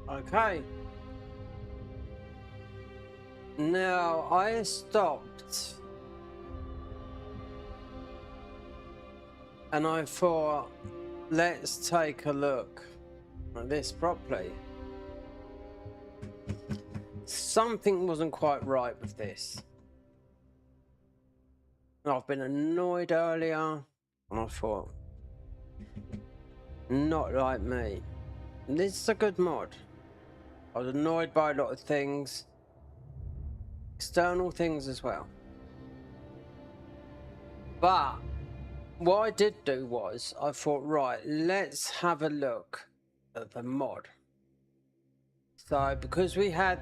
Okay. Now I stopped and I thought, let's take a look at this properly. Something wasn't quite right with this. I've been annoyed earlier and I thought, not like me. And this is a good mod. I was annoyed by a lot of things, external things as well. But what I did do was I thought, right, let's have a look at the mod. So because we had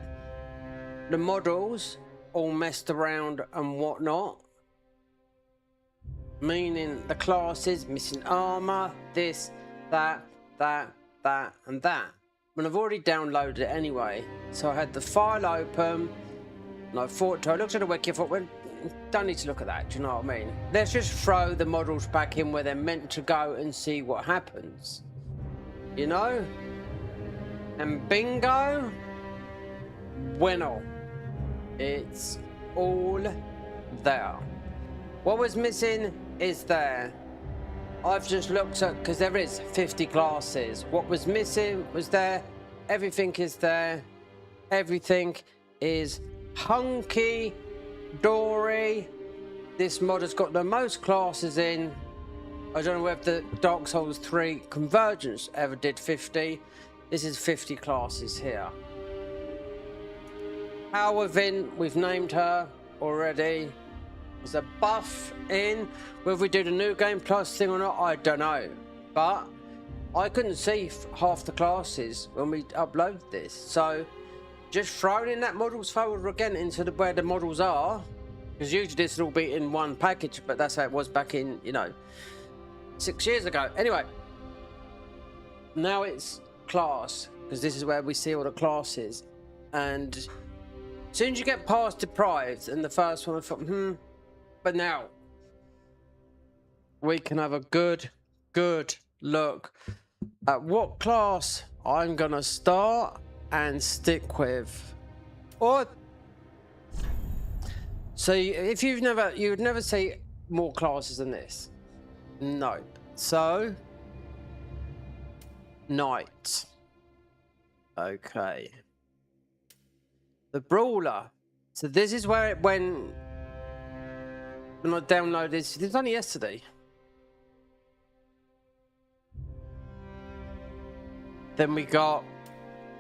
the models all messed around and whatnot, meaning the classes missing armor, this, that, and that. And I've already downloaded it anyway, so I had the file open and I thought, I looked at the wiki, I thought, well, don't need to look at that, do you know what I mean? Let's just throw the models back in where they're meant to go and see what happens, you know? And bingo, bueno, it's all there. What was missing is there. I've just looked at, because there is 50 classes. What was missing was there. Everything is there. Everything is hunky dory. This mod has got the most classes in. I don't know whether the Dark Souls 3 Convergence ever did 50. This is 50 classes here. Howavin, we've named her already. There's a buff in. Whether we do the new game plus thing or not, I don't know. But I couldn't see half the classes when we uploaded this. So just throwing in that models folder again into where the models are. Because usually this will be in one package, but that's how it was back in, 6 years ago. Anyway, now it's class, because this is where we see all the classes. And as soon as you get past deprived and the first one, I thought, but now we can have a good look at what class I'm gonna start and stick with. Or so if you'd never see more classes than this. No. So knight. Okay. The brawler. So this is where it went. When I downloaded this, it was only yesterday. Then we got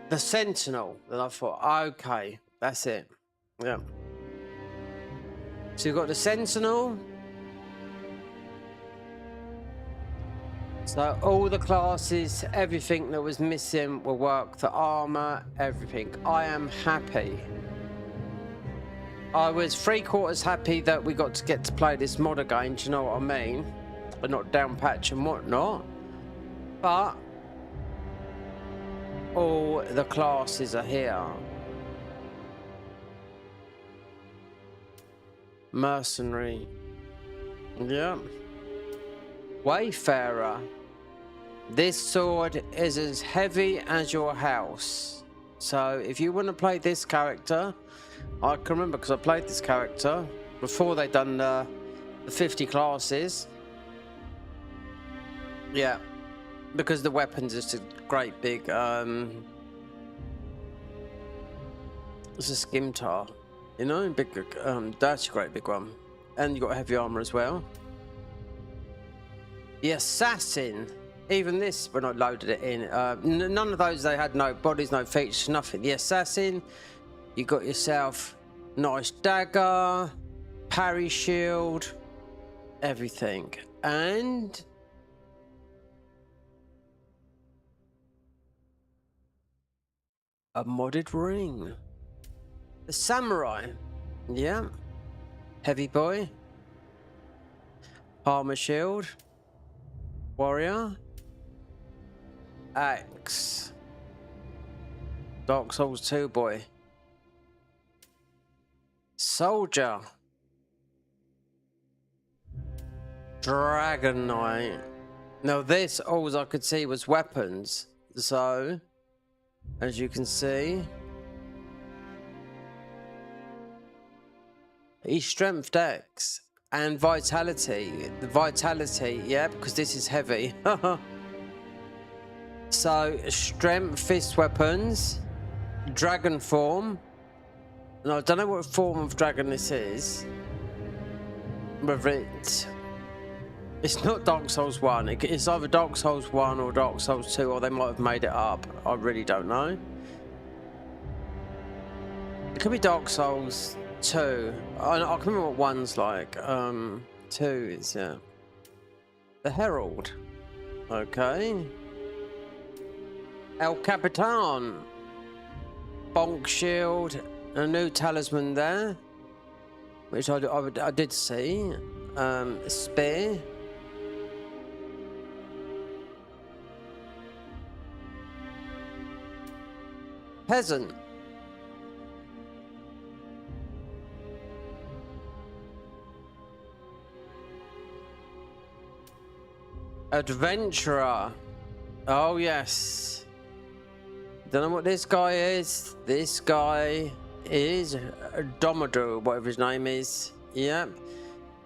the Sentinel. And I thought, okay, that's it. Yeah. So you've got the Sentinel. So all the classes, everything that was missing will work. The armor, everything. I am happy. I was 3/4 happy that we got to play this mod again, do you know what I mean? But not down patch and whatnot. But all the classes are here. Mercenary. Yeah. Wayfarer. This sword is as heavy as your house. So if you want to play this character, I can remember because I played this character before they done the 50 classes. Yeah, because the weapons is a great big it's a scimitar, big that's a great big one. And you got heavy armor as well. The assassin, even this when I loaded it in, none of those, they had no bodies, no features, nothing. The assassin, you got yourself nice dagger, parry shield, everything. And a modded ring. The samurai. Yeah. Heavy boy. Armor shield. Warrior. Axe. Dark Souls 2 boy. Soldier. Dragon Knight. Now this, all I could see was weapons. So as you can see. He's strength, dex, and vitality. The vitality, yeah, because this is heavy. So, strength, fist weapons, dragon form. And I don't know what form of dragon this is. Whether it's not Dark Souls 1. It's either Dark Souls 1 or Dark Souls 2, or they might have made it up. I really don't know. It could be Dark Souls 2. I can't remember what 1's like. 2 is, yeah. The Herald. Okay. El Capitan. Bonk shield. A new talisman there, which I did see. Spear. Peasant. Adventurer. Oh yes. Don't know what this guy is. This guy is Domado, whatever his name is. Yep.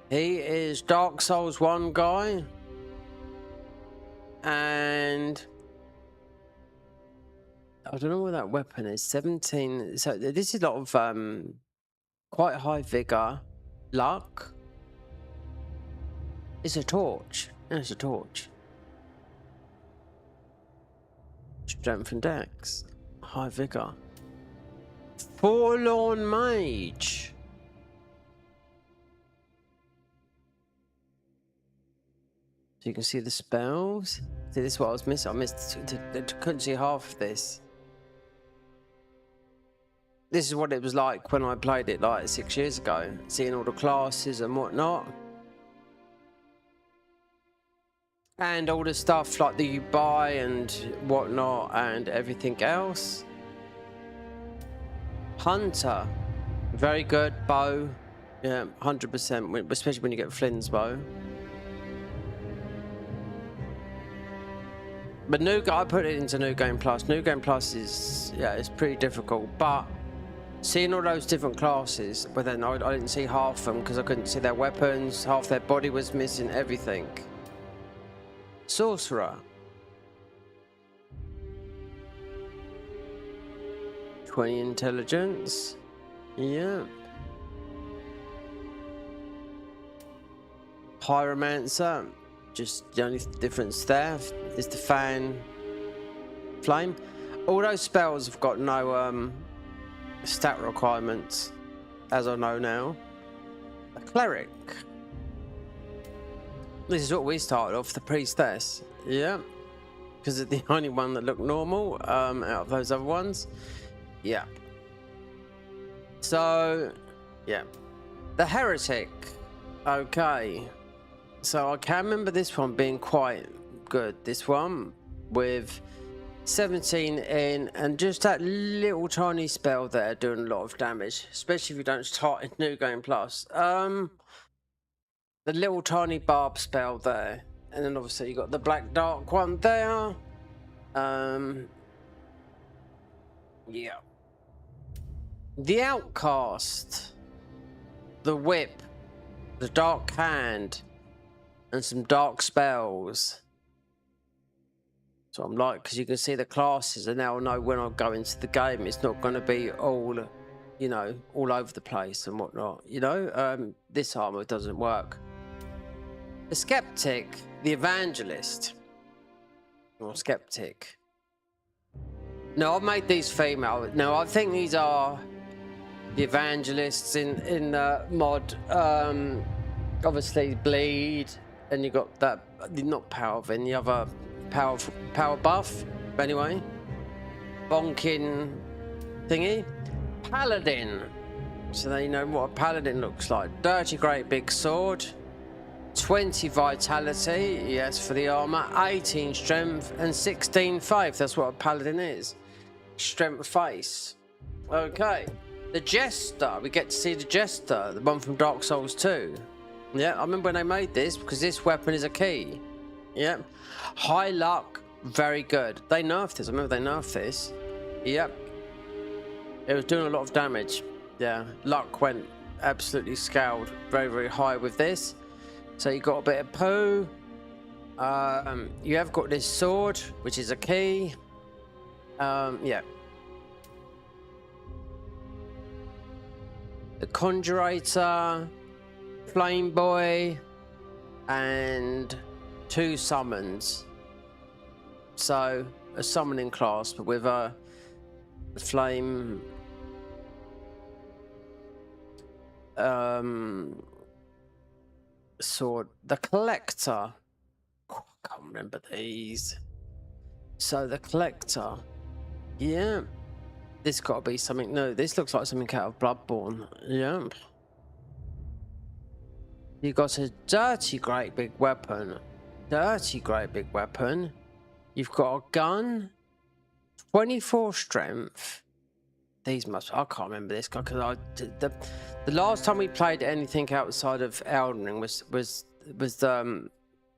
He is Dark Souls 1 guy. And I don't know what that weapon is. 17. So this is a lot of quite high vigor. Luck. It's a torch. Yeah, it's a torch. Strength and dex. High vigor. Forlorn mage. So you can see the spells. See, this is what I was missing. I couldn't see half of this. This is what it was like when I played it like 6 years ago. Seeing all the classes and whatnot. And all the stuff like that you buy and whatnot and everything else. Hunter. Very good. Bow. Yeah, 100%. Especially when you get Flynn's bow. But I put it into New Game Plus. New Game Plus is, yeah, it's pretty difficult. But seeing all those different classes, but then I didn't see half of them because I couldn't see their weapons. Half their body was missing, everything. Sorcerer. 20 intelligence. Yeah. Pyromancer. Just the only difference there is the fan flame. All those spells have got no stat requirements, as I know now. A cleric. This is what we started off, the priestess. Yeah. Because it's the only one that looked normal out of those other ones. Yeah. So, yeah. The heretic. Okay. So I can remember this one being quite good. This one with 17 in and just that little tiny spell there doing a lot of damage. Especially if you don't start in New Game Plus. The little tiny barb spell there, and then obviously you got the black dark one there. Yeah. The outcast, the whip, the dark hand, and some dark spells. So I'm like, because you can see the classes, and now I know when I go into the game, it's not going to be all, you know, all over the place and whatnot. You know, this armor doesn't work. The skeptic, the evangelist, or skeptic. No, I've made these female. No, I think these are the evangelists in the mod. Obviously, bleed, and you got that not power, then the other power buff. Anyway, bonking thingy, paladin. So they know what a paladin looks like. Dirty, great big sword. 20 vitality, yes, for the armor, 18 strength, and 16 faith. That's what a paladin is. Strength face. Okay. The jester. We get to see the jester, the one from Dark Souls 2. Yeah, I remember when they made this because this weapon is a key. Yeah. High luck, very good. They nerfed this. I remember they nerfed this. Yep. It was doing a lot of damage. Yeah, luck went absolutely scaled very, very high with this. So you got a bit of poo. You have got this sword, which is a key. Yeah. The Conjurator, Flame Boy, and 2 summons. So a summoning class, but with a flame sword. The Collector. Oh, I can't remember these. So the Collector. Yeah. This got to be something new. This looks like something out of Bloodborne. Yeah. You got a dirty great big weapon. Dirty great big weapon. You've got a gun. 24 strength. These must... I can't remember this guy because the last time we played anything outside of Elden Ring was the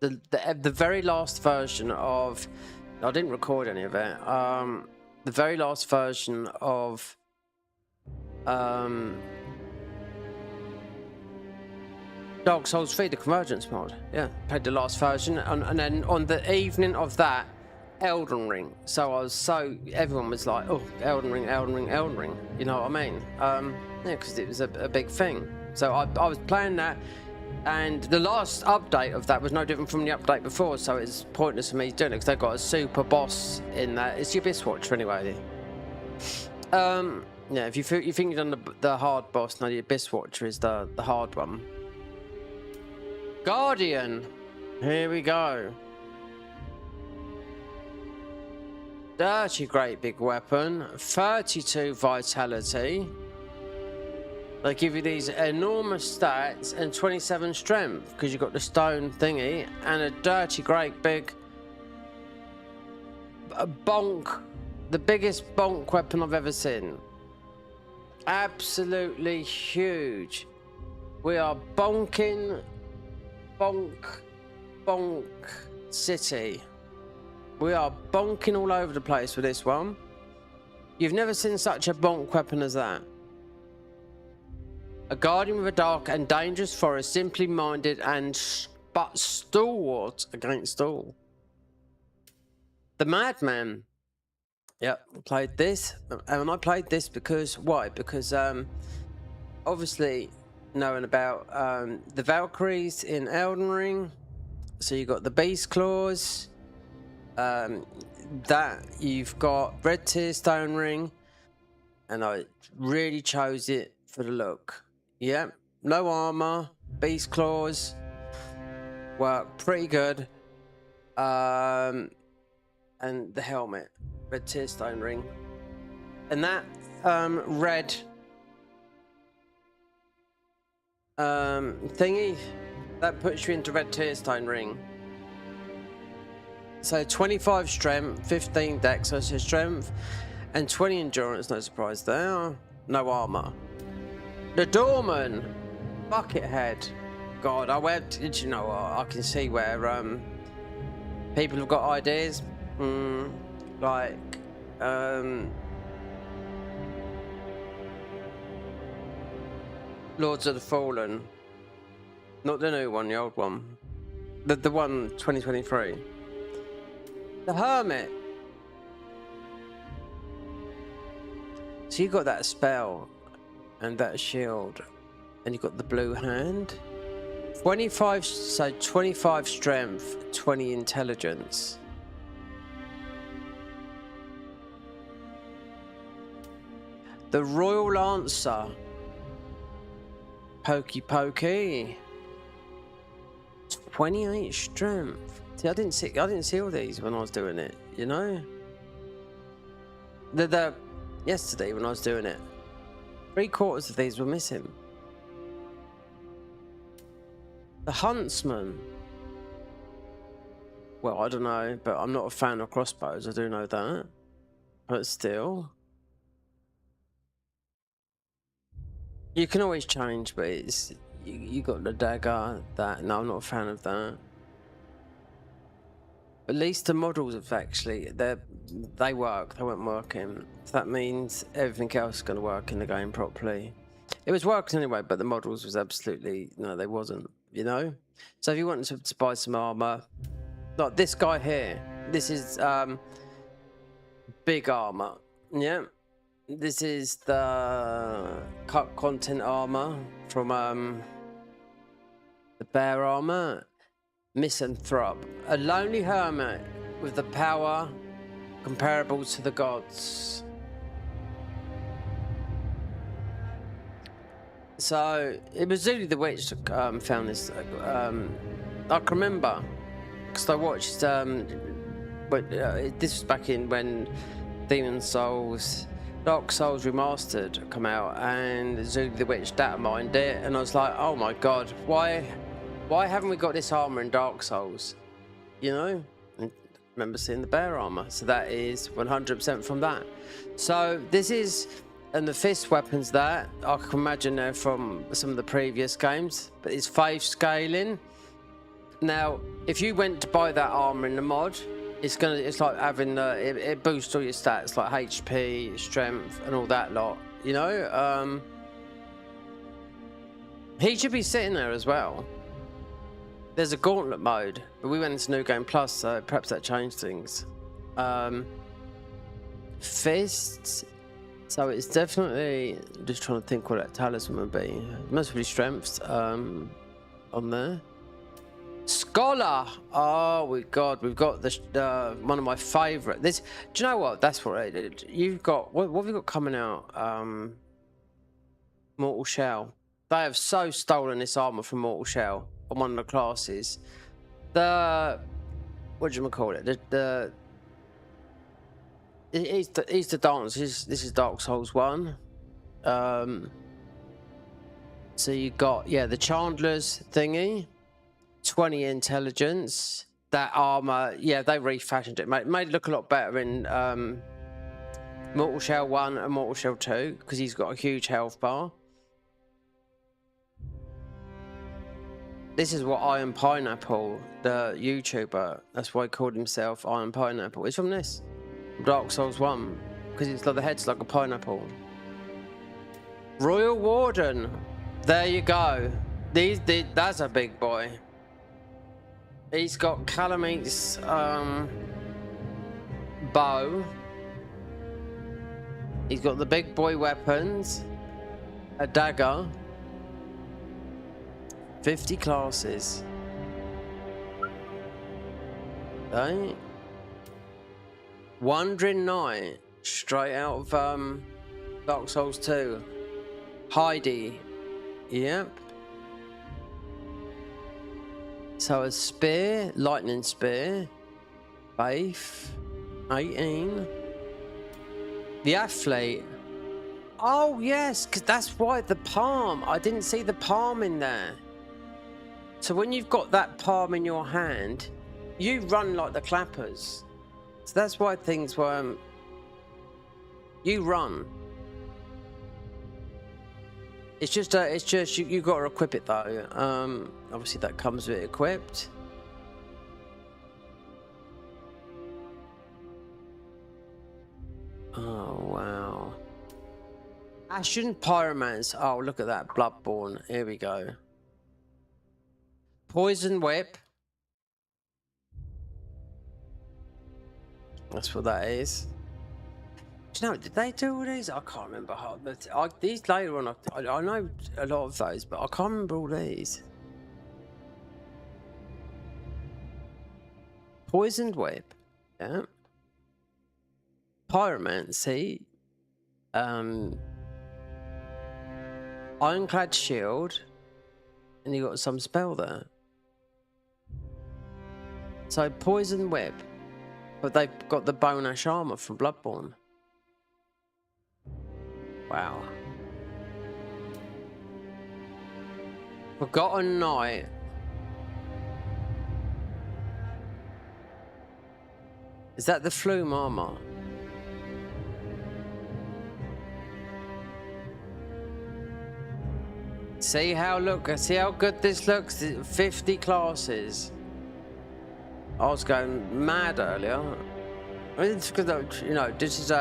very last version of... I didn't record any of it. The very last version of Dark Souls 3, the convergence mod. Yeah, played the last version, and then on the evening of that, Elden Ring. So everyone was like, oh, Elden Ring, Elden Ring, Elden Ring. You know what I mean? Yeah, because it was a big thing. So I was playing that, and the last update of that was no different from the update before. So it's pointless for me doing it because they've got a super boss in that. It's your Abyss Watcher anyway. Yeah, if you think you've done the hard boss, no, the Abyss Watcher is the hard one. Guardian. Here we go. Dirty great big weapon. 32 vitality. They give you these enormous stats and 27 strength because you've got the stone thingy and a dirty great big bonk. The biggest bonk weapon I've ever seen. Absolutely huge. We are bonking, bonk city. We are bonking all over the place with this one. You've never seen such a bonk weapon as that. A guardian with a dark and dangerous forest, simply minded but stalwart against all. The Madman. Yep, played this. And I played this because, why? Because obviously knowing about the Valkyries in Elden Ring. So you got the Beast Claws. That you've got Red Tear Stone Ring. And I really chose it for the look. Yeah, no armor, Beast Claws. Work pretty good. And the helmet. Red Tear Stone Ring. And that red thingy, that puts you into Red Tear Stone Ring. So 25 strength, 15 dex, so it's your strength, and 20 endurance, no surprise there. No armor. The Doorman, Buckethead. God, did you know what? I can see where people have got ideas. Like Lords of the Fallen. Not the new one, the old one. The one 2023. The Hermit. So you got that spell and that shield, and you got the blue hand. 25, so 25 strength, 20 intelligence. The Royal Lancer. Pokey pokey. 28 strength. See, I didn't see all these when I was doing it, you know? The yesterday when I was doing it. 3/4 of these were missing. The Huntsman. Well, I don't know, but I'm not a fan of crossbows, I do know that. But still. You can always change, but it's you got the dagger. That no, I'm not a fan of that. At least the models have actually, they work, they weren't working. So that means everything else is going to work in the game properly. It was working anyway, but the models was absolutely, no, they wasn't, you know? So if you want to buy some armor, like this guy here, this is big armor, yeah? This is the cut content armor from the bear armor. Misanthrope, a lonely hermit with the power comparable to the gods. So it was Zuli the Witch that found this. I can remember because I watched. But this was back in when Demon Souls, Dark Souls Remastered come out, and Zuli the Witch data mined it, and I was like, oh my god, why haven't we got this armor in Dark Souls? You know? I remember seeing the bear armor. So that is 100% from that. So this is, and the fist weapons that, I can imagine they're from some of the previous games, but it's 5 scaling. Now, if you went to buy that armor in the mod, it's like having it boosts all your stats, like HP, strength, and all that lot, you know? He should be sitting there as well. There's a gauntlet mode, but we went into New Game Plus, so perhaps that changed things. Fists. So it's definitely, just trying to think what that talisman would be. It must be strengths on there. Scholar. Oh my god, we've got the one of my favourite. This. Do you know what? That's what I did. You've got what have you got coming out? Mortal Shell. They have so stolen this armor from Mortal Shell on one of the classes. The what do you call it? He's the dance. This is Dark Souls 1. So you got the Chandler's thingy, 20 intelligence. That armor, they refashioned it. Made it look a lot better in Mortal Shell 1 and Mortal Shell 2 because he's got a huge health bar. This is what Iron Pineapple, the YouTuber, that's why he called himself Iron Pineapple. It's from this, Dark Souls 1, because it's like the head's like a pineapple. Royal Warden, there you go. That's a big boy. He's got Calamit's bow. He's got the big boy weapons, a dagger. 50 classes. Right? Wandering Knight, straight out of Dark Souls 2. Heidi. Yep. So a spear, lightning spear. Faith. 18. The athlete. Oh yes, because that's why the palm. I didn't see the palm in there. So when you've got that palm in your hand, you run like the clappers. So that's why things were. You run. It's just you got to equip it though. Obviously that comes with it equipped. Oh wow. Ashen Pyromance. Oh look at that, Bloodborne. Here we go. Poison Whip. That's what that is. Do you know, did they do all these? I can't remember how. These later on, I know a lot of those, but I can't remember all these. Poisoned Whip. Yeah. Pyromancy. Ironclad Shield. And you got some spell there. So Poison Whip, but they've got the Bone Ash armor from Bloodborne. Wow. Forgotten Knight. Is that the Flume armor? See how good this looks. 50 classes. I was going mad earlier. I mean, it's because, you know, this is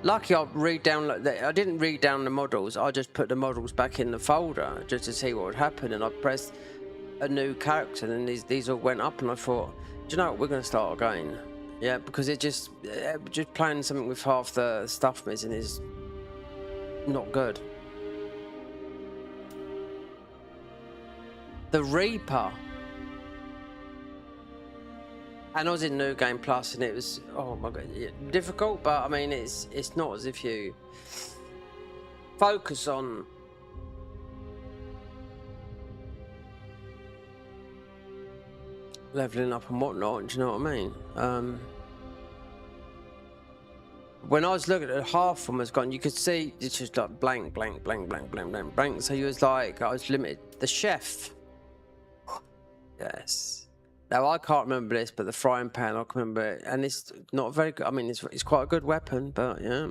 lucky I didn't read down the models. I just put the models back in the folder just to see what would happen, and I pressed a new character, and these all went up, and I thought, do you know what, we're going to start again. Yeah, because it just playing something with half the stuff missing is not good. The Reaper. And I was in New Game Plus, and it was, oh my god, difficult, but I mean, it's not as if you focus on leveling up and whatnot, do you know what I mean? When I was looking at half of them was gone, you could see it's just like blank, blank, blank, blank, blank, blank, blank. So you was like, I was limited. The chef. Yes. Now I can't remember this, but the frying pan, I can remember it, and it's not very good. I mean, it's quite a good weapon, but yeah.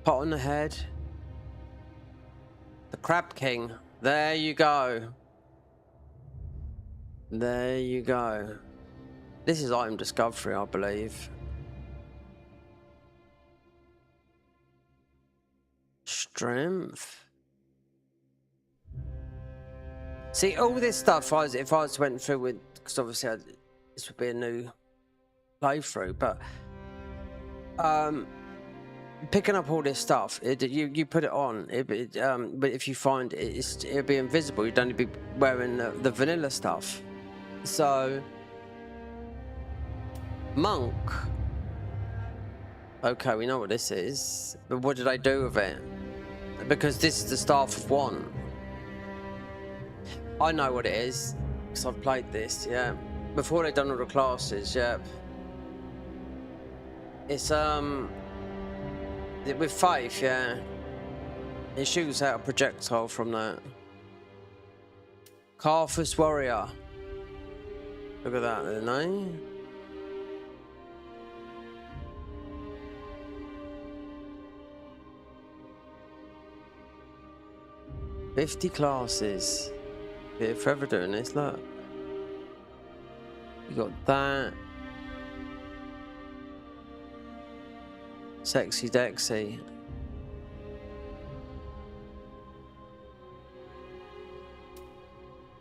Pot on the head. The Crab King. There you go. There you go. This is item discovery, I believe. Strength. See, all this stuff, if I just went through with, because obviously this would be a new playthrough, but picking up all this stuff, you put it on, but if you find it'll be invisible. You'd only be wearing the vanilla stuff. So, monk. Okay, we know what this is, but what did I do with it? Because this is the staff of one. I know what it is, because I've played this, yeah. Before they've done all the classes, yeah. It's, with faith, yeah. It shoots out a projectile from that. Carthus Warrior. Look at that, the name. $50 classes. Yeah, forever doing this, look. You got that. Sexy Dexy.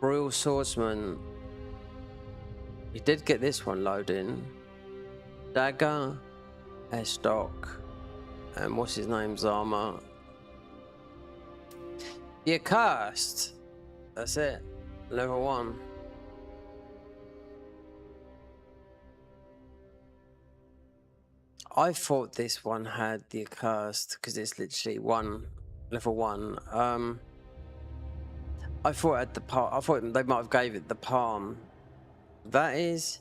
Royal Swordsman. You did get this one loading. Dagger. S-Stock. And what's his name's armor? You're cursed. That's it. Level 1. I thought this one had the accursed because it's literally level 1. I thought it had the palm. I thought they might have gave it the palm. That is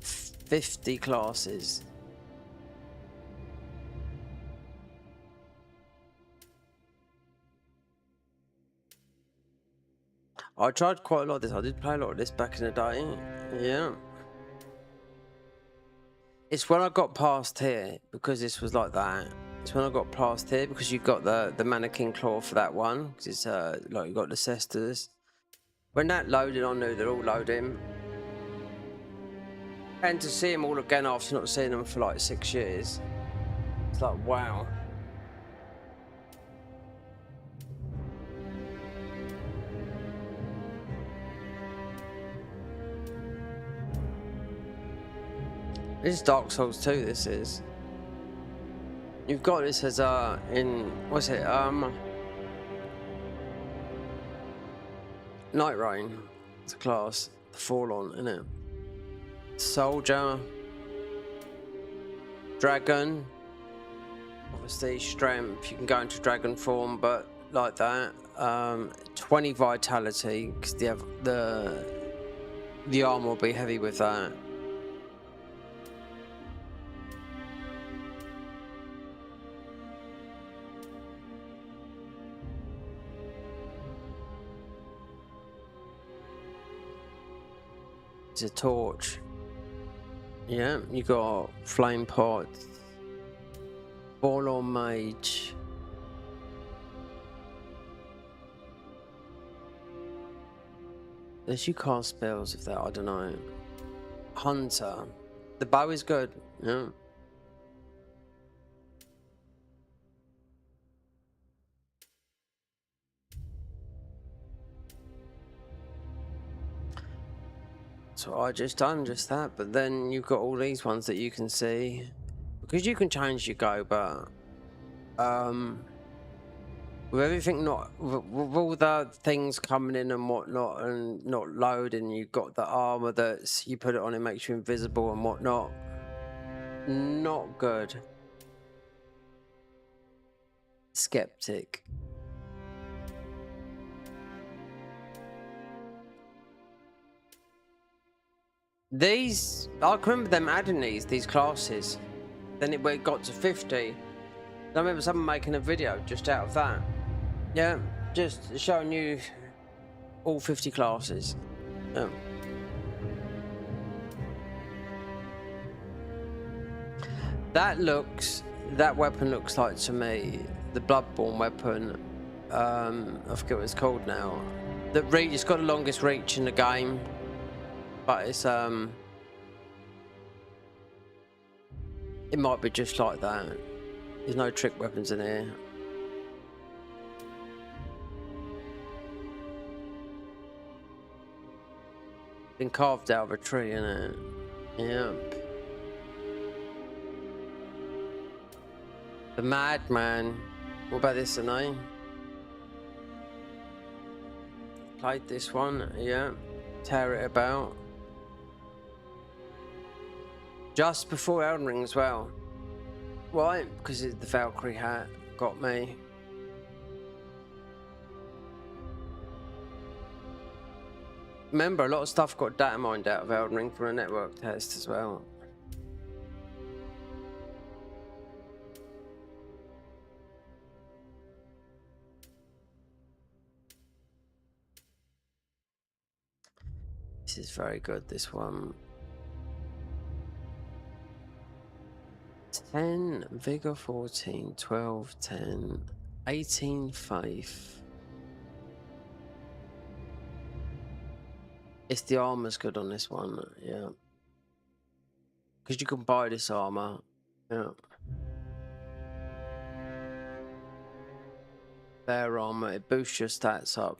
50 classes. I tried quite a lot of this. I did play a lot of this back in the day. Yeah. It's when I got past here, because this was like that. It's when I got past here, because you got the mannequin claw for that one. Because it's like you got the cesters. When that loaded, I knew they're all loading. And to see them all again after not seeing them for like 6 years, it's like, wow. This is Dark Souls 2, this is. You've got this as in, what's it, Night Rain. It's a class, the Forlorn, isn't it? Soldier. Dragon. Obviously, strength, you can go into dragon form, but like that. 20 vitality, because the armor will be heavy with that. A torch. Yeah, you got flame pot, Forlorn Mage, Unless you cast spells if that, I don't know. Hunter. The bow is good, yeah. So I just done just that, but then you've got all these ones that you can see. Because you can change your go, but with everything not with all the things coming in and whatnot and not loading, you've got the armor that's you put it on, it makes you invisible and whatnot. Not good. Skeptic. These I can remember them adding these classes. Then it got to 50. I remember someone making a video just out of that. Yeah, just showing you all 50 classes. Yeah. That weapon looks like to me the Bloodborne weapon. I forget what it's called now. It's got the longest reach in the game, but it's it might be just like that. There's no trick weapons in here. Been carved out of a tree, innit? Yep. The Madman. What about this, name? Played this one, yeah. Tear it about. Just before Elden Ring as well. Why? Because the Valkyrie hat got me. Remember, a lot of stuff got data mined out of Elden Ring from a network test as well. This is very good, this one. 10, Vigor 14, 12, 10, 18 Faith. It's the armor's good on this one, yeah. Because you can buy this armor, yeah. Bear armor, it boosts your stats up.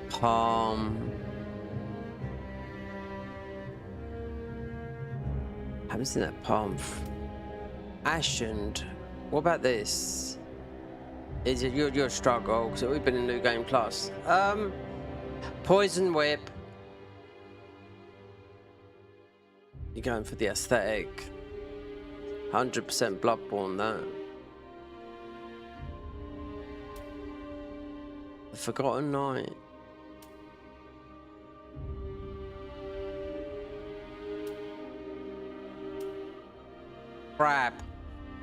Palm. Haven't seen that palm. Ashened. What about this? Is it your struggle? Because we've been in New Game Plus. Poison Whip. You're going for the aesthetic. 100% Bloodborne, that. The Forgotten Night. Crab.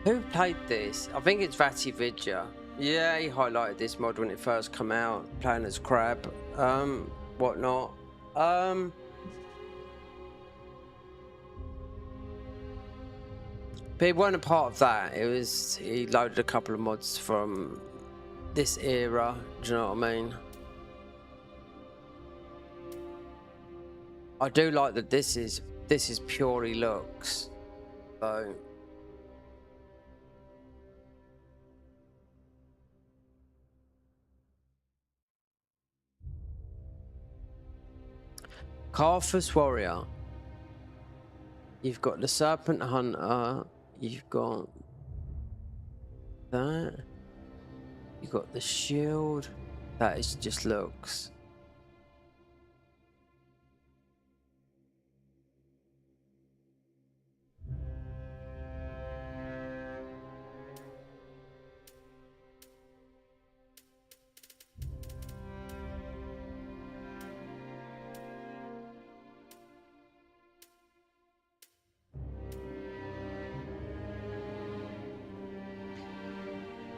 Who played this? I think it's Vatividya. Yeah, he highlighted this mod when it first came out, playing as Crab. Whatnot. But he wasn't a part of that. He loaded a couple of mods from this era. Do you know what I mean? I do like that this is purely looks. So Carthus Warrior. You've got the Serpent Hunter. You've got that. You've got the shield. That is just looks.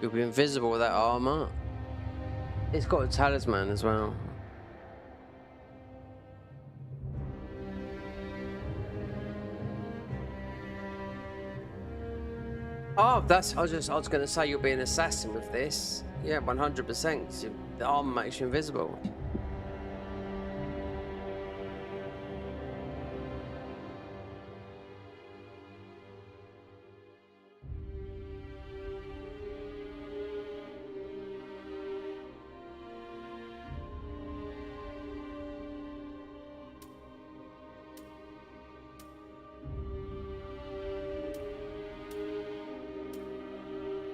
You'll be invisible with that armor. It's got a talisman as well. Oh, that's. I was going to say you'll be an assassin with this. Yeah, 100%. The armor makes you invisible.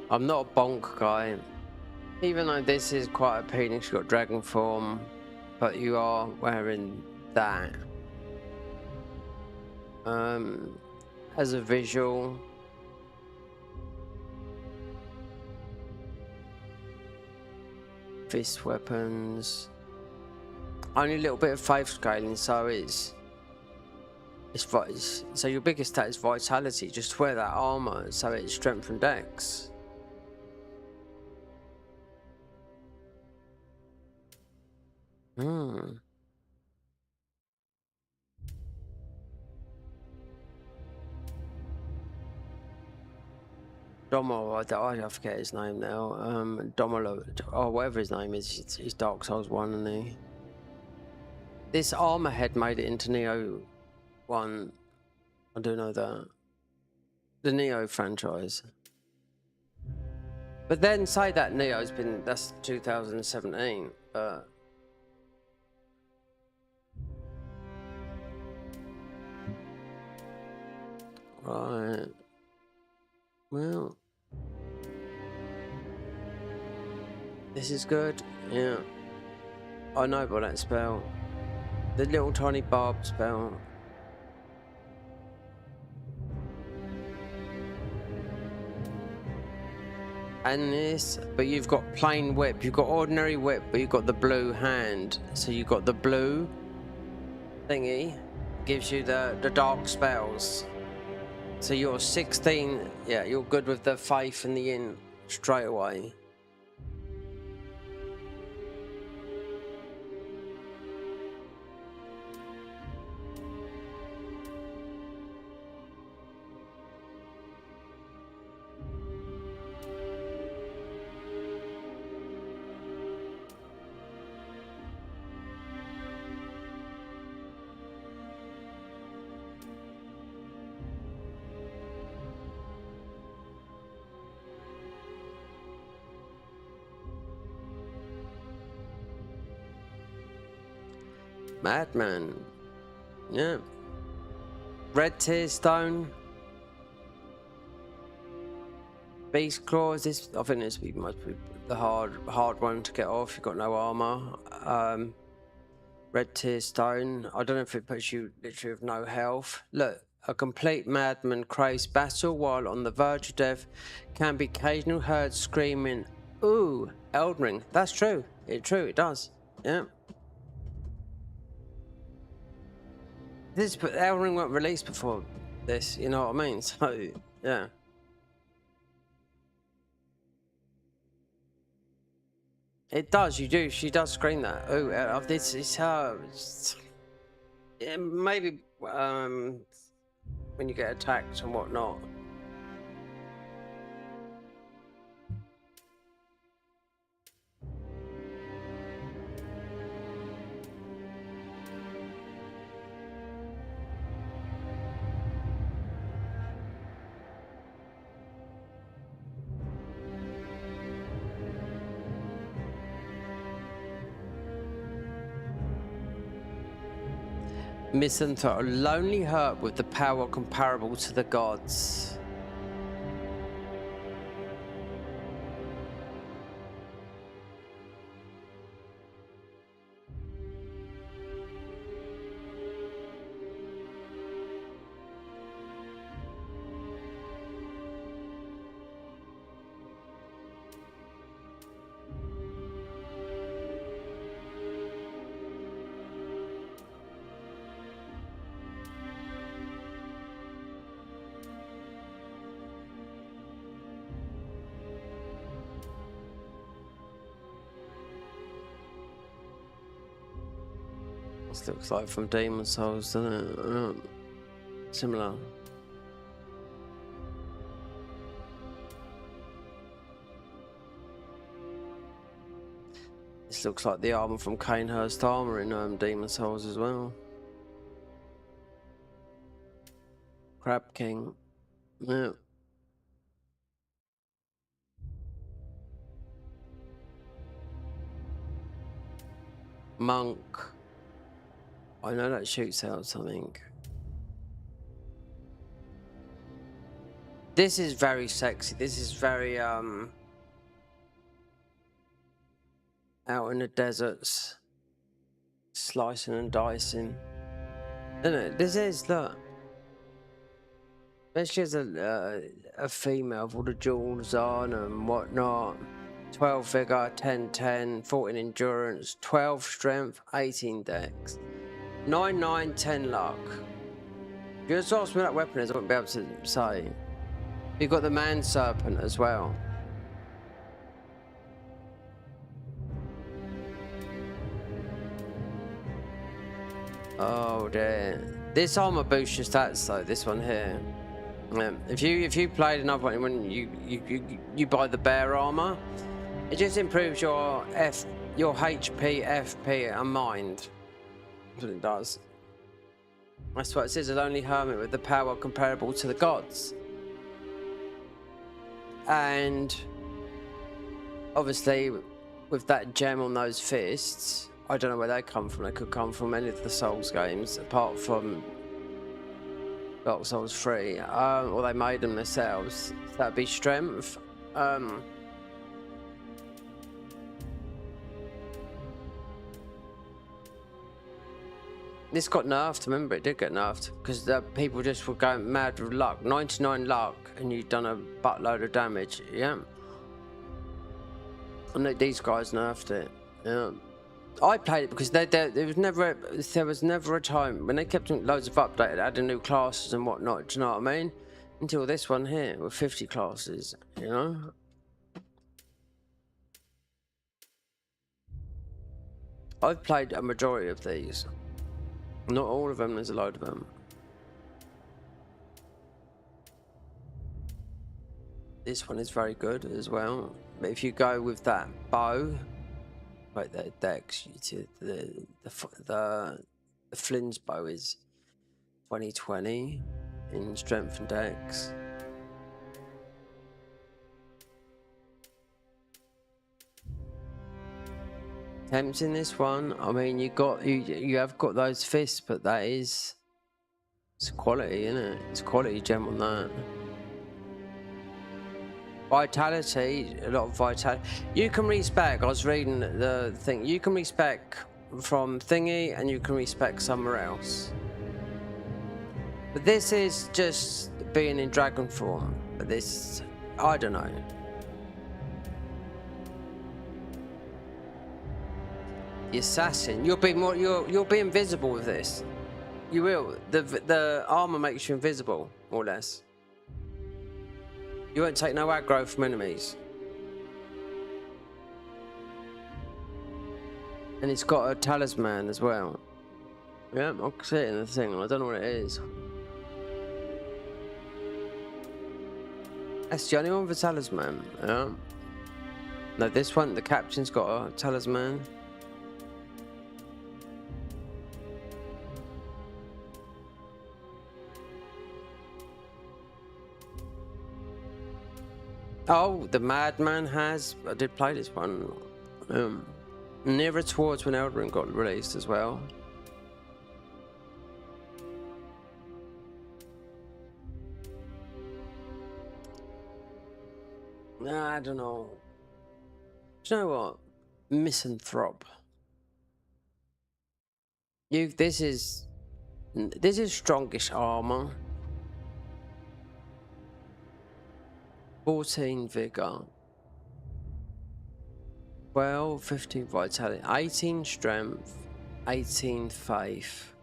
I'm not a bonk guy. Even though this is quite appealing, she's got dragon form, but you are wearing that. As a visual, fist weapons, only a little bit of faith scaling, so it's so your biggest stat is vitality. Just wear that armor, so it's strength and dex. Domo, I forget his name now. Domolo, or whatever his name is. He's Dark Souls 1, and he. This armor head made it into Neo 1. I do know that. The Neo franchise. But then say that Neo's been, that's 2017, but. Right. Well. This is good, yeah. I know about that spell. The little tiny barb spell. And this, but you've got plain whip. You've got ordinary whip, but you've got the blue hand. So you've got the blue thingy, gives you the dark spells. So you're 16, yeah, you're good with the faith and the int straight away. Madman. Yeah. Red Tear Stone. Beast Claws. This, I think this must be the hard one to get off. You've got no armor. Red Tear Stone. I don't know if it puts you literally with no health. Look, a complete madman crazed battle while on the verge of death can be occasionally heard screaming, "Ooh, Elden Ring." That's true. It does. Yeah. But Elden Ring weren't released before this, you know what I mean? So, yeah. It does, you do. She does scream that. Oh, this is her. Yeah, maybe when you get attacked and whatnot. Misanthrope, a lonely herb with the power comparable to the gods. This looks like from Demon Souls, doesn't it? Similar. This looks like the armor from Canehurst armor in Demon Souls as well. Crab King. Yeah. Monk. I know that shoots out something. This is very sexy. This is very out in the deserts, slicing and dicing. Isn't it? This is, look. Especially as a female with all the jewels on and whatnot. 12 figure, 10, 14 endurance, 12 strength, 18 dex, 9, 10 luck. If you just asked me what that weapon is, I wouldn't be able to say. You've got the man serpent as well. Oh dear. This armor boosts your stats though, this one here. If you played another one when you buy the bear armor, it just improves your HP, FP and mind. That's what it does. That's what it says, a lonely hermit with the power comparable to the gods. And obviously with that gem on those fists, I don't know where they come from. They could come from any of the Souls games apart from Dark Souls 3, or they made them themselves. So that'd be strength. This got nerfed, remember it did get nerfed, because the people just were going mad with luck. 99 luck, and you've done a buttload of damage, yeah. And these guys nerfed it, yeah. I played it because there was never a time when they kept doing loads of updates, adding new classes and whatnot. Do you know what I mean? Until this one here with 50 classes, you know. I've played a majority of these. Not all of them. There's a load of them. This one is very good as well. But if you go with that bow. Right, the dex, the Flynn's bow is 2020 in strength and dex. Tempting this one. I mean, you have got those fists, but it's quality, isn't it? It's quality gem on that. Vitality, a lot of vitality. You can respec. I was reading the thing. You can respec from thingy, and you can respec somewhere else. But this is just being in dragon form. But this, I don't know. The assassin. You'll be invisible with this. You will. The armor makes you invisible, more or less. You won't take no aggro from enemies. And it's got a talisman as well. Yeah, I'll see it in the thing. I don't know what it is. That's the only one with a talisman. Yeah. No, this one, the captain's got a talisman. Oh, the Madman has. I did play this one. Nearer towards when Elden got released as well. Nah, I don't know. Do you know what? Misanthrope. This is strongish armor. 14 vigor, 12, 15 vitality, 18 strength, 18 faith.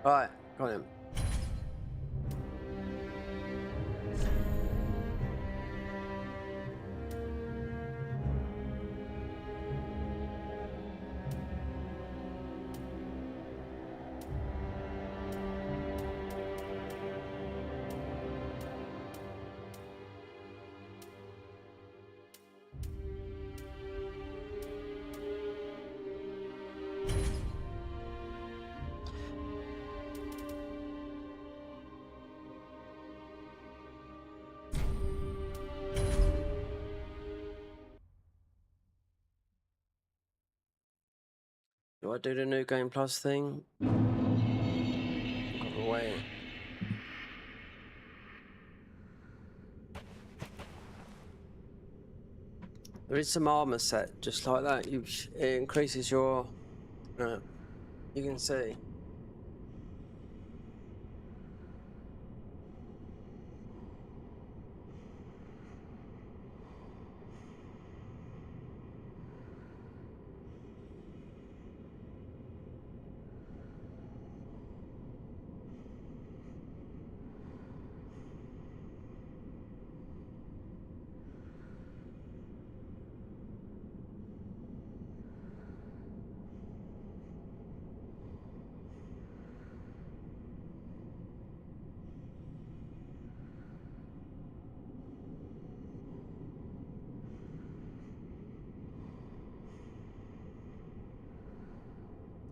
Right, got him. Do I do the new game plus thing? Got away. There is some armor set just like that. It increases your. You can see.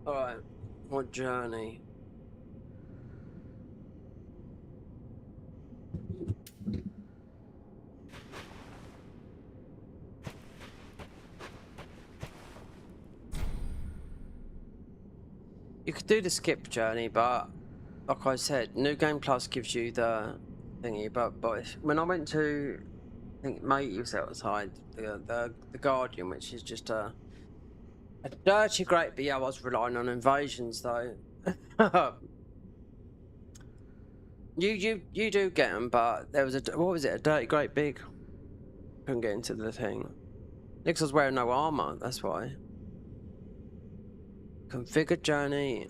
Alright, what journey? You could do the skip journey, but like I said, New Game Plus gives you the thingy. But when I went to, I think mate was outside the Guardian, which is just a dirty great. But yeah, I was relying on invasions though. you do get them, but there was what was it? A dirty great big. Couldn't get into the thing. Because I was wearing no armor. That's why. Configure journey.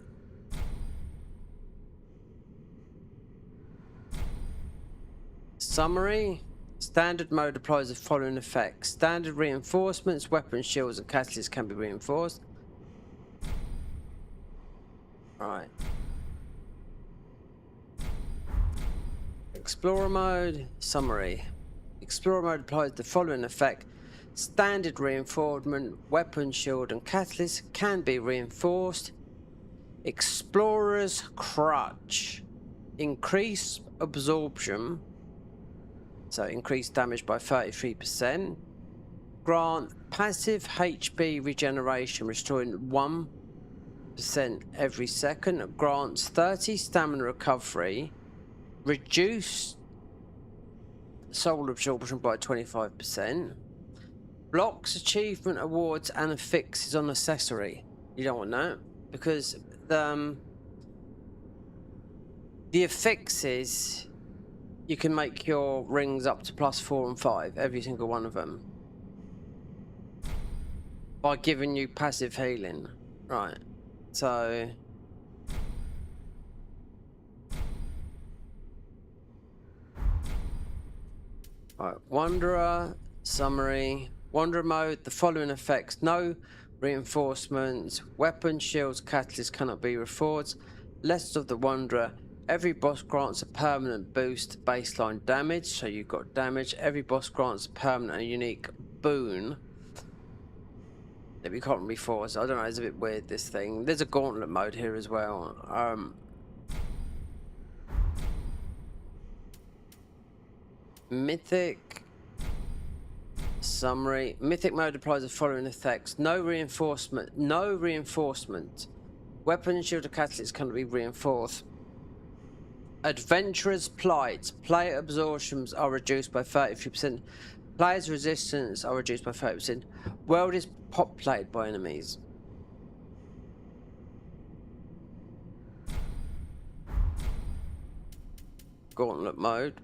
Summary. Standard mode applies the following effects. Standard reinforcements, weapons, shields, and catalysts can be reinforced. Right. Explorer mode. Summary. Explorer mode applies the following effect. Standard reinforcement, weapon, shield, and catalyst can be reinforced. Explorer's crutch. Increase absorption. So increase damage by 33%. Grant passive HP regeneration, restoring 1% every second. Grants 30 stamina recovery. Reduce soul absorption by 25%. Blocks achievement awards and affixes on accessory. You don't want that because the affixes, you can make your rings up to +4 and 5, every single one of them, by giving you passive healing. Right, so right, Wanderer summary. Wanderer mode, the following effects. No reinforcements, weapons, shields, catalysts cannot be reinforced. List of the Wanderer. Every boss grants a permanent boost baseline damage, so you've got damage. Every boss grants a permanent and unique boon that we can't reinforce. I don't know, it's a bit weird, this thing. There's a gauntlet mode here as well. Mythic summary. Mythic mode applies the following effects. No reinforcement. Weapon, shield, or catalyst cannot be reinforced. Adventurer's plight. Player absorptions are reduced by 33%. Players' resistance are reduced by 30%. World is populated by enemies. Gauntlet mode.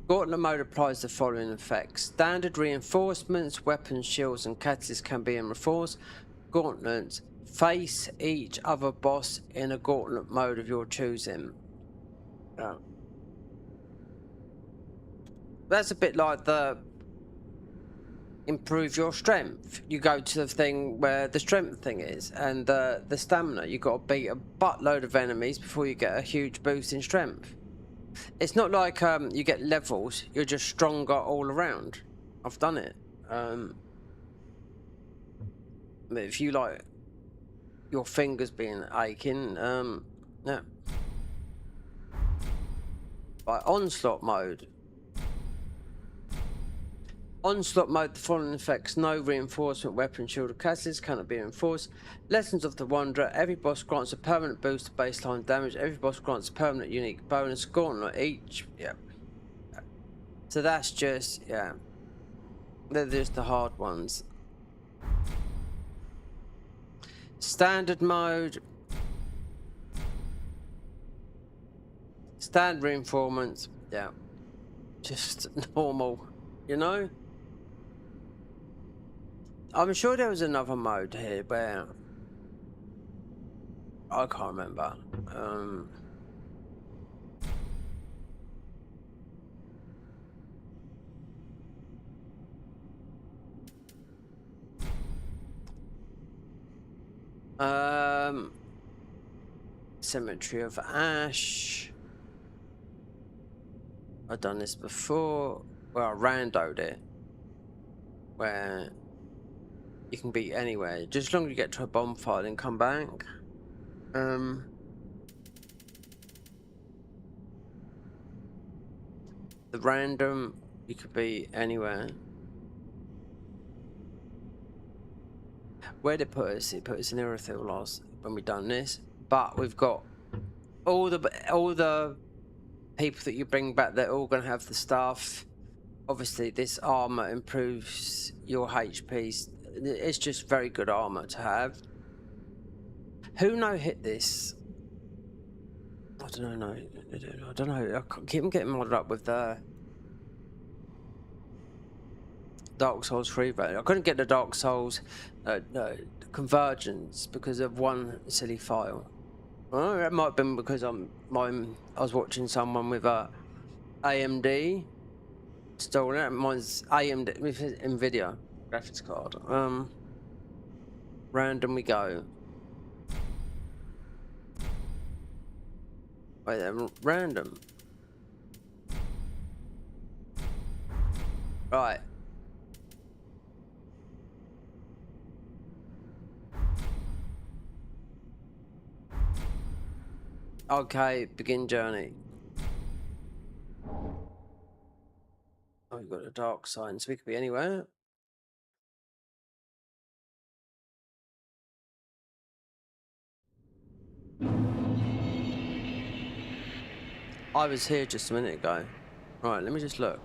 Gauntlet mode applies the following effects. Standard reinforcements, weapons, shields, and catalysts can be reinforced. Gauntlets. face each other boss in a gauntlet mode of your choosing. That's a bit like the improve your strength. You go to the thing where the strength thing is, and the stamina. You got to beat a buttload of enemies before you get a huge boost in strength. It's not like you get levels. You're just stronger all around. I've done it. If you like your fingers being aching, yeah. By onslaught mode. Onslaught mode, the following effects: no reinforcement, weapon, shield, or catalyst cannot be reinforced. Lessons of the Wanderer: every boss grants a permanent boost to baseline damage. Every boss grants a permanent unique bonus. Gauntlet each. Yeah. So that's just, yeah. They're just the hard ones. Standard mode. Standard reinforcements. Yeah. Just normal, you know? I'm sure there was another mode here where I can't remember. Cemetery of Ash. I've done this before. Well, I randoed it. Where you can be anywhere, just as long as you get to a bonfire and come back. The random, you could be anywhere. Where did it put us? It put us in Irithyll last when we done this. But we've got all the people that you bring back. They're all gonna have the stuff. Obviously, this armor improves your HPs. It's just very good armor to have. Who no-hit this? I don't know. I don't know. I keep getting modded up with the Dark Souls 3 version. I couldn't get the Dark Souls convergence because of one silly file. Well, it might have been because I was watching someone with a AMD installing it. Mine's AMD with NVIDIA graphics card. Random we go. Wait there, random. Right. Okay, begin journey. Oh, we've got a dark sign, so we could be anywhere. I was here just a minute ago. Right, let me just look.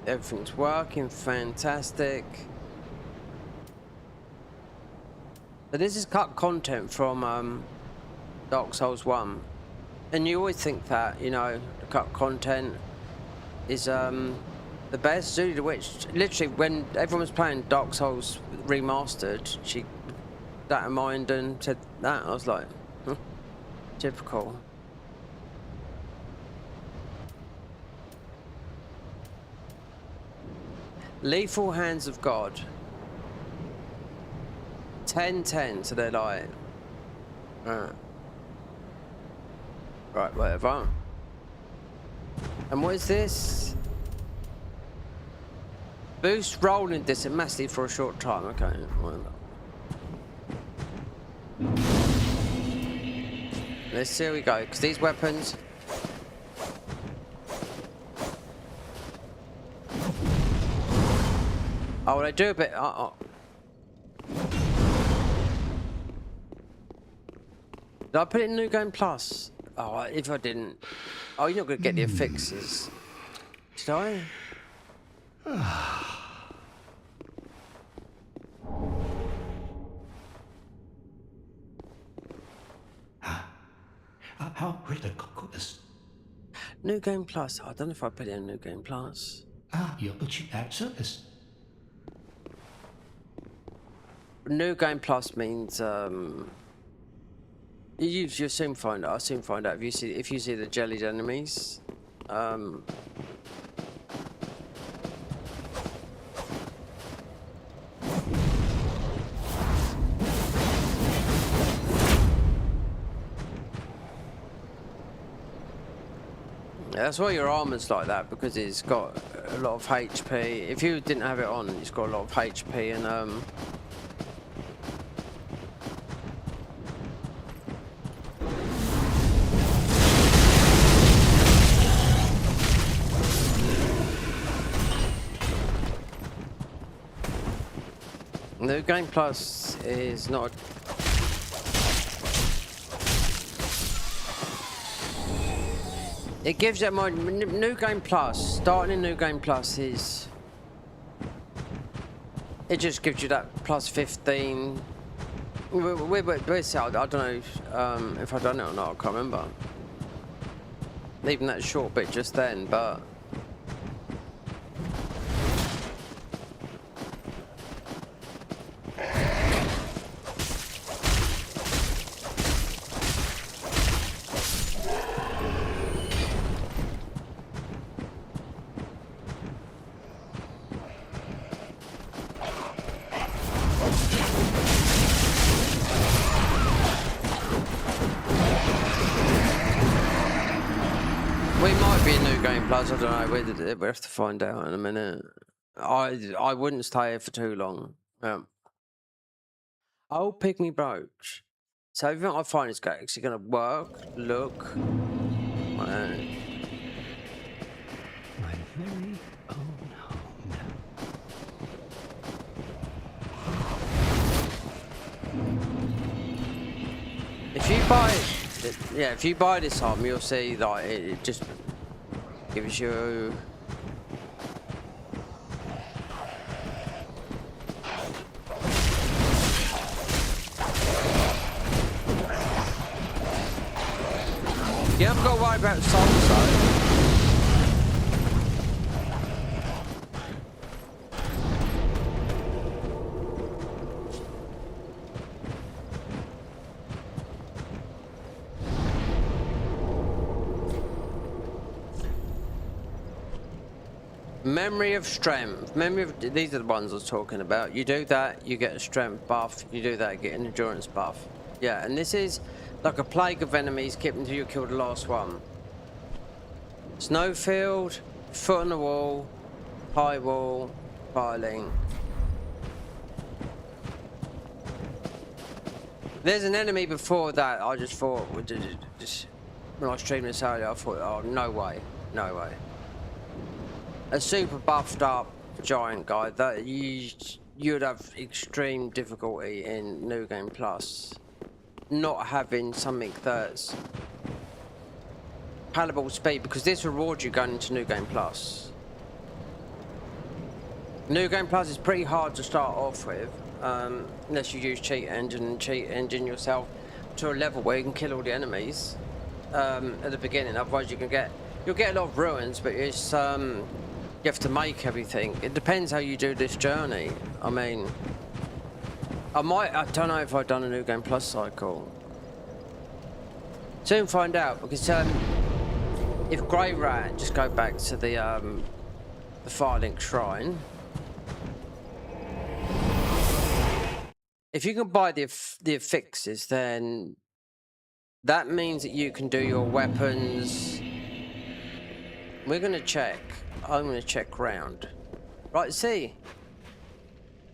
Everything's working fantastic. So this is cut content from Dark Souls 1. And you always think that, you know, the cut content is the best. Judy the Witch, literally when everyone was playing Dark Souls Remastered, she had that in mind and said that. I was like, typical. Lethal Hands of God. 10-10, so they're like... Right, whatever. And what is this? Boost rolling distance massively for a short time. Okay, whatever. Let's see how we go, because these weapons... Oh, they do a bit... Did I put it in New Game Plus? Oh, if I didn't... Oh, you're not going to get the fixes. Did I? How critical is... New Game Plus. I don't know if I put it in New Game Plus. Ah, you're butchering that service. New Game Plus means you'll soon find out. I'll soon find out if you see the jellied enemies. That's why your armor's like that, because it's got a lot of HP. If you didn't have it on, it's got a lot of HP and New Game Plus is not. It gives you my New Game Plus. Starting in New Game Plus is. It just gives you that plus 15. I don't know if I've done it or not. I can't remember. Even that short bit just then, but. I don't know. We have to find out in a minute. I wouldn't stay here for too long. I'll pick me brooch. So everything I find is actually going to work. Look. My very own home. If you buy this arm, you'll see that it just gives you you haven't got to worry about souls though. Memory of strength. These are the ones I was talking about. You do that, you get a strength buff. You do that, you get an endurance buff. Yeah, and this is like a plague of enemies. Keep until you kill the last one. Snowfield, foot on the wall, high wall, piling. There's an enemy before that. I just thought, when I streamed this earlier, I thought, oh, no way, no way. A super buffed up giant guy that you'd have extreme difficulty in New Game Plus. Not having something that's palatable speed, because this rewards you going into New Game Plus. New Game Plus is pretty hard to start off with, unless you use cheat engine yourself to a level where you can kill all the enemies at the beginning. Otherwise, you'll get a lot of ruins, but it's you have to make everything. It depends how you do this journey. I mean, I don't know if I've done a New Game Plus cycle. Soon find out, because if Grey Rat, just go back to the Firelink Shrine. If you can buy the affixes, then that means that you can do your weapons. We're gonna check. I'm gonna check round. Right, see.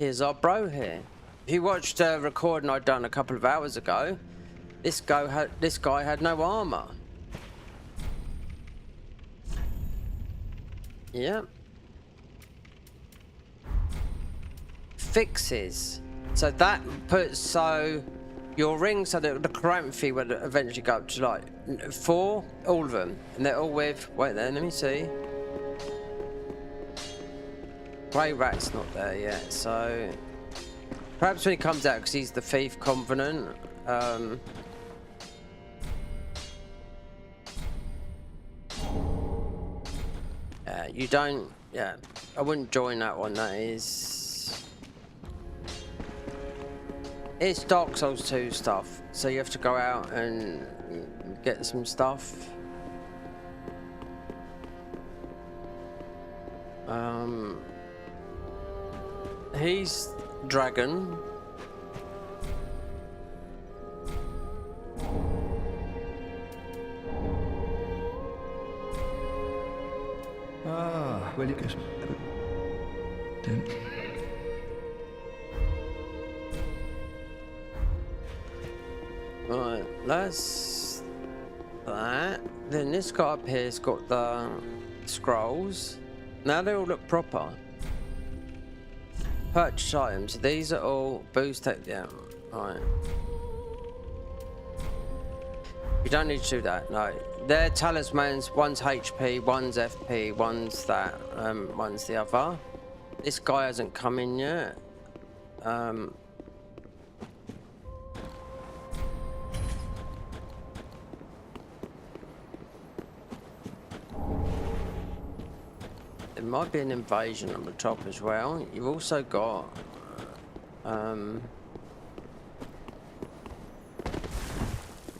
Here's our bro here. If you watched a recording I'd done a couple of hours ago, this guy had no armor. Yep. Fixes. So that puts your ring, so that the current fee would eventually go up to like 4, all of them, and they're all with. Wait there, let me see. Grey Rat's not there yet, so perhaps when he comes out, because he's the Thief Covenant. you don't. Yeah, I wouldn't join that one. That is. It's Dark Souls 2 stuff, so you have to go out and get some stuff. He's dragon. Ah, well, you guess. Don't. Right, that's that. Then this guy up here's got the scrolls. Now they all look proper. Purchase items. These are all boost tech. Yeah, right. You don't need to do that. No, they're talismans. One's HP, one's FP, one's that, one's the other. This guy hasn't come in yet. There might be an invasion on the top as well. You've also got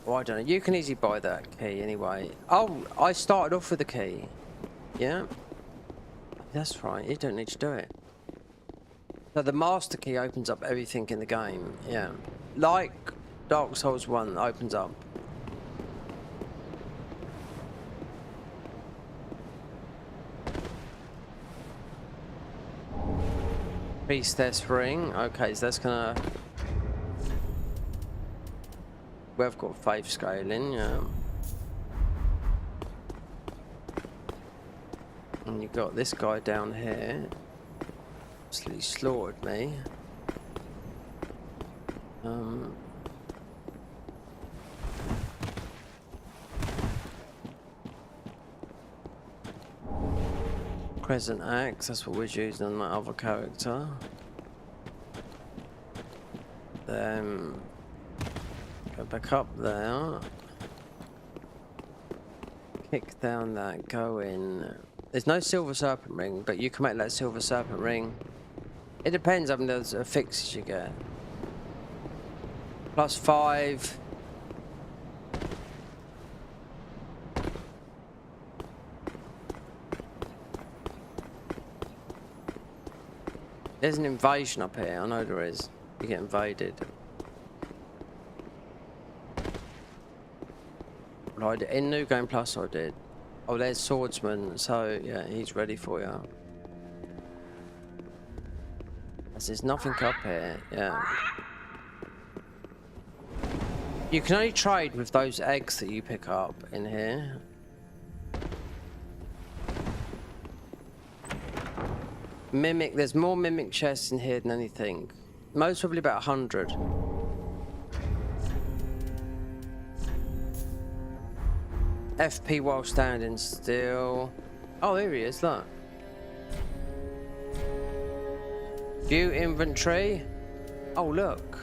well, I don't know. You can easily buy that key anyway. Oh, I started off with a key. Yeah, that's right. You don't need to do it. So the master key opens up everything in the game. Yeah, like Dark Souls 1 opens up. Priestess ring. Okay, so that's gonna. We've got faith scaling, yeah. And you've got this guy down here. Absolutely slaughtered me. Crescent axe, that's what we're using on that other character. Then go back up there. Kick down that, go in. There's no silver serpent ring, but you can make that silver serpent ring. It depends on those fixes you get. +5. There's an invasion up here, I know there is. You get invaded. Right, in New Game Plus I did. Oh, there's Swordsman, so yeah, he's ready for you. There's nothing up here, yeah. You can only trade with those eggs that you pick up in here. Mimic, there's more mimic chests in here than anything. Most probably about 100. FP while standing still. Oh, here he is, look. View inventory. Oh, look.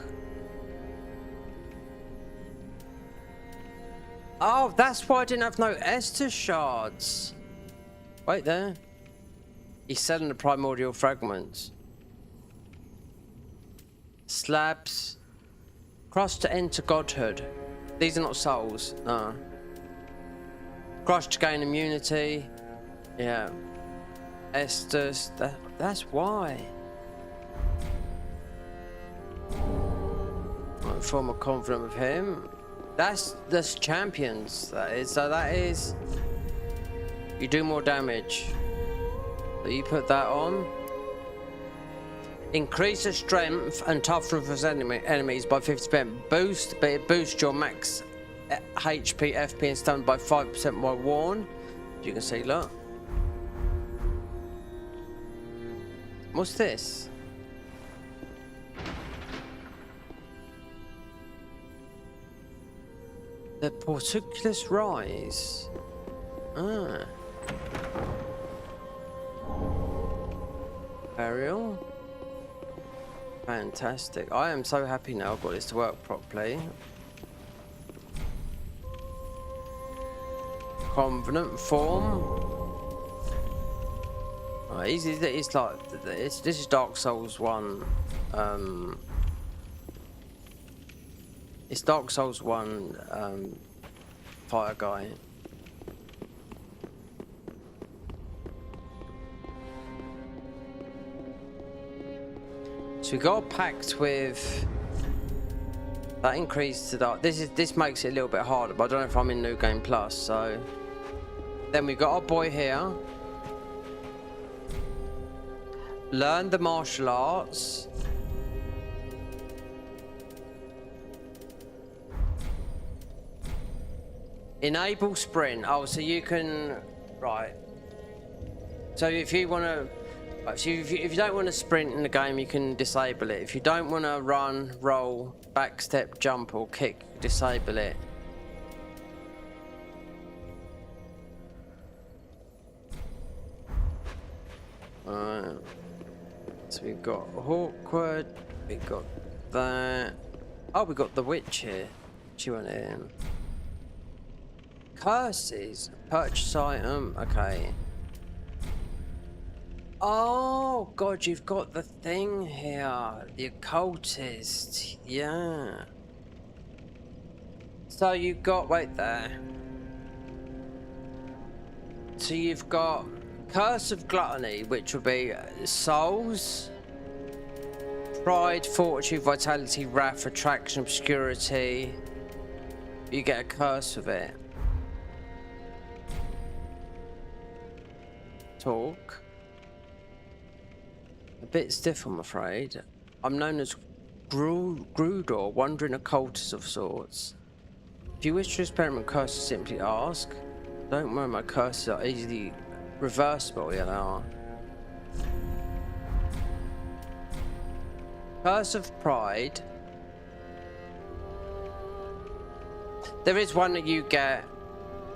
Oh, that's why I didn't have no Estus shards. Wait there. He's selling the primordial fragments. Slabs. Cross to enter godhood. These are not souls. No. Cross to gain immunity. Yeah. Estus. That's why. Right, feel more confident with him. That's champions. That is. So that is. You do more damage. So you put that on. Increases strength and toughness of enemies by 50%. Boost, but it boosts your max HP, FP, and stun by 5% while worn. You can see, look. What's this? The Portuculus Rise. Ah. Burial. Fantastic. I am so happy now I've got this to work properly. Covenant form. It's like this is Dark Souls 1. It's Dark Souls 1 fire guy. So we got a pact with that increase to that. This makes it a little bit harder, but I don't know if I'm in New Game Plus. So then we got our boy here. Learn the martial arts. Enable sprint. Oh, so you can, right. So if you want to, so if you don't want to sprint in the game, you can disable it. If you don't want to run, roll, back step, jump or kick, disable it. Alright. So we've got awkward, we've got that. Oh, we got the witch here. She went in. Curses, purchase item, okay. Oh god, you've got the thing here, the occultist, yeah. So you've got, wait there. So you've got Curse of Gluttony, which will be souls, pride, fortitude, vitality, wrath, attraction, obscurity. You get a curse of it. Talk. A bit stiff, I'm afraid. I'm known as Grudor, wandering occultist of sorts. If you wish to experiment curses, simply ask. Don't worry, my curses are easily reversible, you know. Curse of Pride. There is one that you get,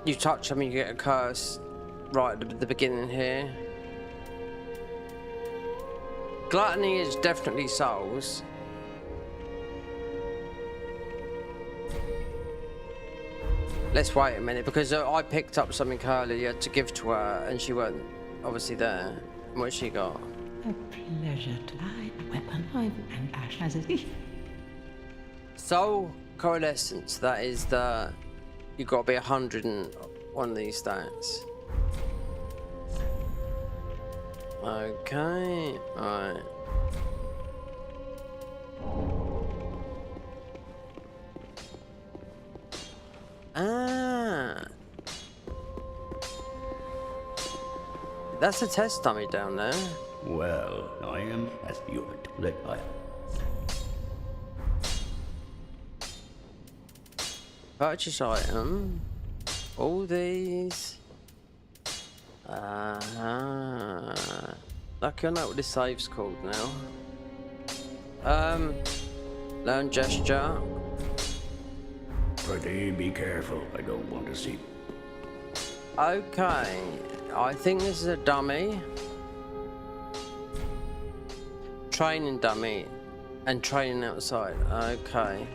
you touch them, you get a curse right at the beginning here. Gluttony is definitely souls. Let's wait a minute, because I picked up something earlier to give to her and she weren't obviously there. What she got? A pleasure to lie, a weapon and ash as it is. Soul Coalescence, that is the, you've got to be 100 and one of these stats. Okay, alright. Ah, that's a test dummy down there. Well, I am as you are told I am. Purchase item. All these. Lucky I know what this save's called now. Learn gesture. Pretty be careful, I don't want to see. Okay, I think this is a dummy. Training dummy and training outside. Okay.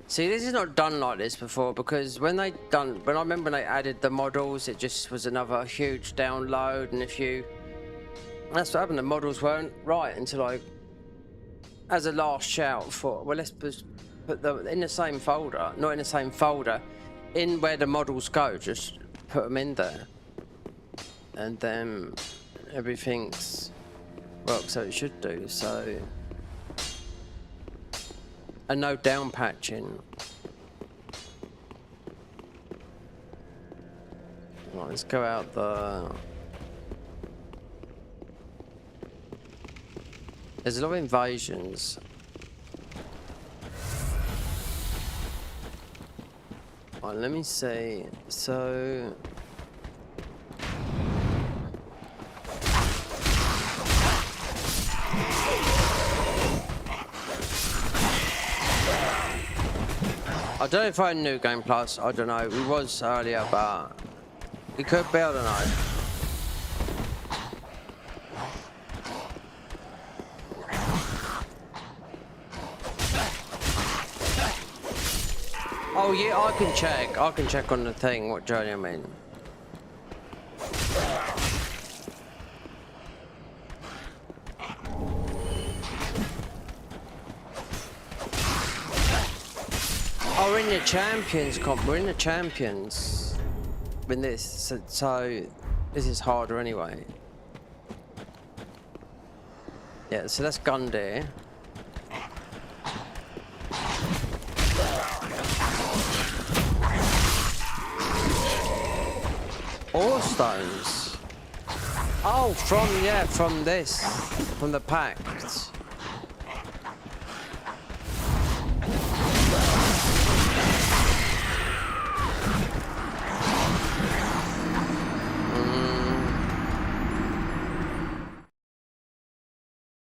See, this is not done like this before, because when I remember when they added the models, it just was another huge download, and that's what happened. The models weren't right until I, as a last shout, thought, well, let's put them in the same folder, not in the same folder, in where the models go, just put them in there, and then everything's works how it should do. So. And no down patching. Right, let's go out the. There's a lot of invasions. Right, let me see. So. I don't know if I had New Game Plus, I don't know. We was earlier, but it could be, I don't know. Oh yeah, I can check on the thing what journey I'm in. the champions comp. We're in the champions. In this, so this is harder anyway. Yeah, so that's Gundyr. Ore stones. Oh, from this, from the pact.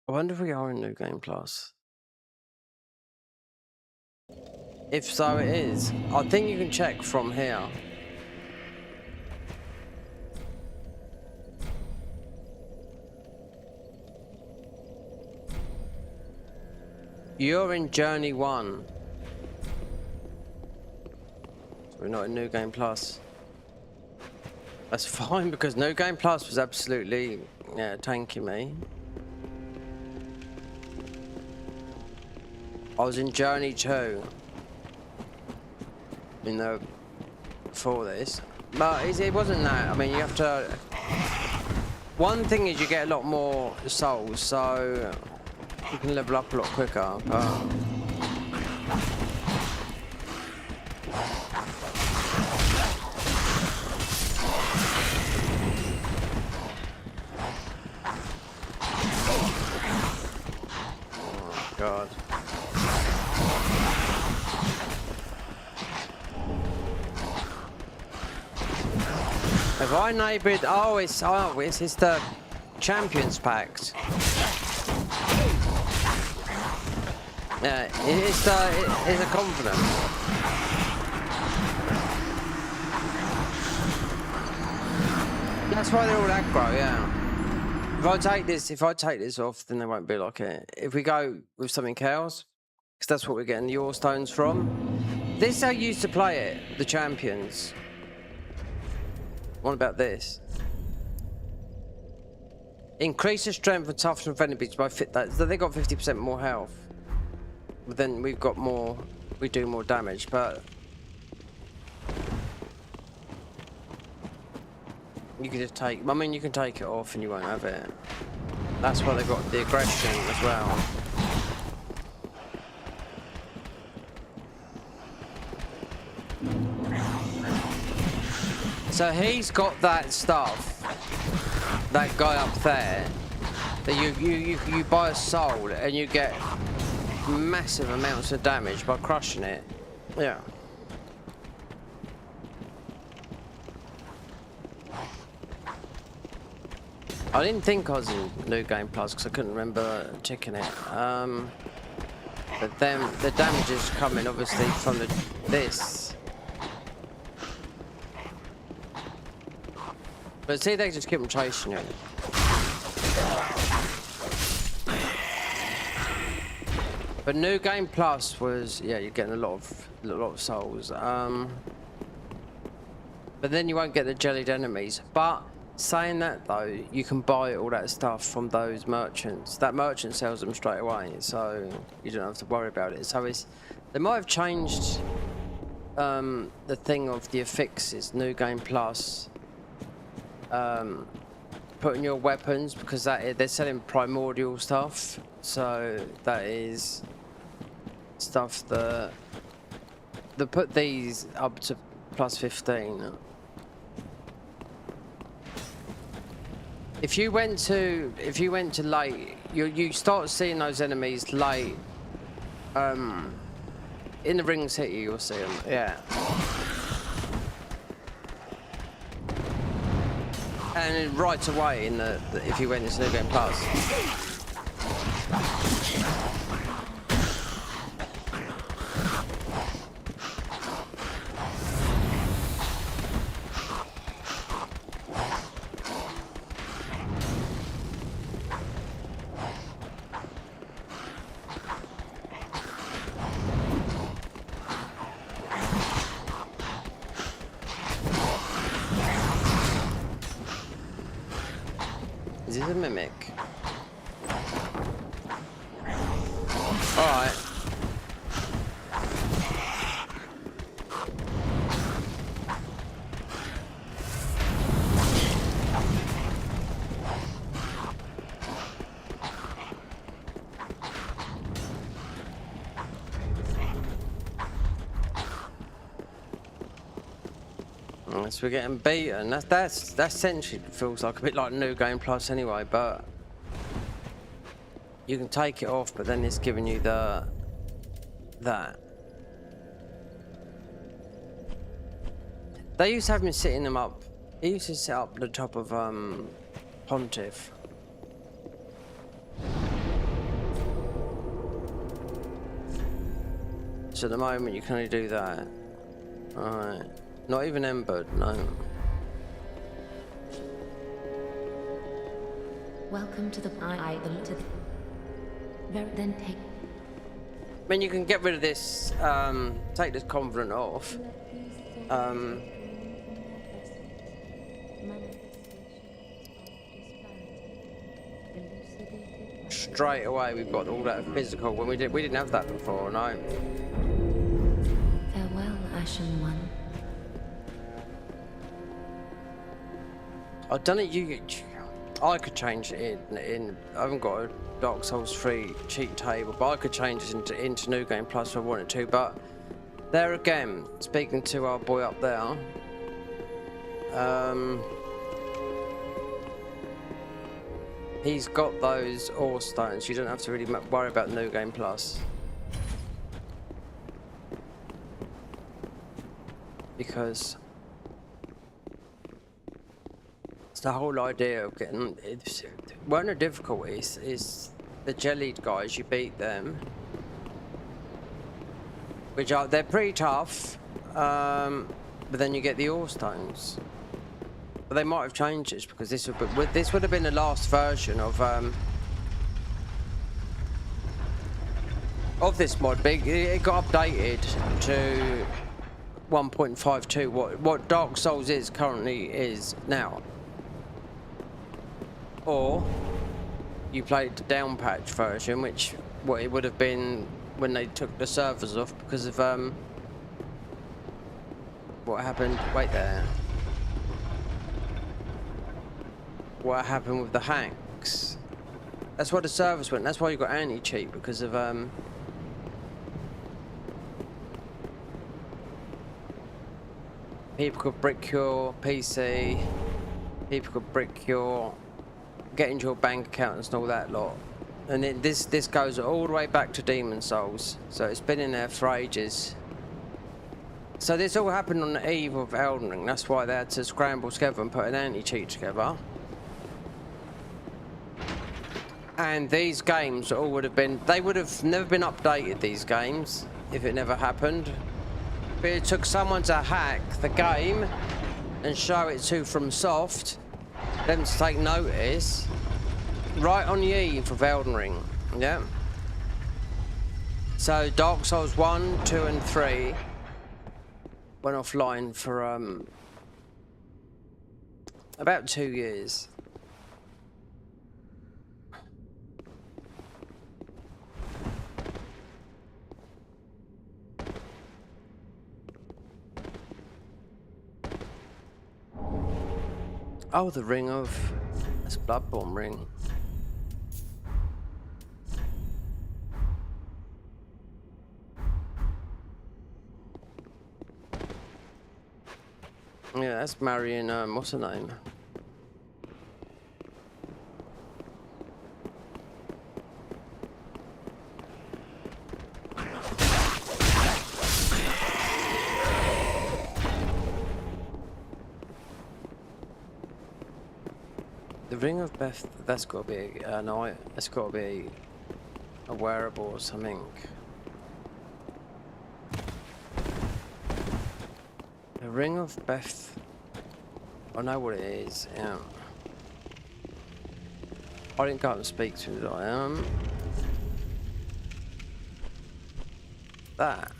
I wonder if we are in New Game Plus. If so, it is. I think you can check from here. You're in Journey 1. So we're not in New Game Plus. That's fine because New Game Plus was absolutely, yeah, tanking me. I was in Journey 2. You know, before this. But it wasn't that. I mean, you have to... One thing is you get a lot more souls, so you can level up a lot quicker. Oh, God. Have I neighboured? Oh, it's the Champions Pact. Yeah, it's a confidence. That's why they're all aggro, yeah. If I take this off, then they won't be like it. If we go with something else, because that's what we're getting the ore stones from. This is how you used to play it, the Champions. What about this? Increase the strength and toughness of enemies by fit that. So they got 50% more health. But then we've got more. We do more damage, but you can just take. I mean, you can take it off and you won't have it. That's why they got the aggression as well. So he's got that stuff, that guy up there, that you buy a soul and you get massive amounts of damage by crushing it. Yeah. I didn't think I was in New Game Plus because I couldn't remember checking it. But then the damage is coming obviously from this. But see, they just keep on chasing you. But New Game Plus was, yeah, you're getting a lot of souls. But then you won't get the jellied enemies. But saying that though, you can buy all that stuff from those merchants. That merchant sells them straight away, so you don't have to worry about it. So they might have changed the thing of the affixes, New Game Plus. Putting your weapons, because they're selling primordial stuff, so that is stuff that they put these up to plus 15. If you went to late, you start seeing those enemies late. In the Ring City, you'll see them. Yeah. And right away if you went into New Game Plus. Is this a mimic? Alright. So we're getting beaten. That's essentially feels like a bit like New Game Plus anyway, but you can take it off, but then it's giving you that. They used to have me sitting them up. He used to sit up the top of Pontiff. So at the moment you can only do that. Alright. Not even Embered, no. Welcome to the then take. I mean, you can get rid of this, take this Covenant off. Straight away we've got all that physical when we didn't have that before, no. Farewell, Ashen One. I don't know, I could change it in I haven't got a Dark Souls 3 cheat table, but I could change it into New Game Plus if I wanted to. But there again, speaking to our boy up there, he's got those ore stones. You don't have to really worry about New Game Plus. Because it's the whole idea of getting... One of the difficulties is the jellied guys, you beat them. Which are, they're pretty tough, but then you get the ore stones. But they might have changed this because this would have been the last version of this mod. But it got updated to 1.52. What Dark Souls is currently is now. Or you played the down patch version, which what it would have been when they took the servers off because of what happened. Wait there. What happened with the hacks? That's why the servers went. That's why you got anti-cheat because of people could brick your PC. People could brick your get into your bank account and all that lot. And this goes all the way back to Demon Souls, so it's been in there for ages. So this all happened on the eve of Elden Ring. That's why they had to scramble together and put an anti-cheat together. And these games all would have been, they would have never been updated, these games, if it never happened. But it took someone to hack the game and show it to FromSoft, them to take notice, right on the eve of Elden Ring, yeah? So Dark Souls 1, 2 and 3 went offline for about 2 years. Oh, the ring of... That's Bloodborne ring. Yeah, that's Marion, what's her name? The Ring of Beth, that's got to be that's got to be a wearable or something. The Ring of Beth, I know what it is, yeah. I didn't go up and speak to it, that.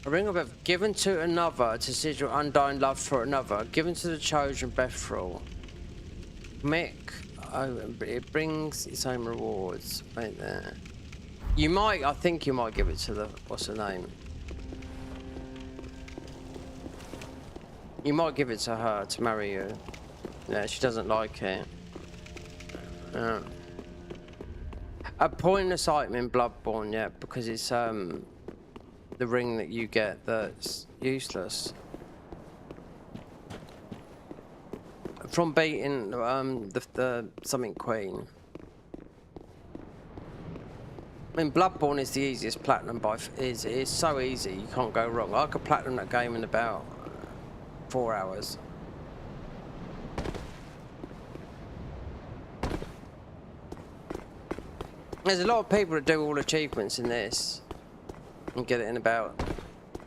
A Ring of Beth, given to another to sigil undying love for another, given to the chosen Bethrall. Mick, oh, it brings its own rewards, right there. You might, I think you might give it to the, what's her name? You might give it to her to marry you. Yeah, she doesn't like it. A pointless item in Bloodborne, yeah, because it's the ring that you get that's useless. from beating the something queen. I mean, Bloodborne is the easiest platinum by it is so easy, you can't go wrong. I could platinum that game in about 4 hours. There's a lot of people that do all achievements in this and get it in about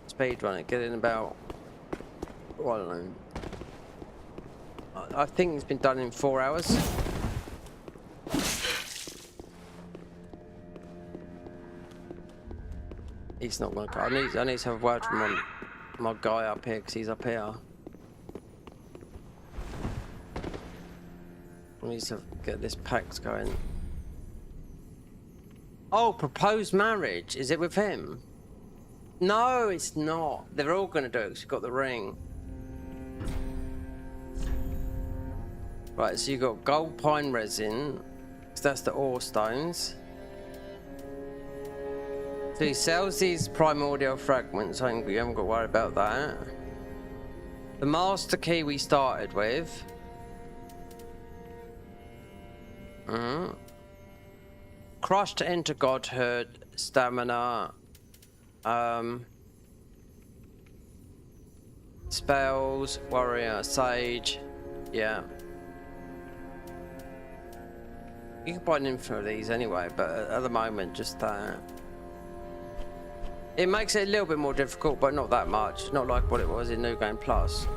speedrun it, get it in about, well, I don't know. I think it's been done in 4 hours. He's not gonna go. I need to have a word from my guy up here because he's up here. I need to get this pact going. Oh, proposed marriage. Is it with him? No, it's not. They're all gonna do it because you've got the ring. Right, so you've got gold pine resin. So that's the ore stones. So he sells these primordial fragments. I think we haven't got to worry about that. The master key we started with. Crushed into godhood, stamina, spells, warrior, sage, yeah. You can buy an infinite of these anyway, but at the moment, just that. It makes it a little bit more difficult, but not that much. Not like what it was in New Game Plus.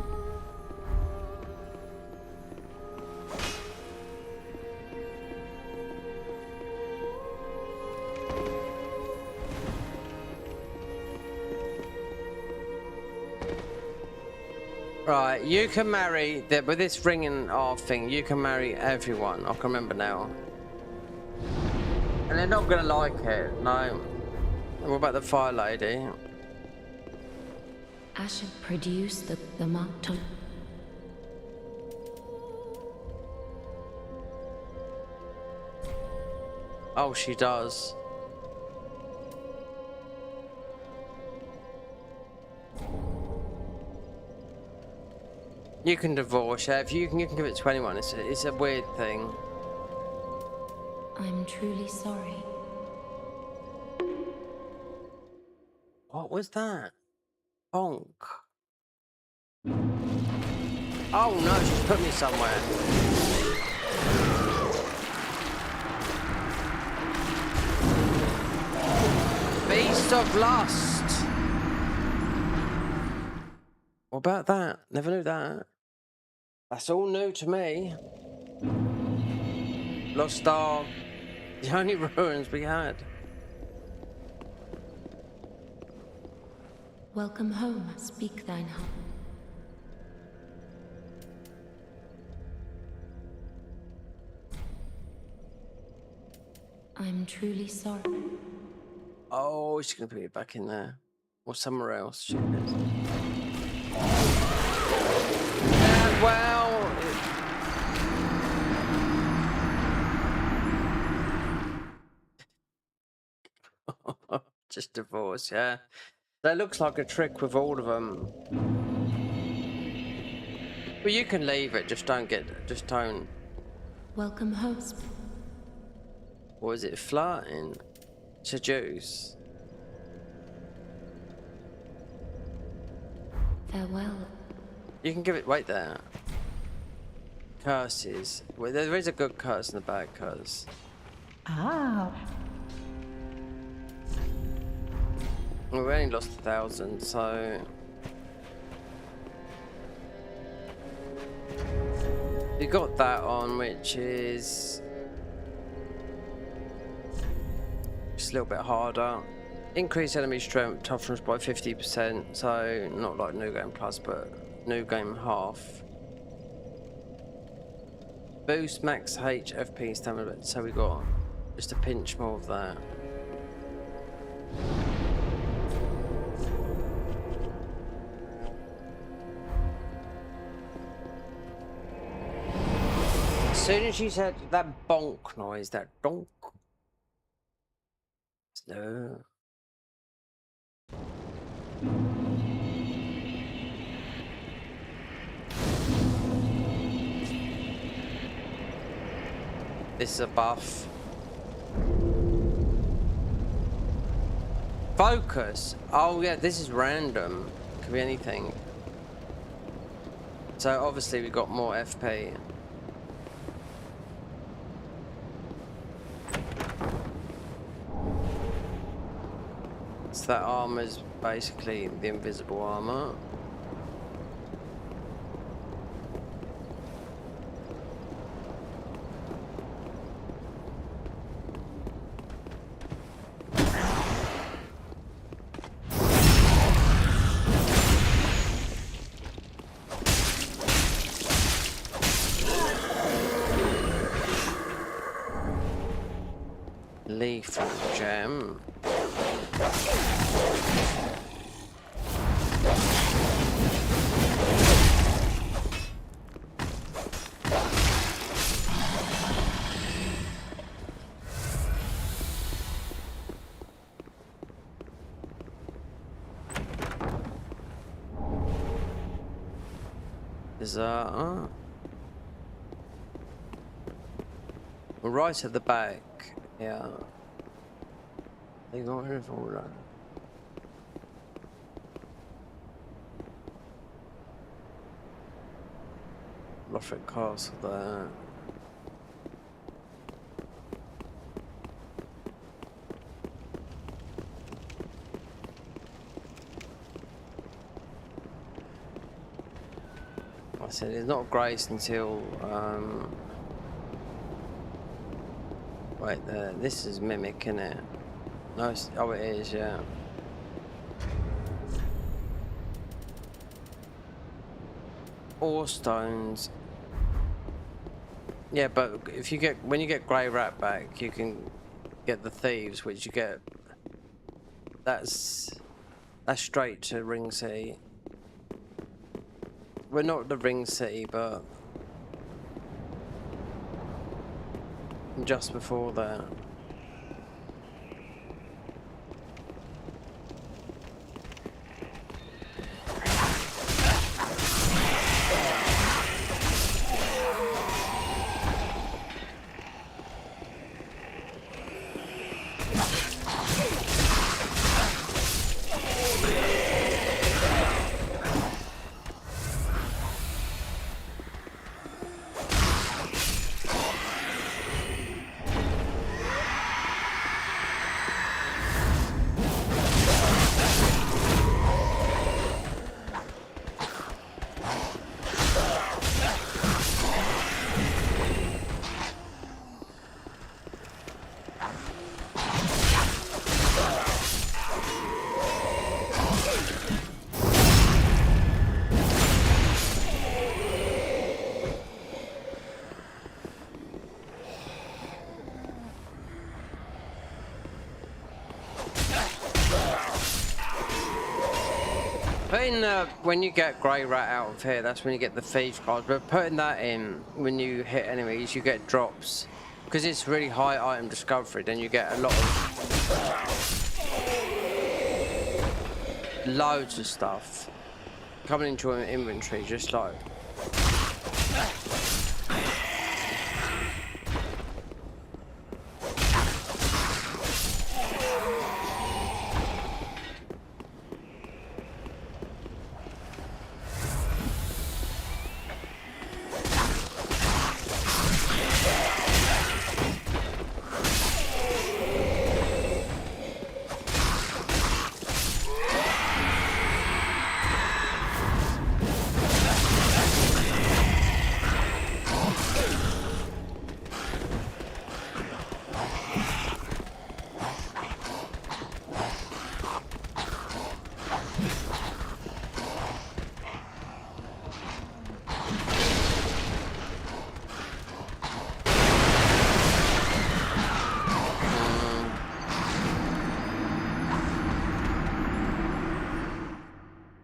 Right, you can marry, with this ring and art thing, you can marry everyone. I can remember now. And they're not gonna like it, no. What about the fire lady? I should produce the marked on. Oh, she does. You can divorce her. If you can give it to anyone. It's a weird thing. I'm truly sorry. What was that? Bonk. Oh no, she's put me somewhere. Beast of Lust. What about that? Never knew that. That's all new to me. Lost Star. The only ruins we had. Welcome home, speak thine heart. I'm truly sorry. Oh, she's gonna put it back in there. Or somewhere else. She is. Well... Just divorce, yeah. That looks like a trick with all of them. But you can leave it, just don't. Welcome home. Or is it flirting? Seduce. Farewell. You can give it, wait there. Curses. Well, there is a good curse and a bad curse. Ah. Well, we only lost 1,000, so... We got that on, which is... just a little bit harder. Increase enemy strength, toughness by 50%, so not like New Game Plus, but New Game half. Boost max H, FP, stamina, so we got just a pinch more of that. As soon as she said that bonk noise, that donk. No. This is a buff. Focus. Oh yeah, this is random. Could be anything. So obviously we got more FP. So that armor's basically the invisible armor. Lethal gem. Is we're right at the back. Yeah. They got rid of all that. Lothric Castle there. I said it's not Grace until wait there. This is Mimic, isn't it? No, oh it is, yeah. Ore stones. Yeah, but if you get when you get Grey Rat back, you can get the thieves, which you get. That's straight to Ring City. We're not the Ring City, but just before that. Putting when you get Grey Rat out of here, that's when you get the Thief cards. But putting that in when you hit enemies, you get drops. Because it's really high item discovery, then you get a lot of loads of stuff coming into an inventory, just like.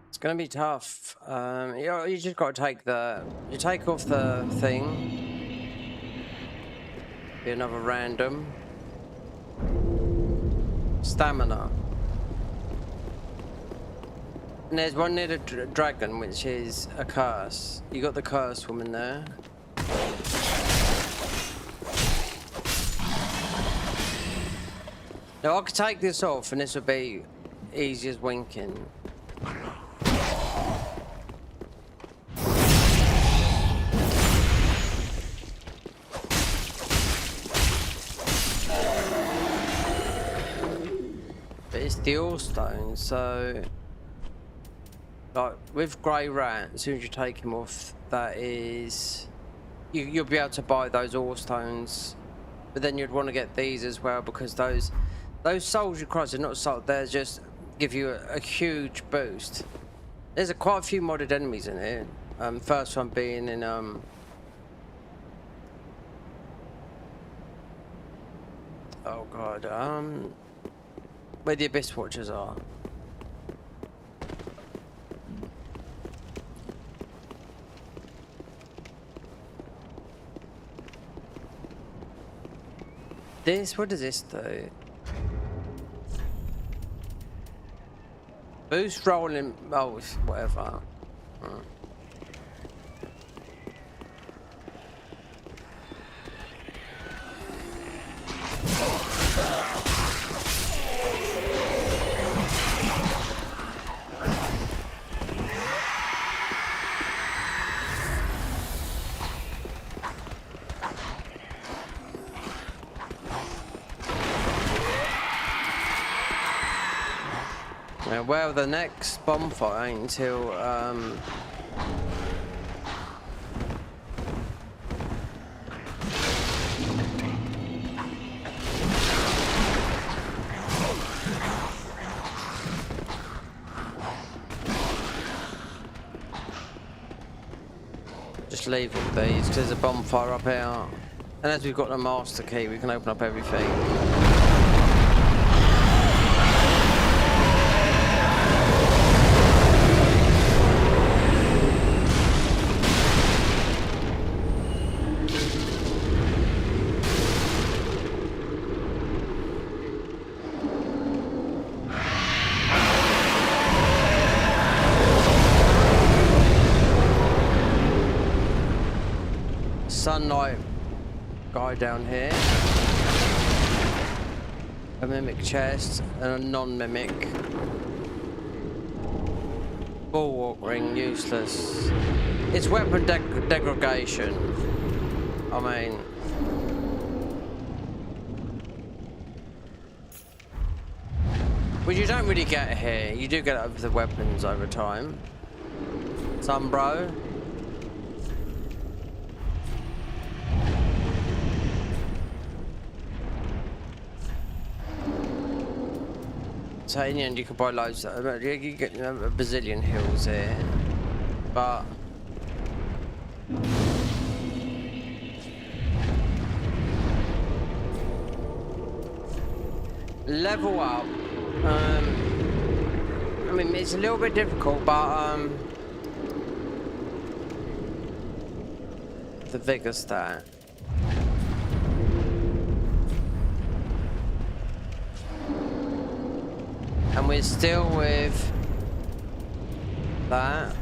It's gonna be tough. You just got to take off the thing. Be another random. Stamina. And there's one near the dragon, which is a curse. You got the curse woman there. Now I could take this off and this would be easy as winking. But it's the ore stone, so like with grey rat, as soon as you take him off, that is you'll be able to buy those ore stones. But then you'd want to get these as well, because those souls you cross are not souls, they're just give you a huge boost. There's quite a few modded enemies in here. First one being in oh god, where the Abyss Watchers are. This, what does this do? Boost rolling, oh, whatever. Well, the next bonfire ain't until just leave it these, because there's a bonfire up here, and as we've got the master key, we can open up everything. Sunlight guy down here, a mimic chest and a non-mimic. Bulwark ring, useless. It's weapon degradation. I mean, which you don't really get here. You do get it over the weapons over time. Some bro. So in the end you can buy loads of, you get a bazillion hills here, but level up, I mean it's a little bit difficult, but the vigor stat. And we're still with that,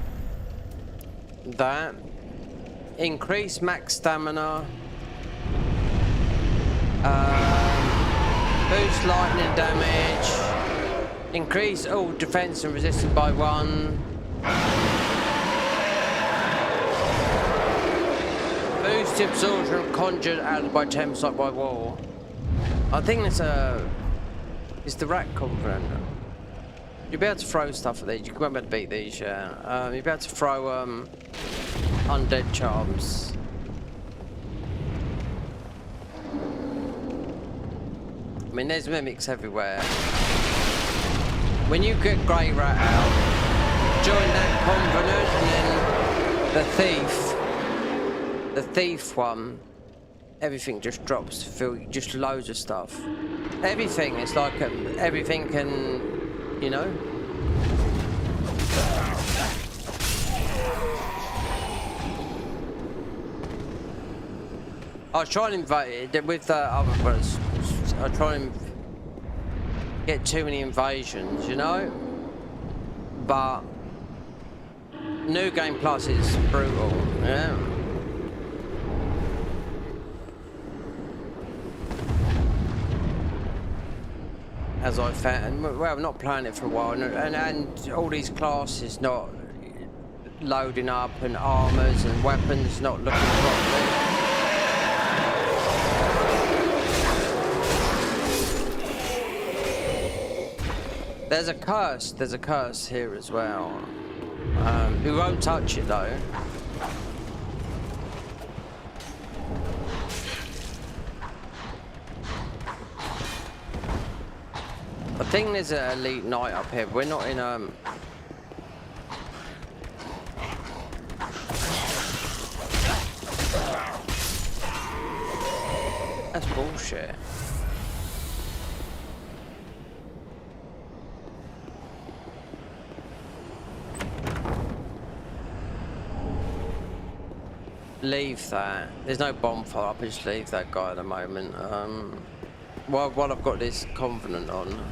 increase max stamina, boost lightning damage, increase all defense and resistance by 1, boost absorption conjured added by 10% by wall. I think it's the rat confident. You'll be able to throw stuff at these. You won't be able to beat these, yeah. You'll be able to throw undead charms. I mean, there's mimics everywhere. When you get Grey Rat out, join that Covenant and then the thief one, everything just drops to fill just loads of stuff. Everything, it's like everything can, you know. I was trying to invade it with the other brothers. I try and get too many invasions, you know. But New Game Plus is brutal, yeah. as I found. Well, I'm not playing it for a while, and all these classes not loading up, and armors and weapons not looking properly. There's a curse here as well. We won't touch it though. I think there's an elite knight up here. We're not in That's bullshit. Leave that. There's no bonfire up. I just leave that guy at the moment. While I've got this Covenant on.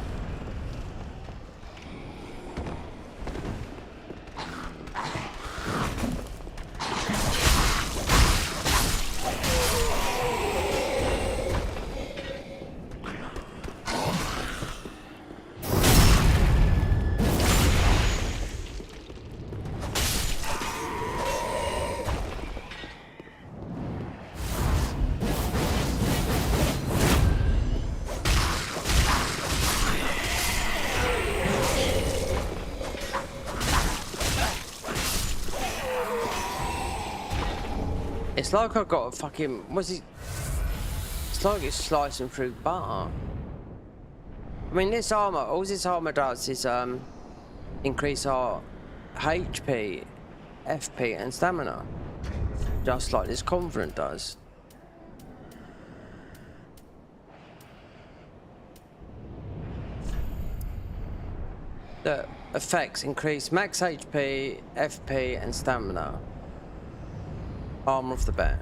It's like I've got a fucking... It's like it's slicing through butter. I mean, this armor, all this armor does is increase our HP, FP, and stamina. Just like this Covenant does. The effects increase max HP, FP, and stamina. Armor off the bat.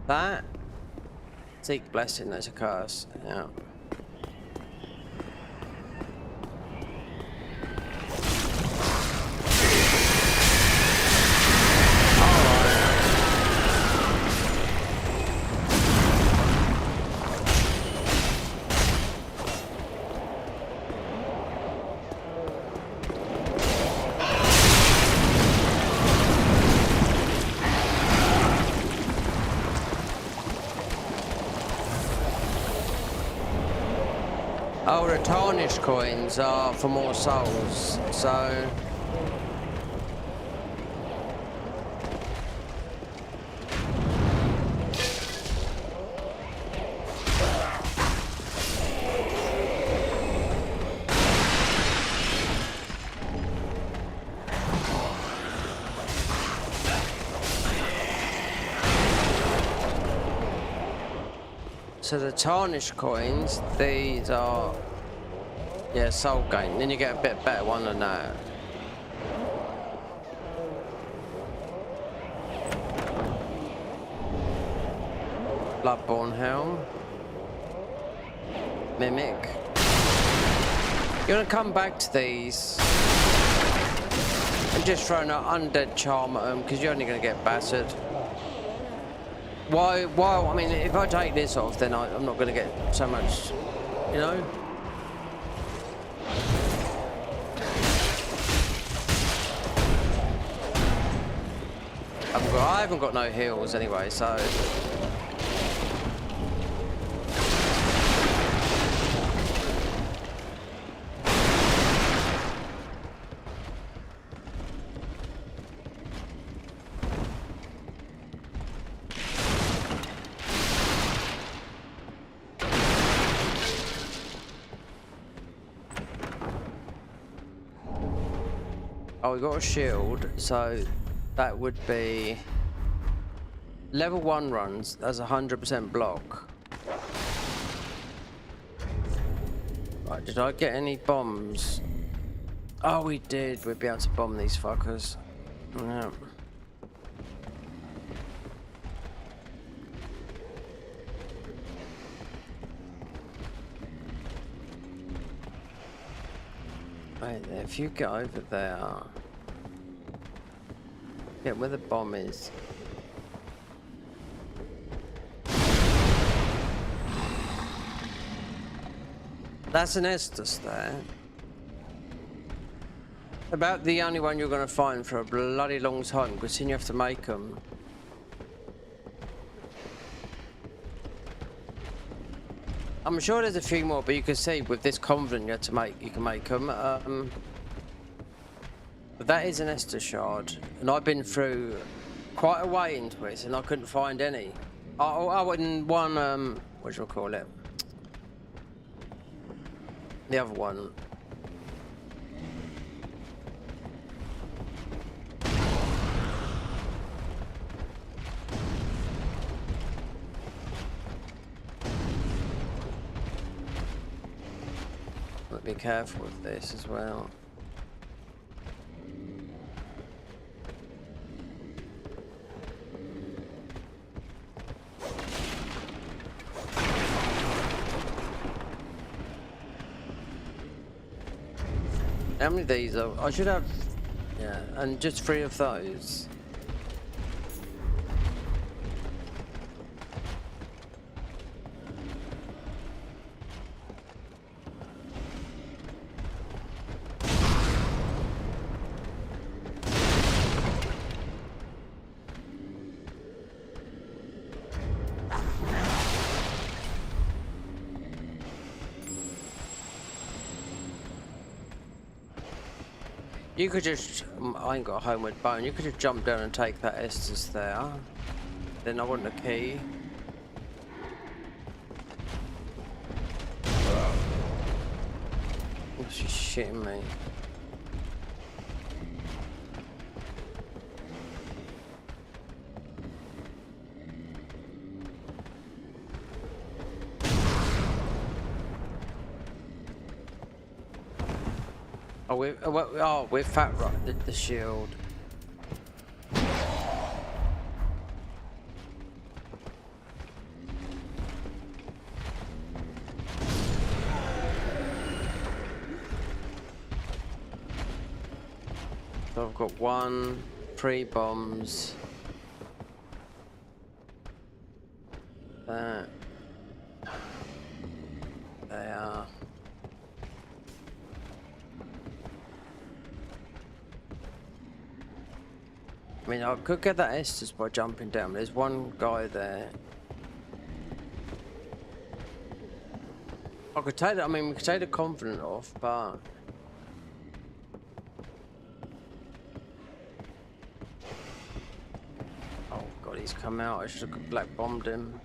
That seek blessing, that's a curse. Yeah. Oh, the tarnished coins are for more souls, so... So the tarnished coins, these are, yeah, soul gain. Then you get a bit better one than that. Bloodborne helm. Mimic. You're gonna come back to these and just throw an undead charm at them because you're only gonna get battered. Why, I mean, if I take this off, then I'm not going to get so much, you know? I haven't got no heals anyway, so... Oh, we got a shield, so that would be level 1 runs as 100% block. Right, did I get any bombs? Oh, we did. We'd be able to bomb these fuckers. Yeah. Right, if you get over there, get where the bomb is. That's an Estus there. About the only one you're going to find for a bloody long time, because then you have to make them. I'm sure there's a few more, but you can see with this convent you can make them. But that is an Estus shard, and I've been through quite a way into it, and I couldn't find any. I wouldn't one what do you call it? The other one. But be careful with this as well. How many of these are? I should have, yeah, and just 3 of those. You could just, I ain't got a homeward bone, you could just jump down and take that Estus there. Then I want the key. Oh, she's shitting me. Oh, we're fat right, the shield. So I've got 3 bombs. That. They are. I mean, I could get that Estus by jumping down. There's one guy there. I could take that. I mean, we could take the confident off, but oh god, he's come out. I should have black bombed him.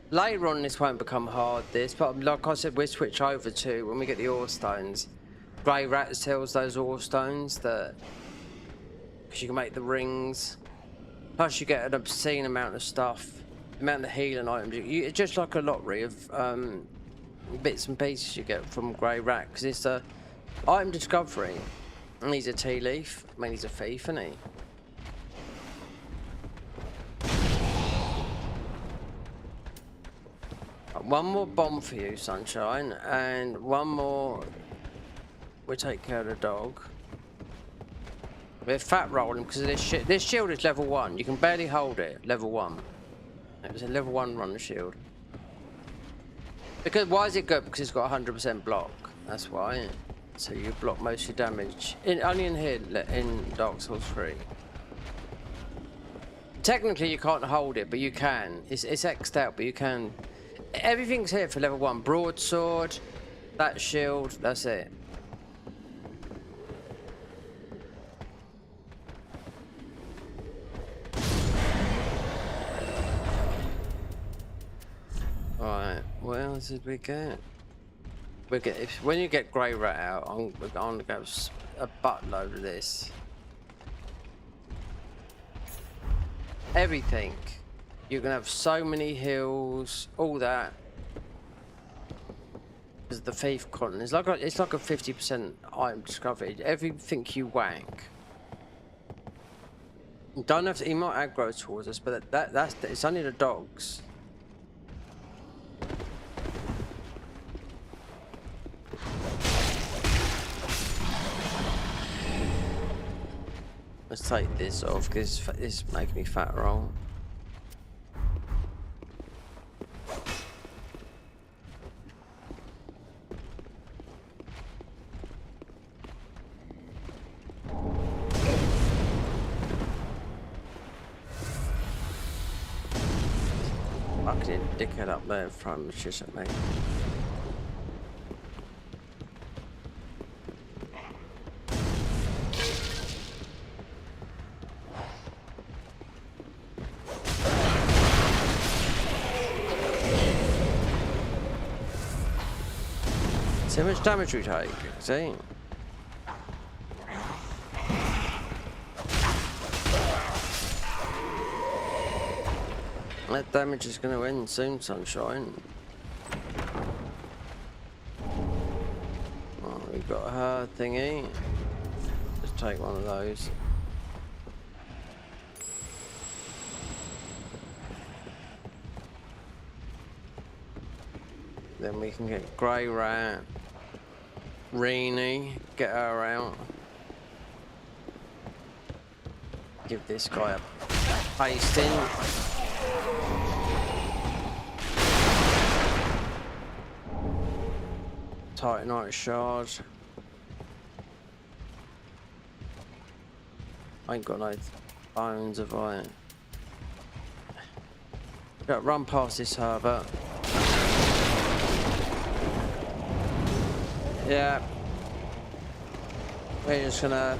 Later on, this won't become hard. But like I said, we'll switch over to when we get the ore stones. Grey Rat sells those ore stones that. Because you can make the rings, plus you get an obscene amount of stuff, amount of healing items. It's just like a lottery of bits and pieces you get from Grey Rat, because it's a item discovery. And he's a tea leaf. I mean, he's a thief, isn't he? One more bomb for you, Sunshine, and one more. We'll take care of the dog. We're fat rolling because of this shit. This shield is level 1. You can barely hold it. Level 1. It was a level 1 run shield. Because why is it good? Because it's got 100% block. That's why. So you block most of your damage. Only in here in Dark Souls 3. Technically you can't hold it, but you can. It's X'd out, but you can. Everything's here for level 1. Broadsword, that shield, that's it. Alright, what else did we get? When you get Grey Rat out, I'm gonna go a buttload of this. Everything. You can have so many hills, all that. Because the thief content it's like a 50% item discovery. Everything you whack. You don't have to. He might aggro towards us, but that's it's only the dogs. Let's take this off because this making me fat roll. fucking dickhead up there throwing shit at me. See how much damage we take, see? That damage is going to end soon, sunshine. Oh, we've got her thingy. Just take one of those. Then we can get Grey Rat, Reenie, get her out. Give this guy a pasting. Titanite shard. I ain't got no bones of iron. Got run past this Herbert. Yeah. We're just gonna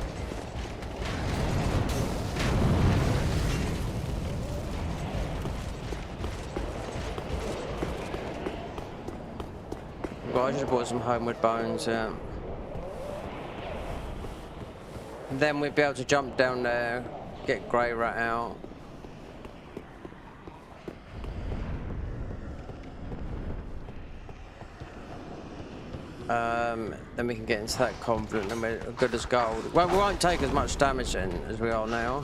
I just bought some homeward bones, yeah. And then we'd be able to jump down there, get Grey Rat out. Then we can get into that convent and we're good as gold. Well, we won't take as much damage then as we are now.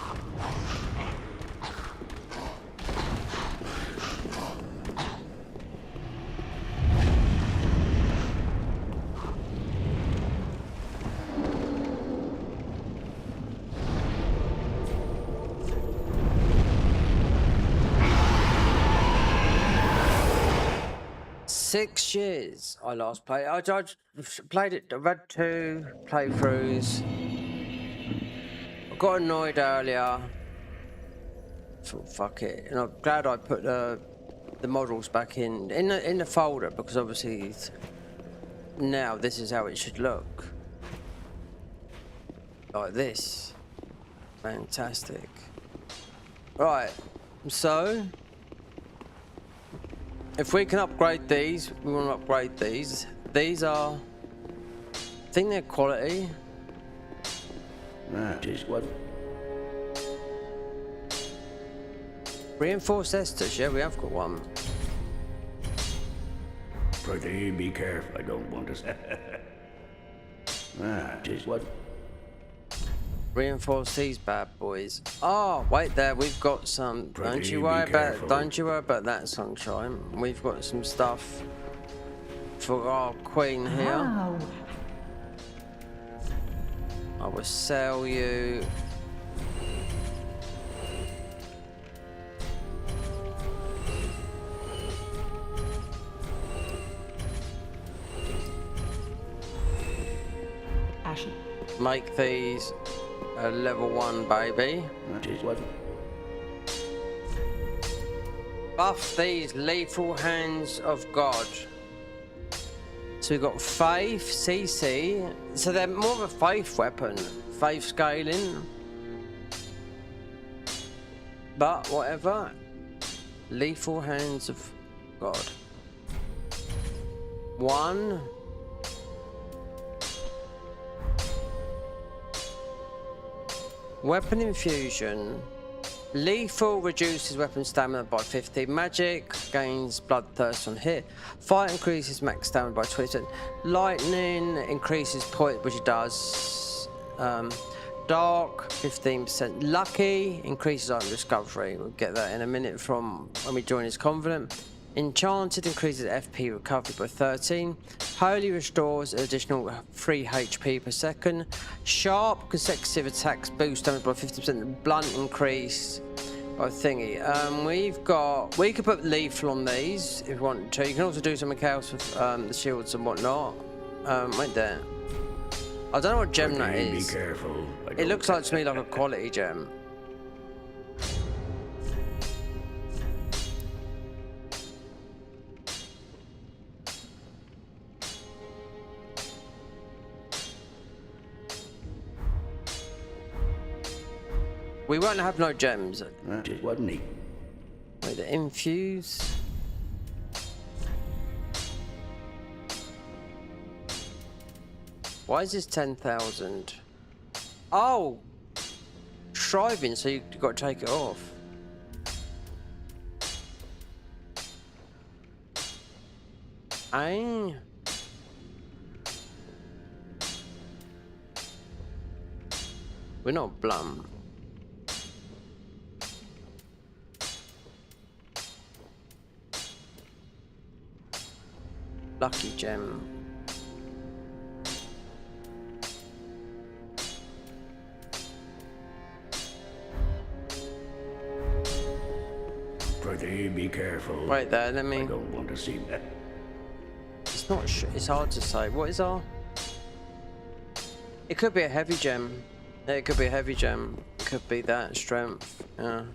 Six years I last played. I played it. I've had 2 playthroughs. I got annoyed earlier. So fuck it. And I'm glad I put the models back in the folder because obviously now this is how it should look. Like this. Fantastic. Right. So. If we can upgrade these, we want to upgrade these. These are, I think they're quality. That is what. Reinforced esters, yeah, we have got one. Pretty be careful, I don't want to say. That is what. Reinforce these bad boys. Oh, wait there, we've got some. Don't you worry about that, sunshine. We've got some stuff for our queen here. Wow. I will sell you. Ashen. Make these a level 1 baby. That is what. Buff these lethal hands of God. So we've got faith, CC. So they're more of a faith weapon. Faith scaling. But whatever. Lethal hands of God. 1. Weapon infusion. Lethal reduces weapon stamina by 50. Magic gains bloodthirst on hit. Fire increases max stamina by 20%. Lightning increases point, which it does. Dark 15%. Lucky increases item discovery. We'll get that in a minute from when we join his convent. Enchanted increases FP recovery by 13. Holy restores an additional 3 HP per second. Sharp consecutive attacks boost damage by 50%. Blunt increase by thingy. We could put lethal on these if you want to. You can also do something else with the shields and whatnot. Right there. I don't know what gem that is. Be careful. It looks like to me like a quality gem. We won't have no gems. Just wasn't he? Wait, the infuse. Why is this 10,000? Oh! Shriving, so you've got to take it off. Aye. We're not Blum. Lucky gem. Pretty be careful. Wait there, let I me... don't want to see that. It's not it's hard to say. What is our... It could be a heavy gem. Yeah, it could be a heavy gem. It could be that strength. Yeah.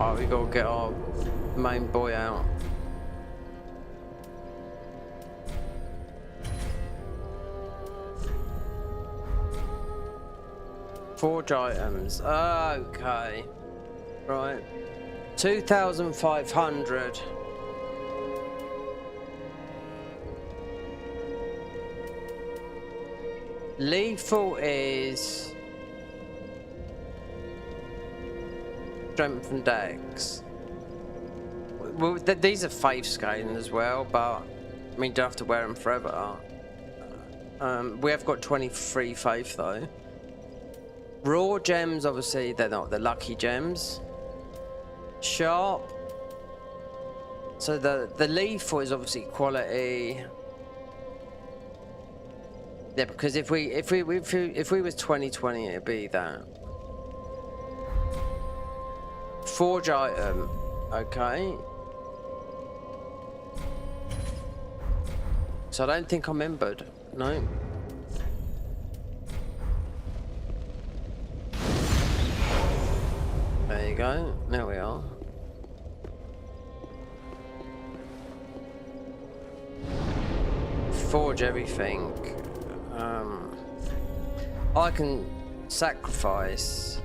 Oh, we gotta get our main boy out. Forge items. Okay. Right. 2,500. Lethal is strength and dex. Well, these are faith scaling as well, but I mean, don't have to wear them forever. We have got 23 faith though. Raw gems, obviously, they're not the lucky gems. Sharp. So the lethal is obviously quality. Yeah, because if we was 2020, it'd be that. Forge item, okay. So I don't think I'm membered. No. There you go. There we are. Forge everything. I can sacrifice.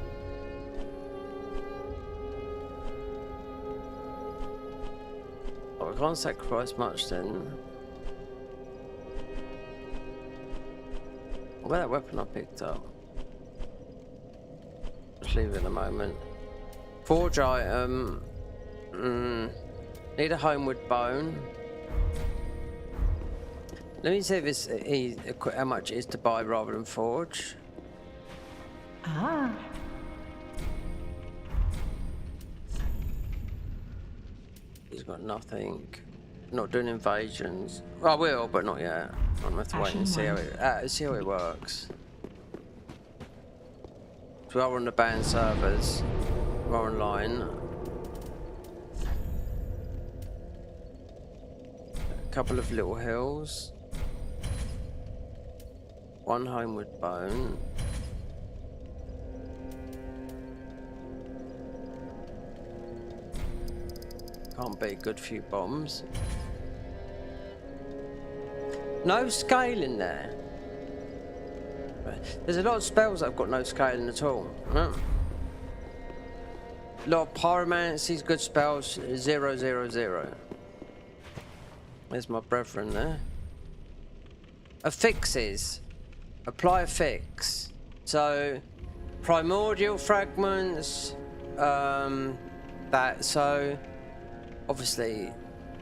Oh, I can't sacrifice much then. Where's that weapon I picked up? Just leave it in a moment. Forge item. Need a homeward bone. Let me see if it's how much it is to buy rather than forge. Ah. He's got nothing. Not doing invasions. Well, I will, but not yet. I'm gonna have to wait and see how it works. So we are on the banned servers. We're online. A couple of little hills. One homeward bone. Can't be a good few bombs. No scaling there. There's a lot of spells that have got no scaling at all. A lot of pyromancy's good spells, 0, 0, 0. There's my brethren there. Affixes. Apply a fix. So, primordial fragments, so obviously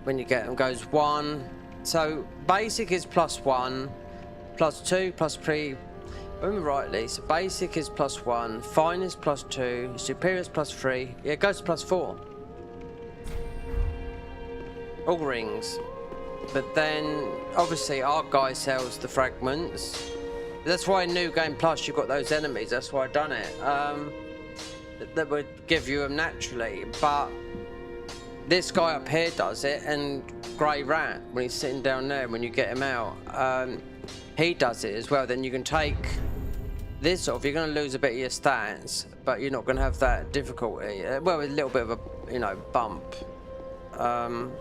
when you get them goes 1. So basic is +1, +2, +3. Remember rightly, so basic is +1, fine is +2, superior is +3. Yeah, it goes to +4. All rings. But then obviously our guy sells the fragments. That's why in New Game Plus you've got those enemies. That's why I done it. That would give you them naturally. But this guy up here does it, and Grey Rat, when he's sitting down there, when you get him out, he does it as well. Then you can take this off. You're going to lose a bit of your stats, but you're not going to have that difficulty. Well, a little bit of a bump. And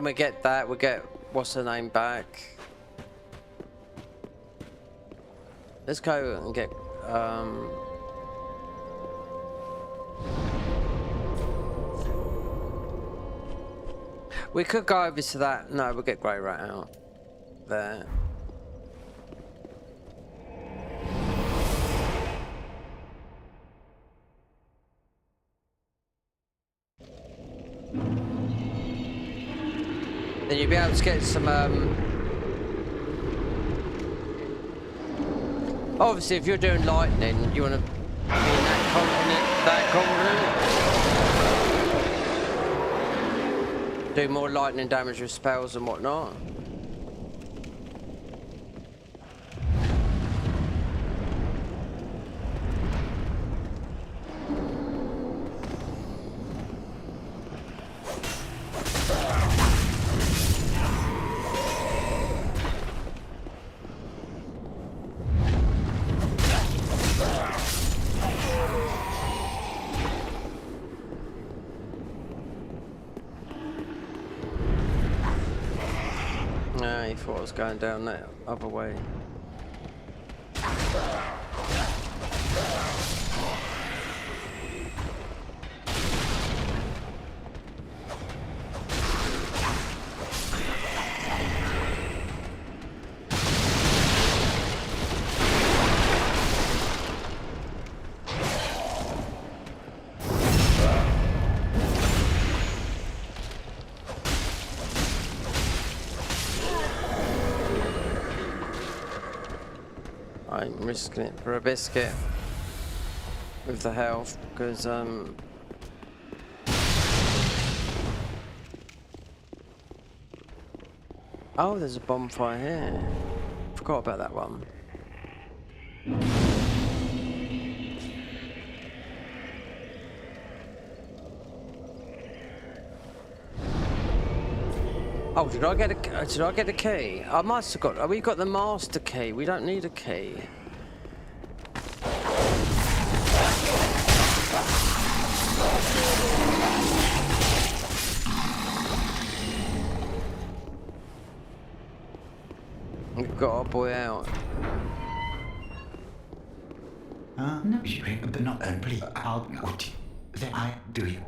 we get that. We get what's her name back. Let's go and get we could go over to that. No, we'll get Grey Rat out there. Then you'll be able to get some obviously if you're doing lightning you want to be in that continent, do more lightning damage with spells and whatnot. He thought I was going down that other way. I'm risking it for a biscuit with the health because oh, there's a bonfire here. Forgot about that one. Oh, did I get a key? I must have got. Oh, we got the master key. We don't need a key. We've got our boy out. No, but not please. I'll watch. Then I do you.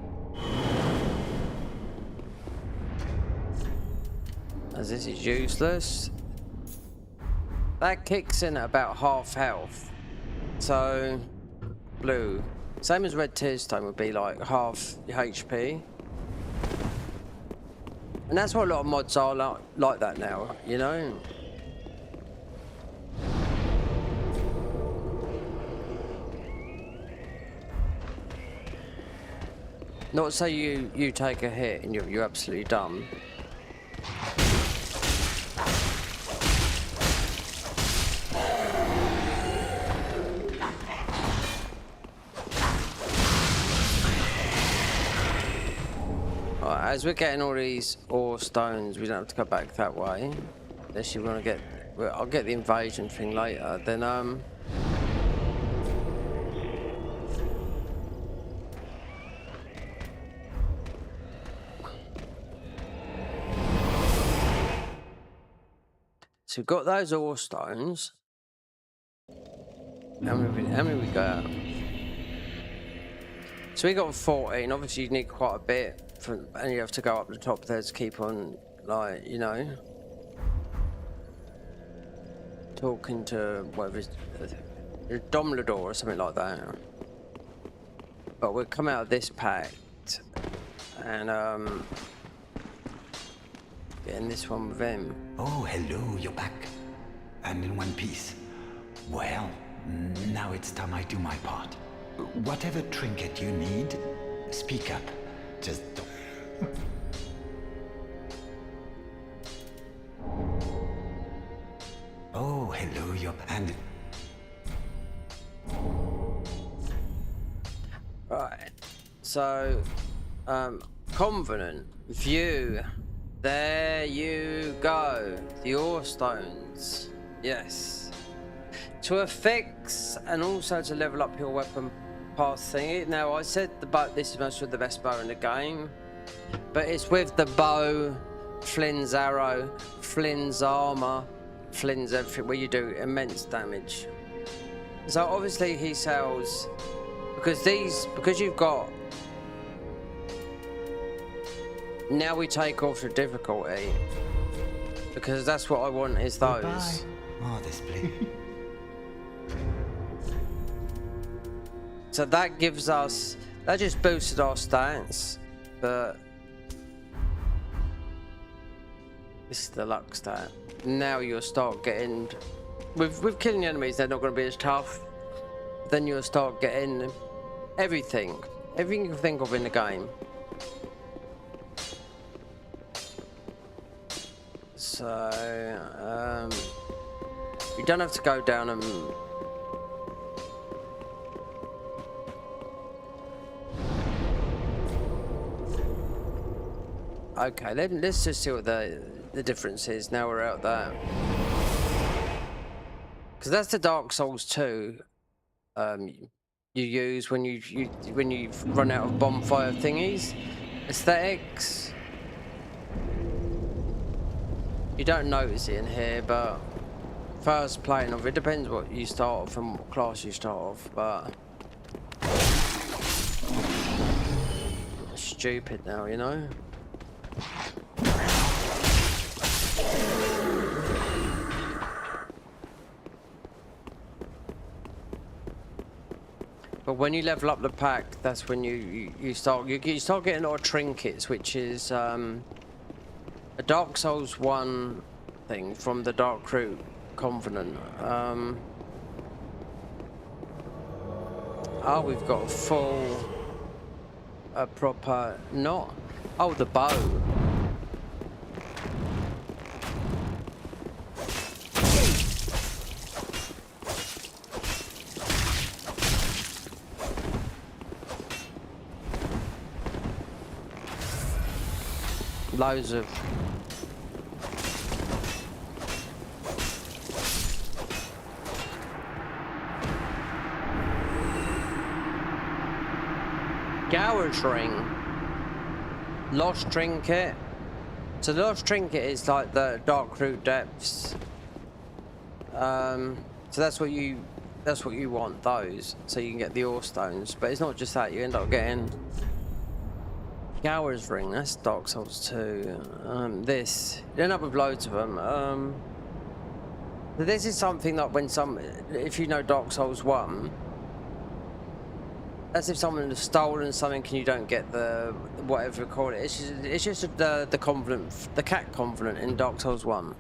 As this is useless. That kicks in at about half health. So, blue. Same as red tearstone would be like half HP. And that's what a lot of mods are like that now, you know? Not to say you take a hit and you're absolutely done. As we're getting all these ore stones, we don't have to go back that way. Unless you want to get... Well, I'll get the invasion thing later. Then, so we've got those ore stones. How many we got? So we got 14. Obviously, you need quite a bit. And you have to go up the top there to keep on, like, you know, talking to whatever it's Domlador or something like that. But we'll come out of this pact and getting this one with him. Oh, hello, you're back. And in one piece. Well, now it's time I do my part. Whatever trinket you need, speak up. Just don't. Oh, hello, you're and right. So, Covenant view. There you go. The ore stones. Yes. To affix and also to level up your weapon pass thingy. Now I said the bow. This is most of the best bow in the game, but it's with the bow, Flynn's arrow, Flynn's armor, Flynn's everything, where you do immense damage. So obviously he sells because you've got. Now we take off the difficulty because that's what I want is those. Goodbye. Modestly. So that gives us, that just boosted our stats, but this is the luck stat. Now you'll start getting, with killing the enemies, they're not going to be as tough. Then you'll start getting everything you can think of in the game. So, you don't have to go down and okay, let's just see what the difference is now we're out there. Because that's the Dark Souls 2 you use when you run out of bonfire thingies. Aesthetics. You don't notice it in here, but first playing of it depends what you start off and what class you start off, but it's stupid now, you know. But when you level up the pack, that's when you start getting a lot of trinkets, which is a Dark Souls 1 thing from the Dark Root Covenant. Oh, we've got a full, proper, not, oh, the bow. Loads of Gower's Ring, Lost Trinket. So the Lost Trinket is like the Dark Root Depths. So that's what you want, those, so you can get the ore stones. But it's not just that, you end up getting Gower's Ring, that's Dark Souls 2. This, you end up with loads of them. This is something that if you know Dark Souls 1, as if someone has stolen something and you don't get the whatever you call it. It's just the Covenant, the cat Covenant in Dark Souls 1.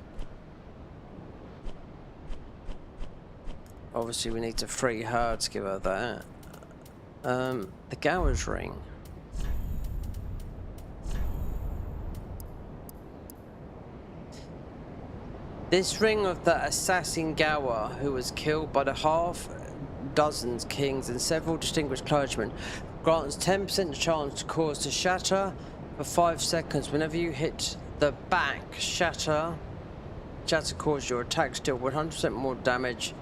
Obviously we need to free her to give her that. The Gower's Ring. This ring of the assassin Gower, who was killed by the half-dozen kings and several distinguished clergymen, grants 10% chance to cause to shatter for 5 seconds. Whenever you hit the back, shatter causes your attack to deal 100% more damage.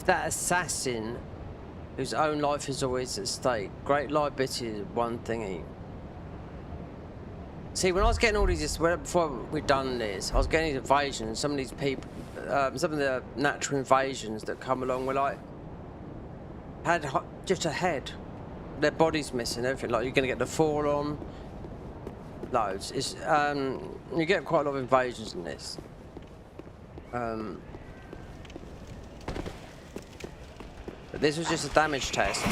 That assassin, whose own life is always at stake. Great liability is one thingy. See, when I was getting all these, before we'd done this, I was getting these invasions. Some of these people, some of the natural invasions that come along were like, had just a head. Their body's missing, everything. Like, you're going to get the fall on. Loads. It's, you get quite a lot of invasions in this. But this was just a damage test.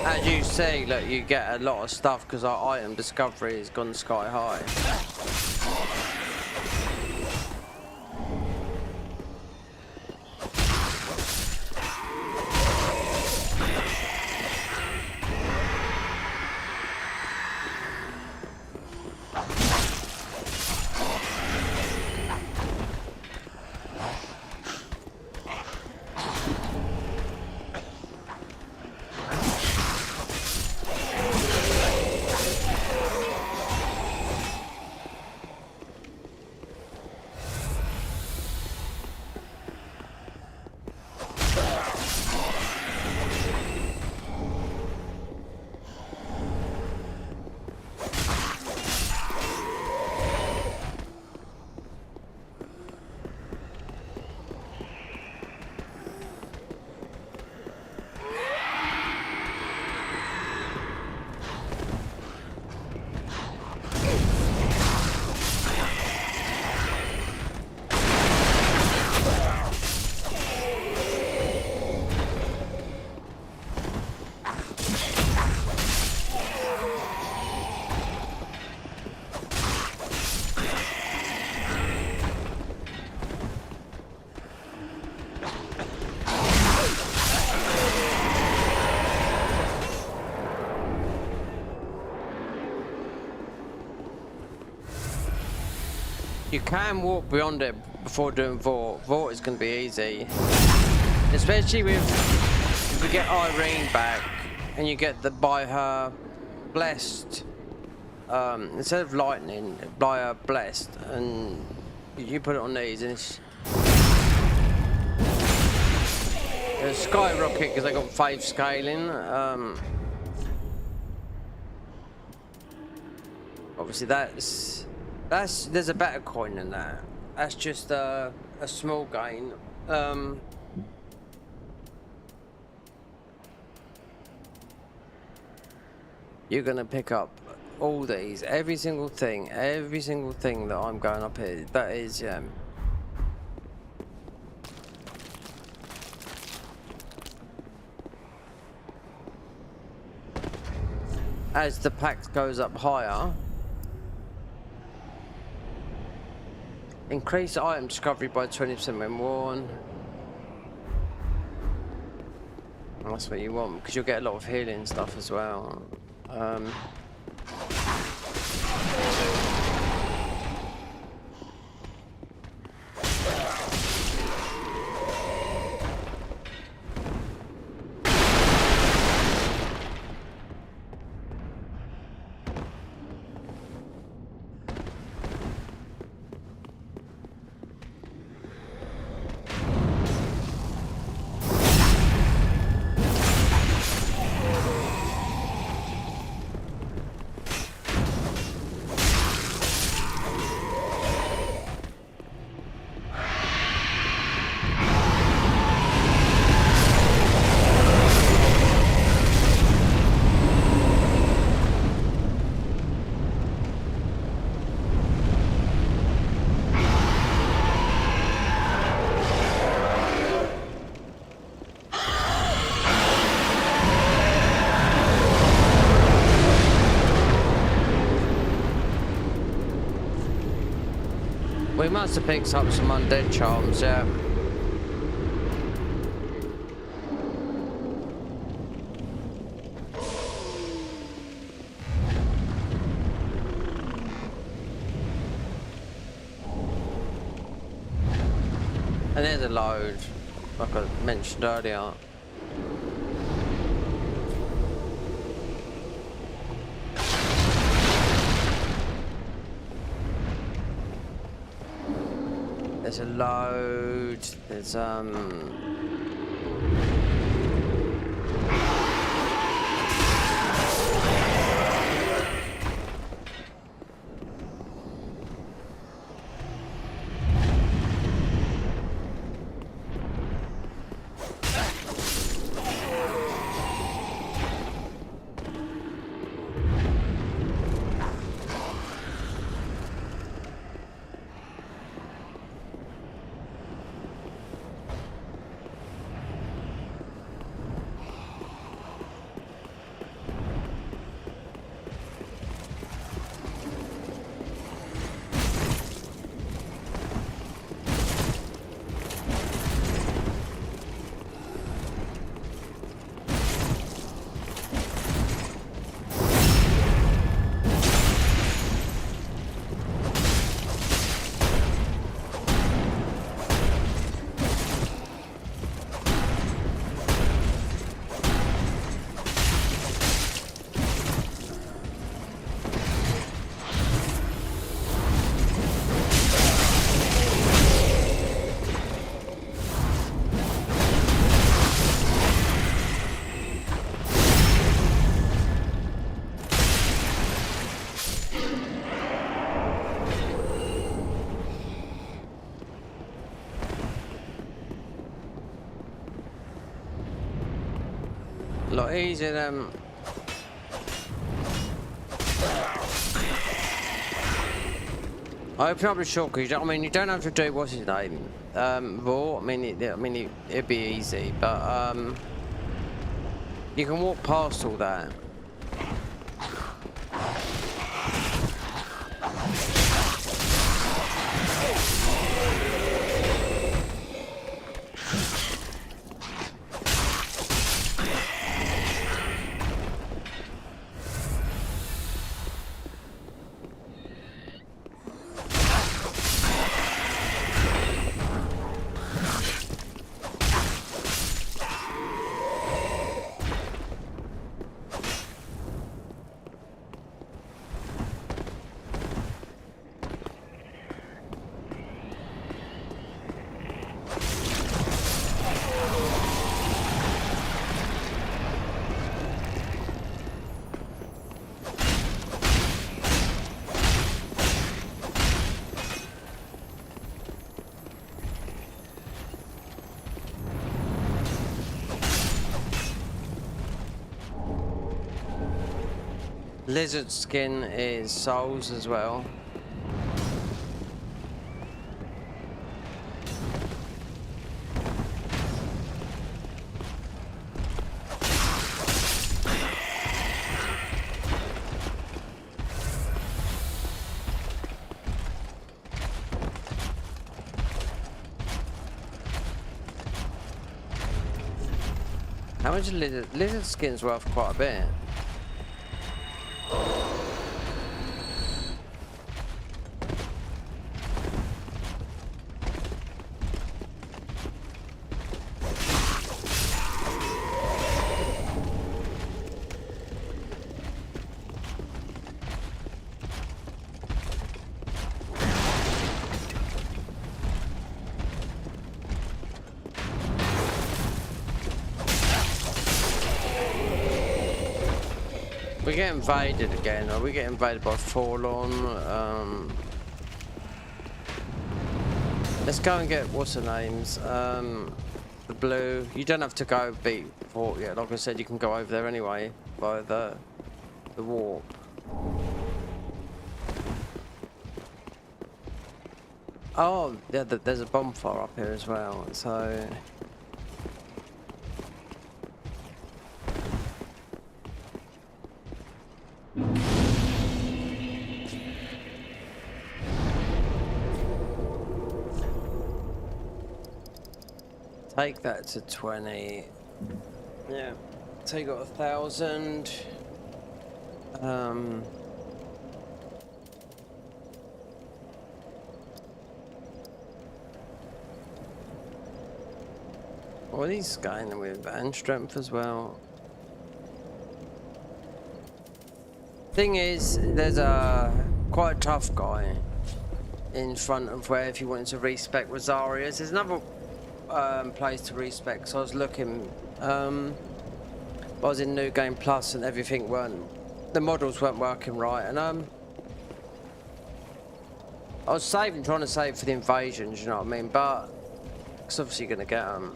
As you see, look, you get a lot of stuff because our item discovery has gone sky high. You can walk beyond it before doing Vort. Vort is going to be easy. Especially if we get Irene back and you get the by her blessed, instead of lightning, by her blessed, and you put it on these and it's skyrocket because they got 5 scaling. Obviously there's a better coin than that. That's just a small gain. You're gonna pick up all these, every single thing that I'm going up here. That is as the pack goes up higher, increase item discovery by 20% when worn. That's what you want, because you'll get a lot of healing stuff as well. We must have picked up some undead charms, yeah. And there's a load, like I mentioned earlier. There's a load, there's a lot easier than I open up the shortcut. I mean, you don't have to do what's his name, Raw. I mean, it'd be easy, but you can walk past all that. Lizard skin is souls as well. How much lizard skin's worth? Quite a bit. We get invaded again, or we get invaded by Forlorn. Let's go and get what's her names. The blue. You don't have to go beat Fort yet. Like I said, you can go over there anyway by the warp. Oh, yeah, there's a bonfire up here as well. So. Take that to 20. Yeah. So you got 1,000. What are these going with? And strength as well. Thing is, there's quite a tough guy in front of where if you wanted to respec Rosaria's. There's another place to respec, so I was looking. I was in New Game Plus and everything the models weren't working right, and I was trying to save for the invasions, you know what I mean, but it's obviously gonna get them.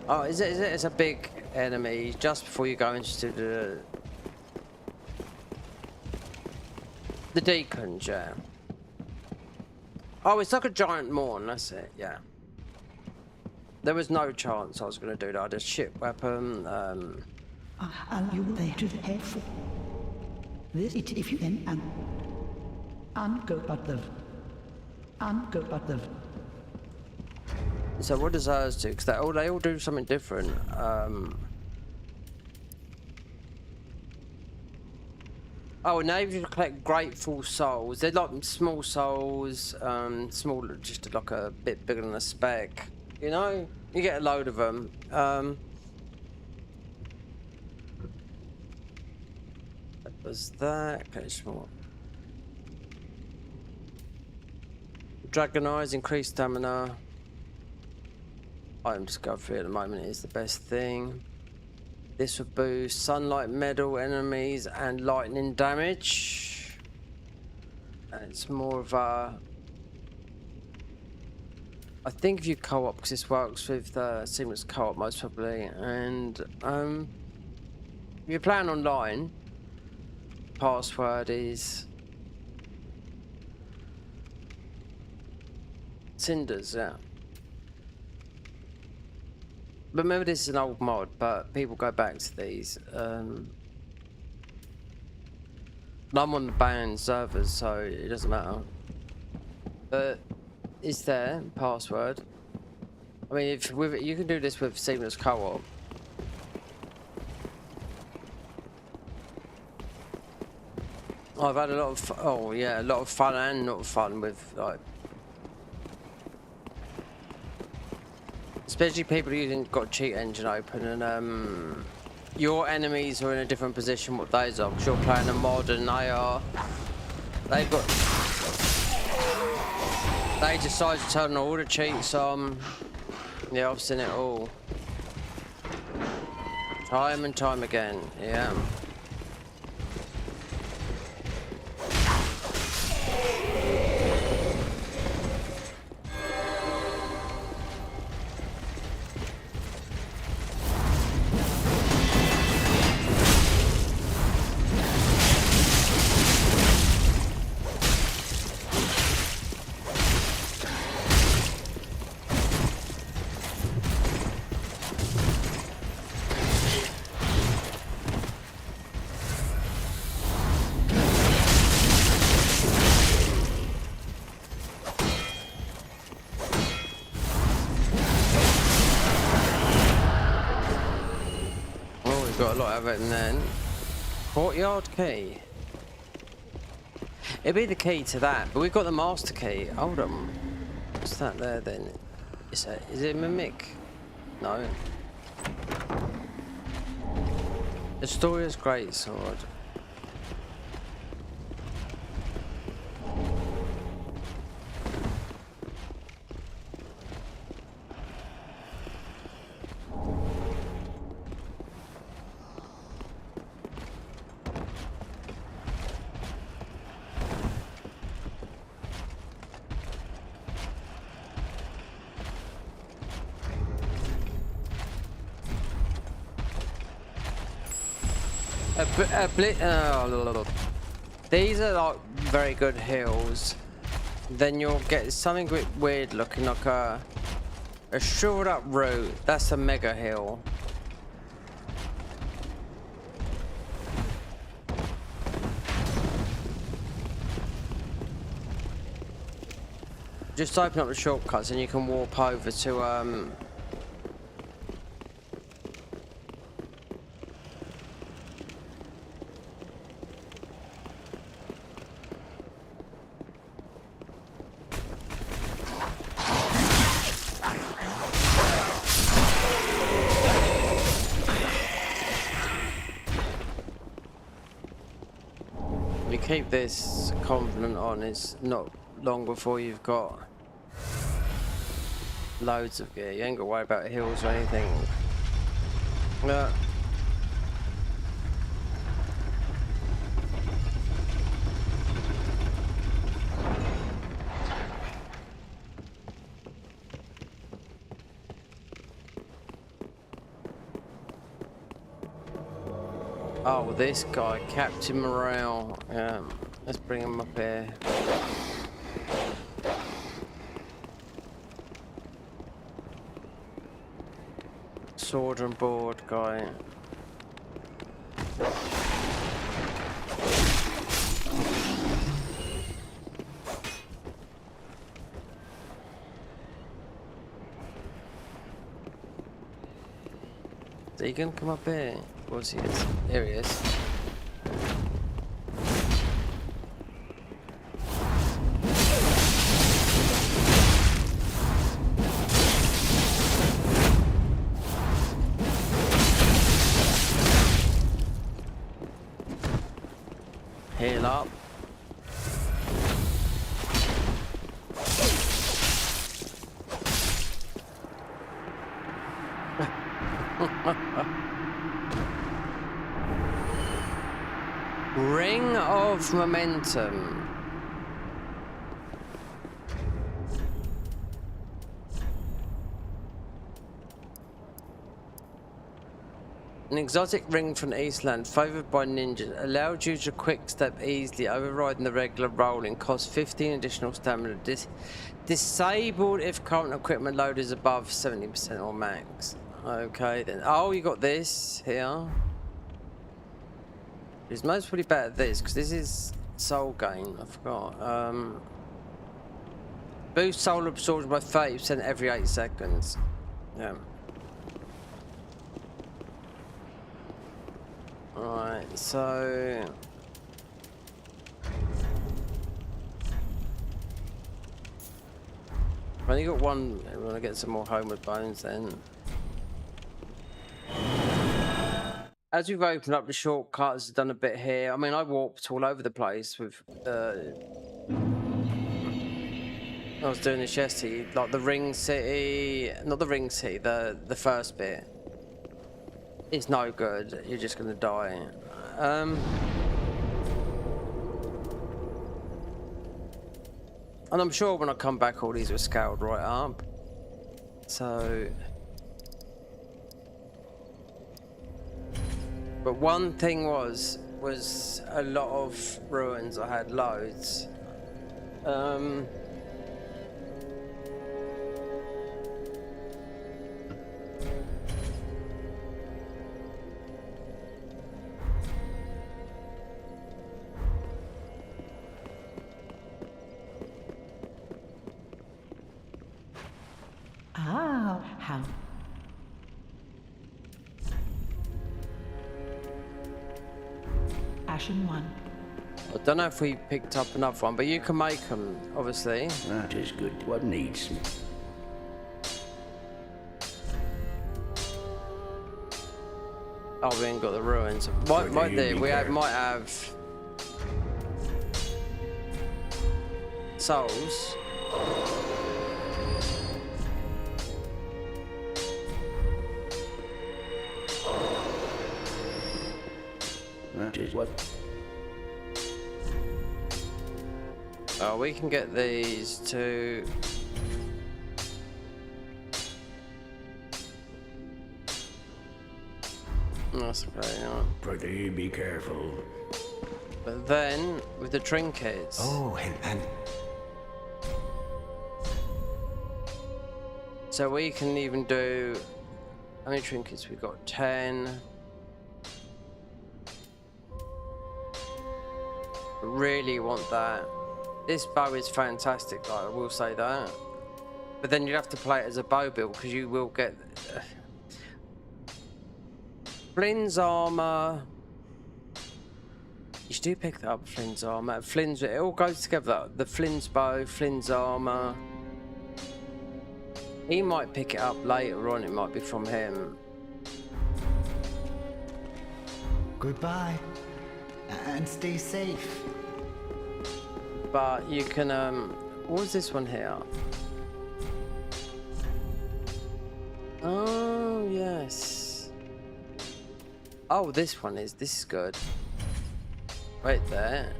Oh, is it? It's a big enemy just before you go into the deacons, yeah. Oh, it's like a giant Morn, that's it, yeah. There was no chance I was going to do that. I just ship weapon. And you will there to the head for this it if you can and go but the So what does ours do? Because they all do something different. Oh, now you collect grateful souls. They're like small souls, small, just like a bit bigger than a speck. You know, you get a load of them. That was that. Okay, small. Dragon eyes, increased stamina. Item discovery at the moment is the best thing. This would boost sunlight medal enemies and lightning damage. And it's more of a. I think if you co-op, because this works with seamless co-op most probably, and if you're playing online, password is Cinders, yeah. But remember, this is an old mod, but people go back to these. And I'm on the banned servers, so it doesn't matter. But it's there, password. I mean, if with you can do this with seamless co-op. I've had a lot of a lot of fun and not fun with like. Especially people who got cheat engine open and your enemies are in a different position what those are because you're playing a mod and they decide to turn all the cheats on. Yeah, I've seen it all. Time and time again, yeah. got a lot of it, and then courtyard key. It'd be the key to that, but we've got the master key. Hold on, what's that there then? Is it a mimic? No. Astoria's greatsword. These are like very good hills. Then you'll get something a bit weird looking, like a shored up route. That's a mega hill. Just open up the shortcuts and you can warp over to you keep this confident on. It's not long before you've got loads of gear. You ain't got to worry about hills or anything. Oh, this guy, Captain Morale. Let's bring him up here. Sword and board guy. Is he gonna come up here? What's he? Here he is. Heal up. Ring of momentum. An exotic ring from Eastland, favoured by ninjas, allowed you to quick step easily, overriding the regular rolling. Cost 15 additional stamina. Disabled if current equipment load is above 70% or max. Okay then. Oh, you got this here. It's most probably better at this because this is soul gain. I forgot. Boost soul absorption by 30% every 8 seconds. Yeah. Alright, so I've only got one. I want to get some more homeward bones then. As we've opened up the shortcuts, done a bit here. I mean, I warped all over the place with. I was doing this yesterday, like the Ring City, not the Ring City, the first bit. It's no good. You're just gonna die. And I'm sure when I come back, all these were scaled right up. So. But one thing was a lot of ruins. I had loads. Ah, how Faction 1. I don't know if we picked up another one, but you can make them, obviously. That is good. What needs? Oh, we ain't got the ruins. Might do. Might have souls. That is what? Oh, we can get these to. That's okay, yeah. Pretty be careful. But then, with the trinkets... Oh, and So we can even do... How many trinkets? We've got 10. Really want that. This bow is fantastic, like, I will say that. But then you'd have to play it as a bow build, because you will get... Flynn's armor. You do pick that up, Flynn's armor. Flynn's, it all goes together. The Flynn's bow, Flynn's armor. He might pick it up later on. It might be from him. goodbye. And stay safe. But you can what was this one here? Oh yes. Oh, this is good. Right there.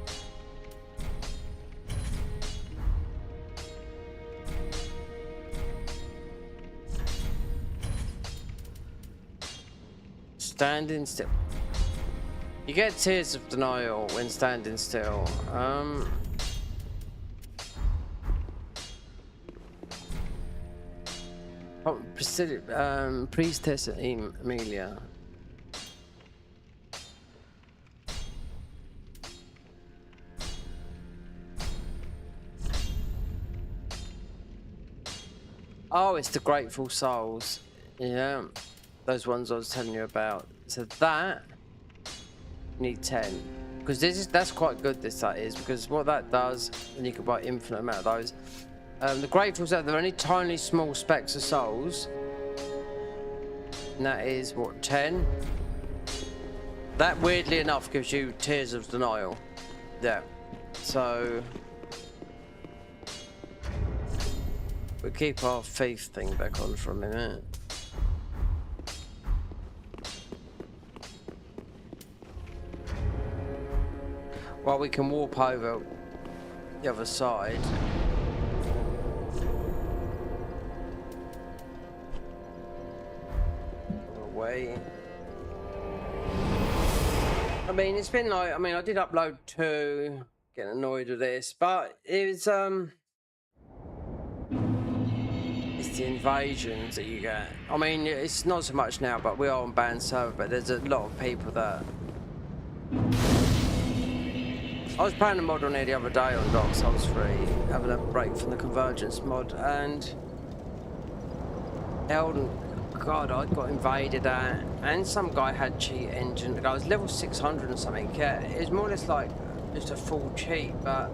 Standing still. You get tears of denial when standing still. Priestess Amelia. Oh, it's the Grateful Souls. Yeah, those ones I was telling you about. So that need 10 because that's quite good. That is because what that does, and you can buy infinite amount of those. The Gratefuls are they're only tiny small specks of souls, and that is what 10. That weirdly enough gives you Tears of Denial. Yeah, so. We'll keep our faith thing back on for a minute. While we can warp over the other side. Away. I mean, it's been like, I did upload 2, getting annoyed with this, but it's the invasions that you get. I mean, it's not so much now, but we are on banned server, but there's a lot of people that... I was playing a mod on here the other day on Dark Souls 3, having a break from the convergence mod, and Elden, God, I got invaded at, and some guy had cheat engine. I was level 600 and something. Yeah, it was more or less like just a full cheat, but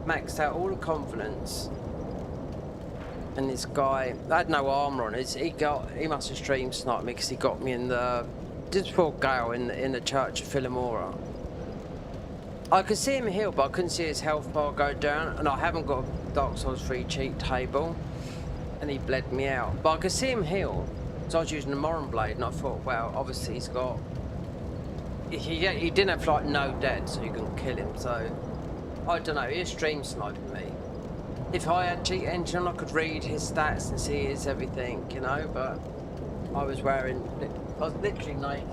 maxed out all the confidence. And this guy, I had no armor on. He must have stream sniped me because he got me in the just before Gale in the Church of Philomora. I could see him heal, but I couldn't see his health bar go down. And I haven't got a Dark Souls 3 cheat table, and he bled me out. But I could see him heal, so I was using the Morin blade, and I thought, well, obviously he's got. He didn't have like no dead, so you couldn't kill him. So I don't know. He was stream sniping me. If I had cheat engine, I could read his stats and see his everything, you know, but I was literally naked.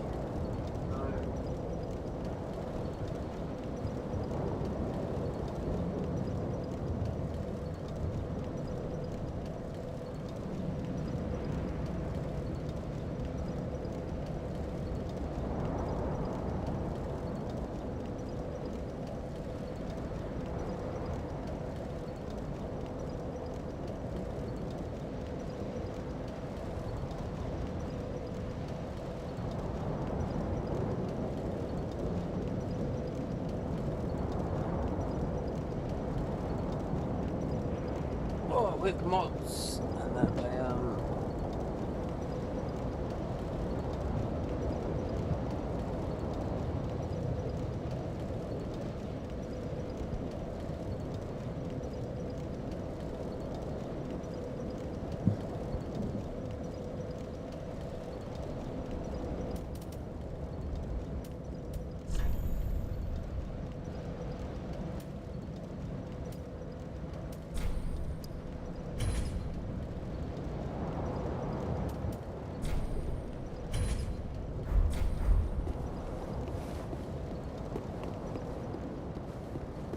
with mods and that they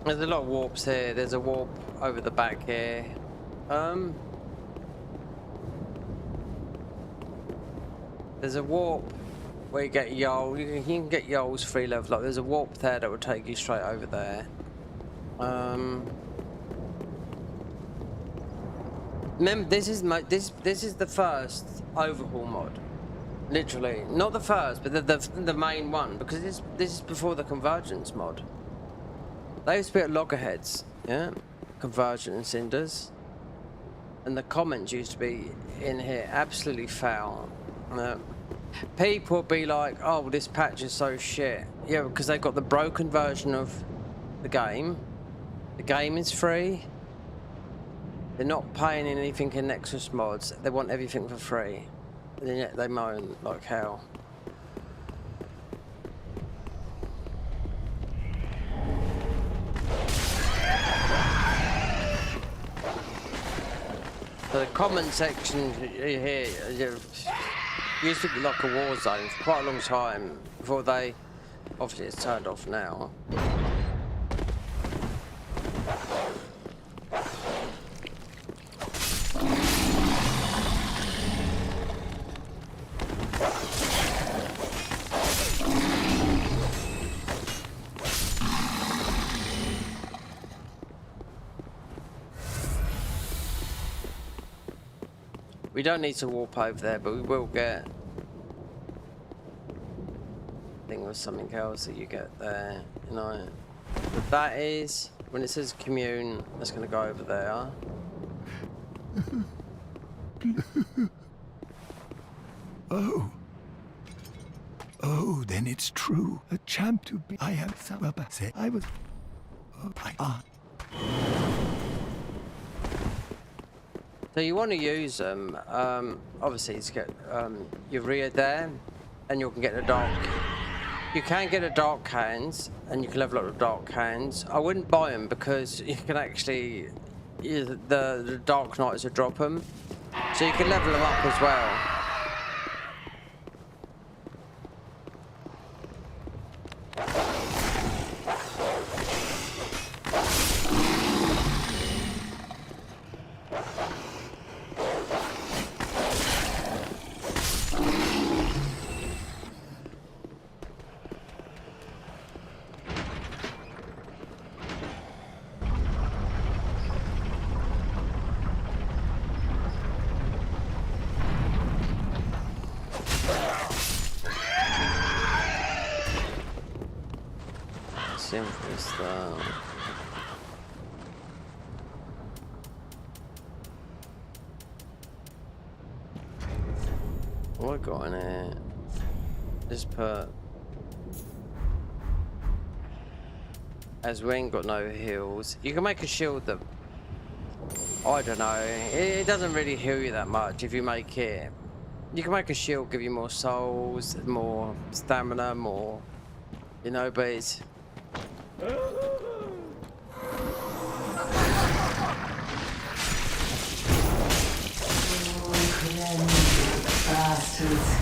there's a lot of warps here. There's a warp over the back here. There's a warp where you get Yol. You can get Yol's free level up. There's a warp there that will take you straight over there. Remember, this is the first overhaul mod. Literally, not the first, but the main one, because this is before the convergence mod. They used to be at loggerheads, yeah? Convergence and Cinders. And the comments used to be in here absolutely foul. People be like, oh, this patch is so shit. Yeah, because they've got the broken version of the game. The game is free. They're not paying anything in Nexus mods. They want everything for free. And yet they moan like hell. So the comment section here used to be like a war zone for quite a long time before they, obviously it's turned off now. We don't need to warp over there, but we will get. I think there's something else that you get there, you know. But that is when it says commune. That's going to go over there. Oh, then it's true. A champ to be. I am Sababa. Say I was. So you want to use them, obviously to get your rear there, and you can get the dark. You can get a dark hands, and you can level up the dark hands. I wouldn't buy them because you can actually, the dark knights will drop them, so you can level them up as well. Simple stuff. What I got in it? Just put. As we ain't got no heals, you can make a shield that. I don't know. It doesn't really heal you that much if you make it. You can make a shield give you more souls, more stamina, more. You know, but it's. Bastards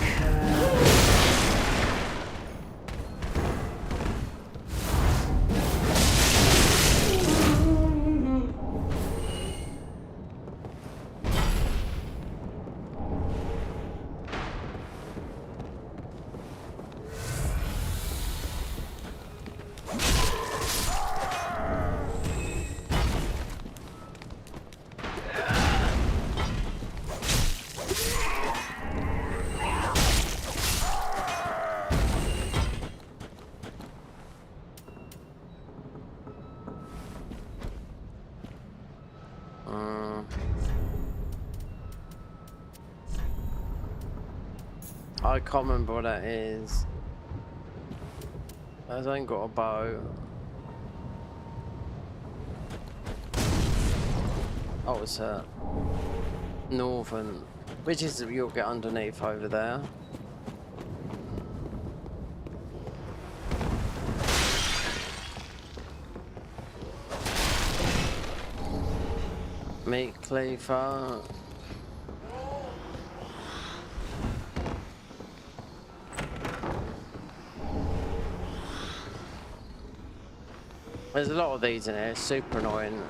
I can't remember what that is. I ain't got a bow. Oh, it's a northern, which is you'll get underneath over there. Meat cleaver. There's a lot of these in here, super annoying.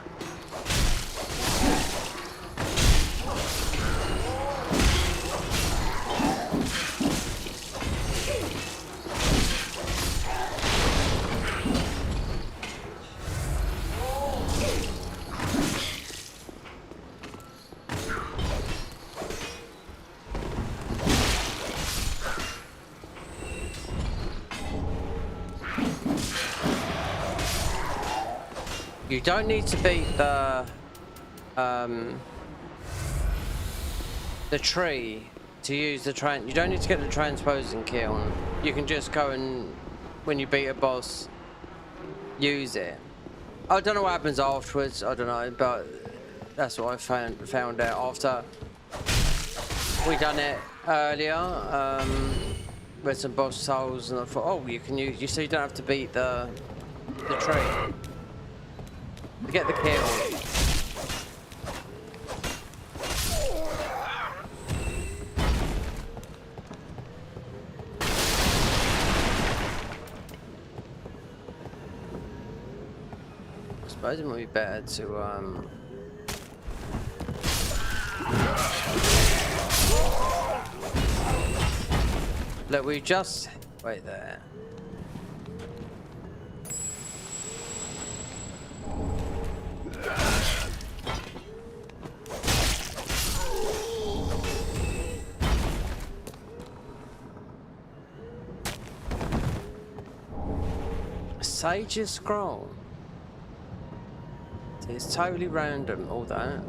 You don't need to beat the tree to use the you don't need to get the transposing kiln. You can just go and, when you beat a boss, use it. I don't know what happens afterwards, I don't know, but that's what I found out after we done it earlier with some boss souls, and I thought, oh, you can use, so you don't have to beat the tree. To get the kill. I suppose it might be better to look, we just wait there. Sage's scroll. It's totally random, all that.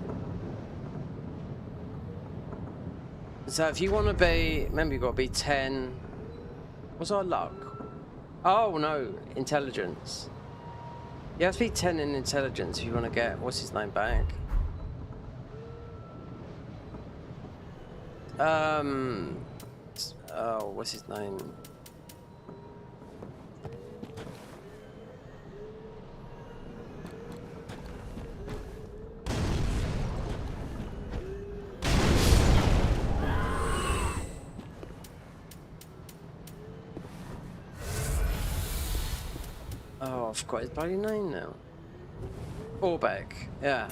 So if you want to be, remember you've got to be 10. What's our luck? Oh no, intelligence. You have to be 10 in intelligence if you want to get, what's his name, back? Oh, what's his name? Oh, I forgot his bloody name now. Orbeck, yeah.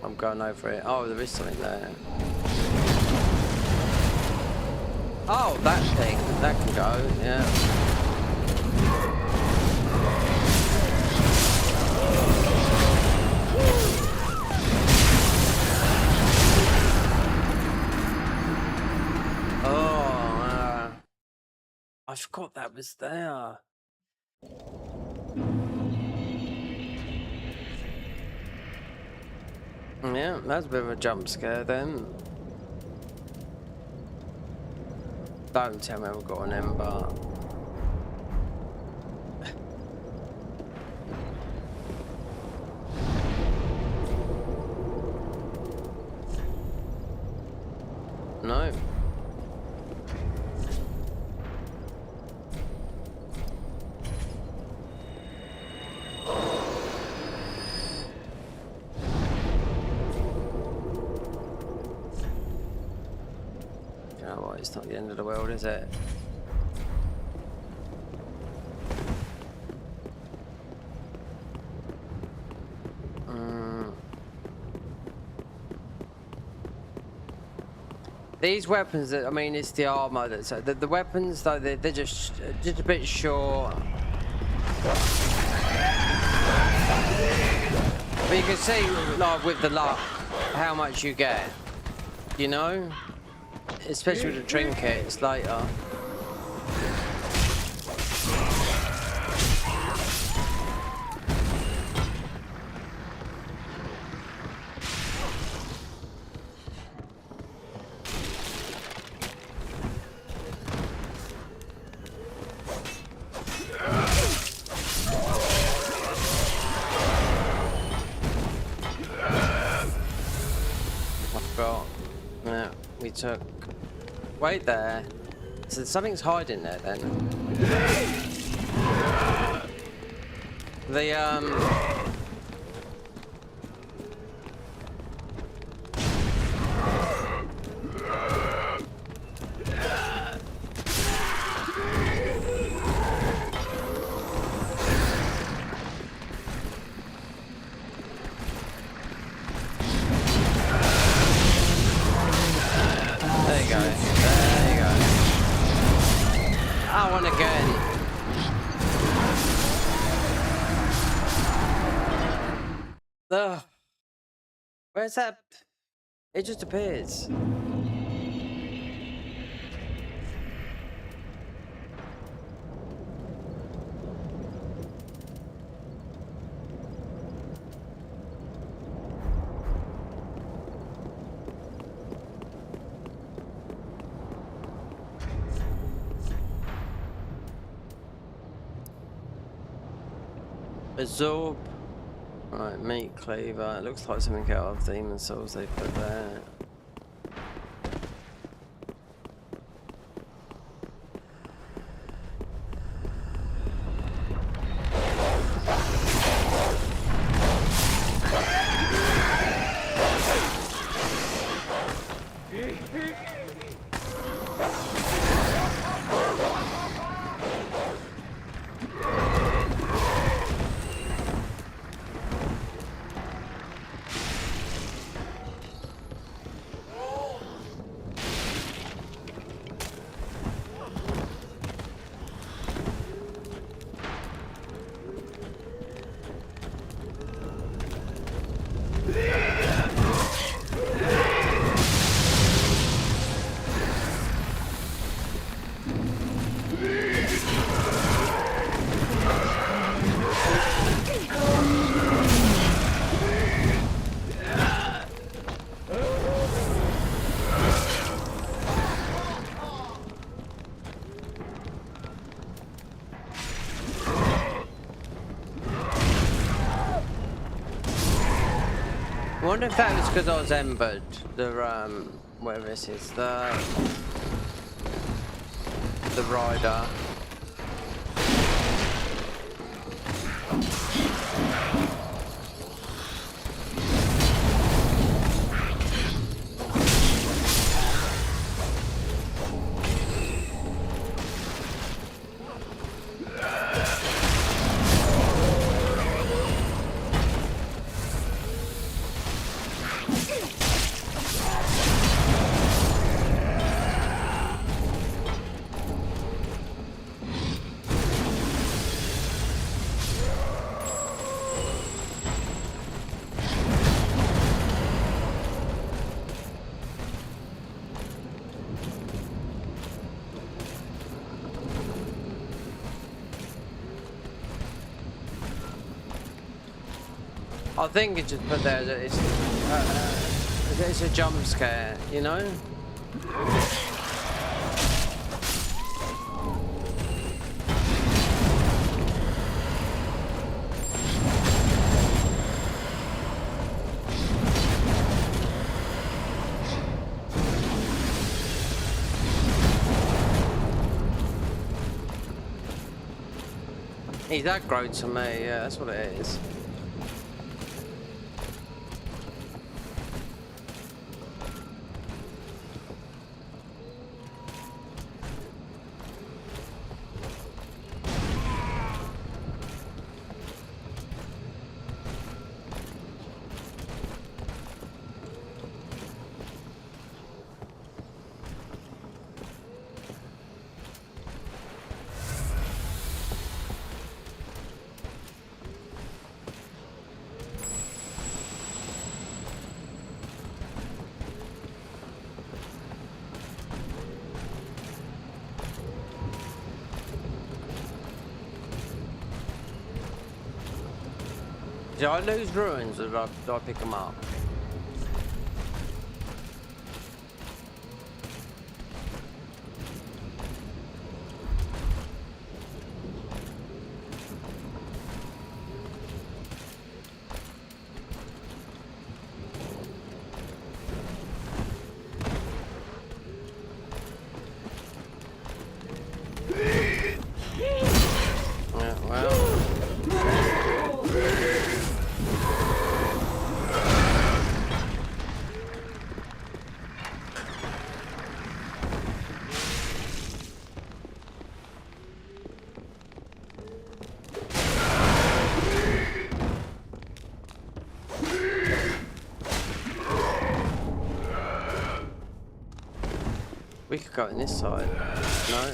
I'm going over it. Oh, there is something there. Oh, that thing. That can go, yeah. I forgot that was there. Yeah, that's a bit of a jump scare then. Don't tell me we've got an ember. No. It's not the end of the world, is it? These weapons, I mean, it's the armor. The weapons, though, they're just a bit short. But you can see, like, with the luck, how much you get. You know? Especially with the trinkets later. took. Wait there. So something's hiding there then. There you go. There you go. I want again. Ugh. Where's that? It just appears. Absorb. Right, meat cleaver. It looks like something out of Demon Souls they put there. I wonder if that was because I was embered. The whatever this is, the rider. I think it just put there that it's a jump scare, you know? He's aggroed to me, yeah, that's what it is. Did I lose ruins or did I pick them up? We could go on this side. No.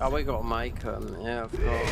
Oh, we gotta make them. Yeah, of course.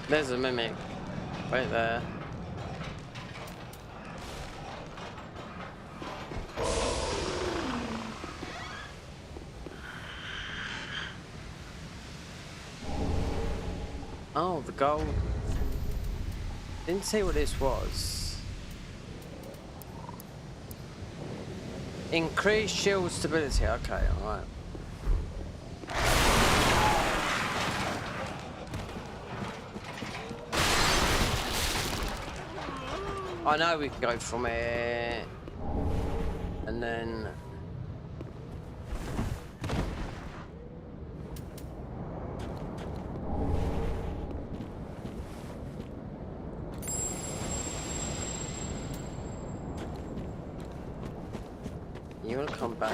There's a mimic right there. Oh, the gold. Didn't see what this was. Increased shield stability. Okay, alright. I know we can go from here, and then you want to come back.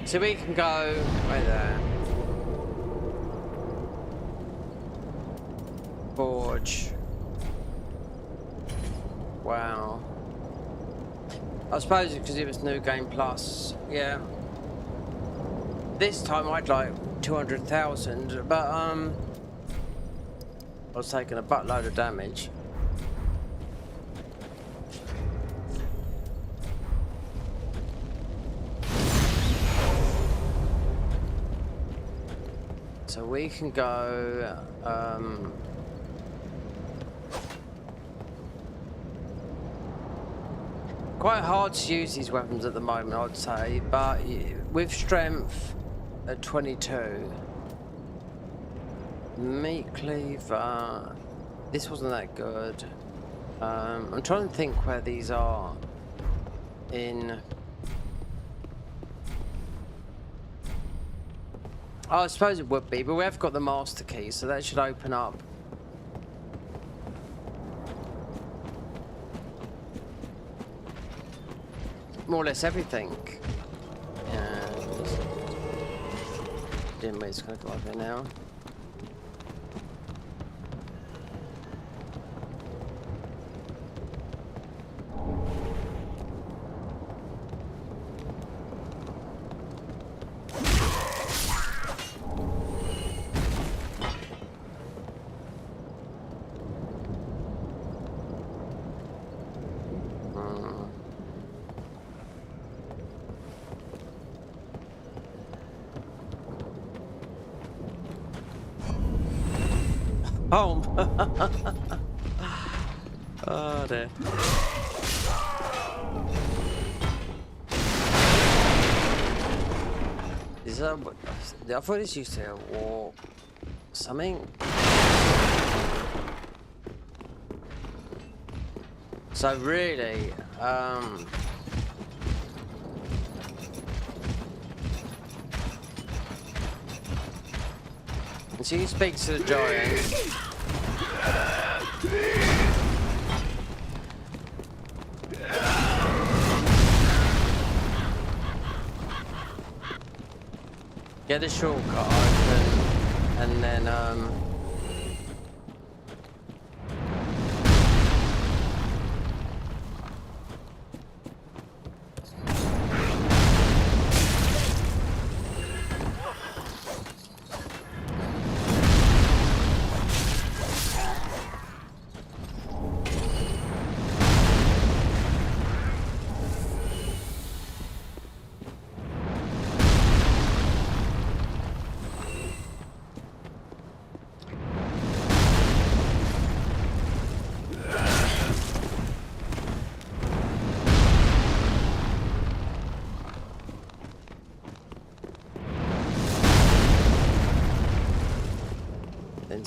So we can go right there. Forge. Wow. I suppose it's because it was New Game Plus. Yeah. This time I'd like 200,000, but I was taking a buttload of damage. So we can go, quite hard to use these weapons at the moment, I'd say, but with strength at 22, meat cleaver, this wasn't that good. I'm trying to think where these are in. Oh, I suppose it would be, but we have got the master key, so that should open up. More or less everything. And dim it's gonna go over there now. Home. Oh dear. Is that what? I thought this used to war something. So really, and she speaks to the giant. Get a shortcut open, and then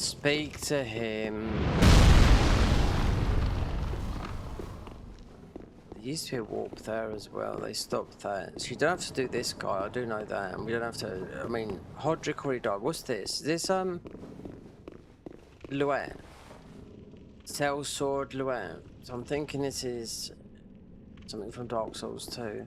Speak to him. There used to be a warp there as well. They stopped that. So you don't have to do this guy. I do know that. And we don't have to. I mean, Hodrick already died. What's this? Is this Luet? Cell Sword Luet. So I'm thinking this is something from Dark Souls 2.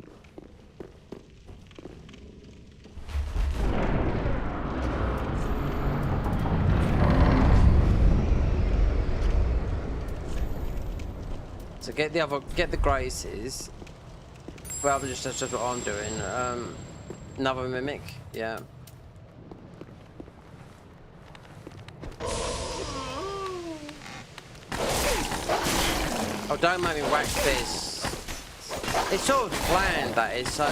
So get the graces. Well, that's just what I'm doing. Another mimic, yeah. Oh, don't make me whack this. It's sort of planned, that is, so...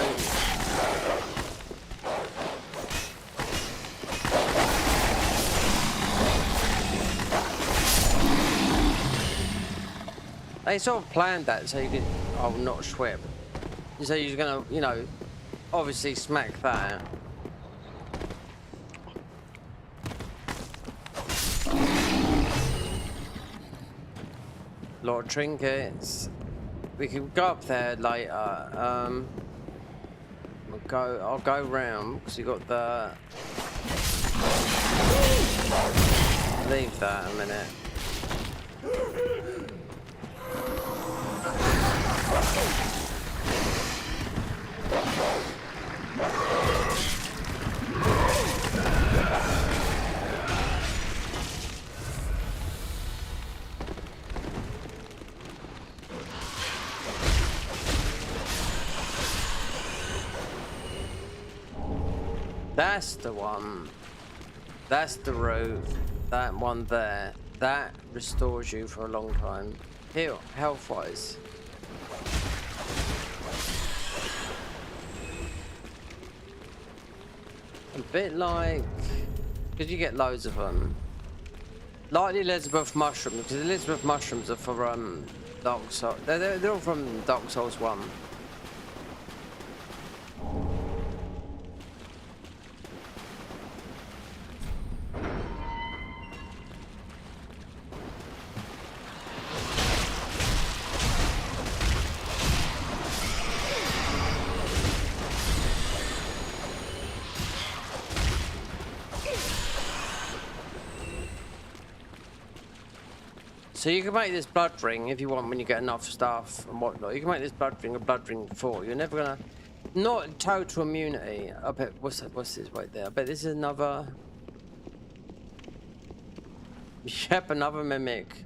They sort of planned that so you could... Oh, not Schweb. So you're gonna, you know, obviously smack that. Lot of trinkets. We can go up there later. I'll go round because you got the... Leave that a minute. That's the one. That's the route. That one there. That restores you for a long time. Heal, health-wise. A bit like... Because you get loads of them. Like the Elizabeth mushrooms, because the Elizabeth mushrooms are for Dark Souls. They're all from Dark Souls 1. So you can make this blood ring if you want when you get enough stuff and whatnot. You can make this blood ring a blood ring 4. You're never gonna... Not total immunity. I bet... What's this right there? I bet this is another... Yep, another mimic.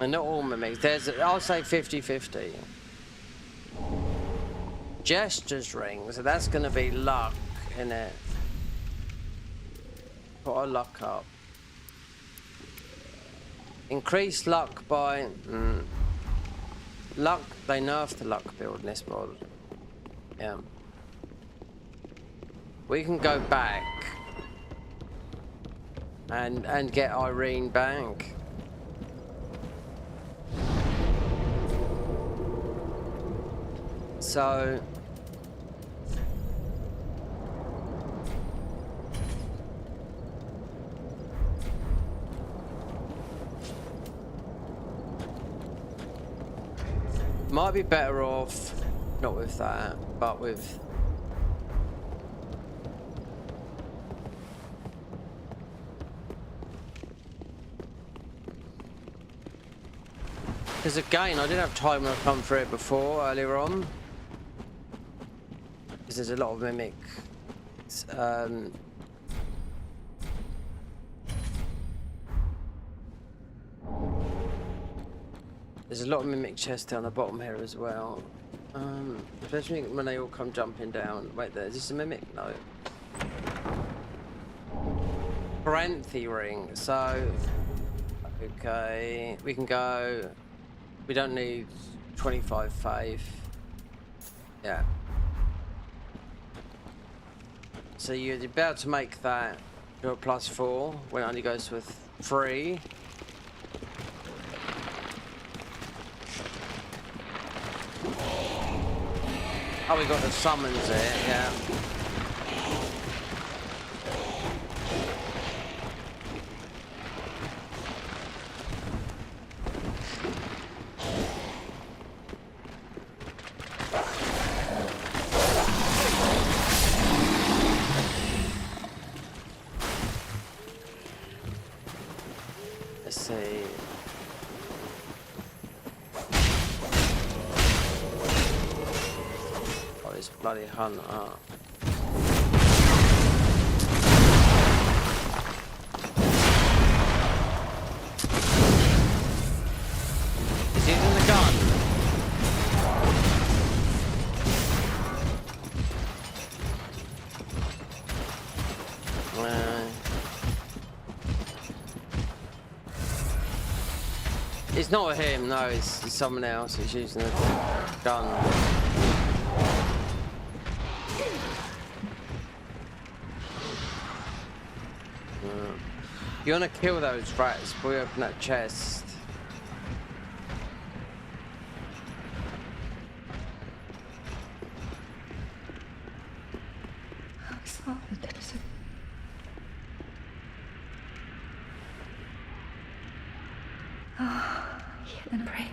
And not all mimics. There's... I'll say 50-50. Gestures ring. So that's gonna be luck in it. Put our luck up. Increase luck by... Luck, they nerfed the luck build in this mod. Yeah. We can go back and get Irene back. So... Might be better off, not with that, but with... Because again, I didn't have time when I come through it before, earlier on. Because there's a lot of mimics. There's a lot of mimic chests down the bottom here as well. Especially when they all come jumping down. Wait, there, is this a mimic? No. Parenthy ring, so... Okay, we can go... We don't need 25 faith. Yeah. So you're about to make that your +4 when it only goes with 3. Oh, we got the summons there, yeah. see. Oh, this bloody hunter. He's using the gun. It's not him, no, it's someone else who's using a gun. You wanna kill those rats before you open that chest. And pray.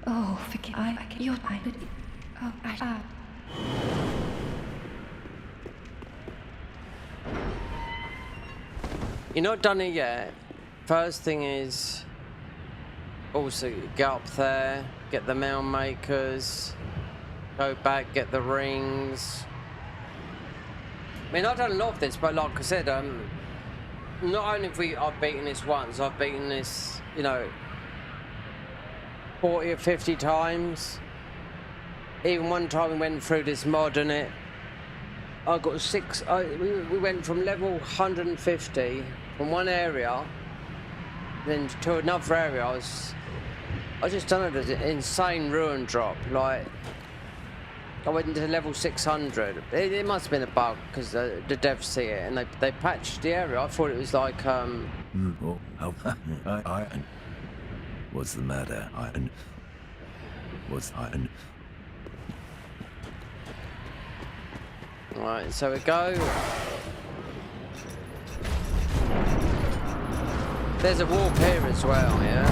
Oh, forgive you're fine. Oh, You're not done it yet. First thing is also get up there, get the mound makers, go back, get the rings. I mean, I've done a lot of this, but like I said, not only have I've beaten this once, I've beaten this, you know, 40 or 50 times. Even one time we went through this mod and I got we went from level 150 from one area, then to another area. I just done an insane ruin drop. Like, I went into level 600. It must have been a bug because the devs see it and they patched the area. I thought it was like What's the matter? Right, so we go. There's a warp here as well, yeah?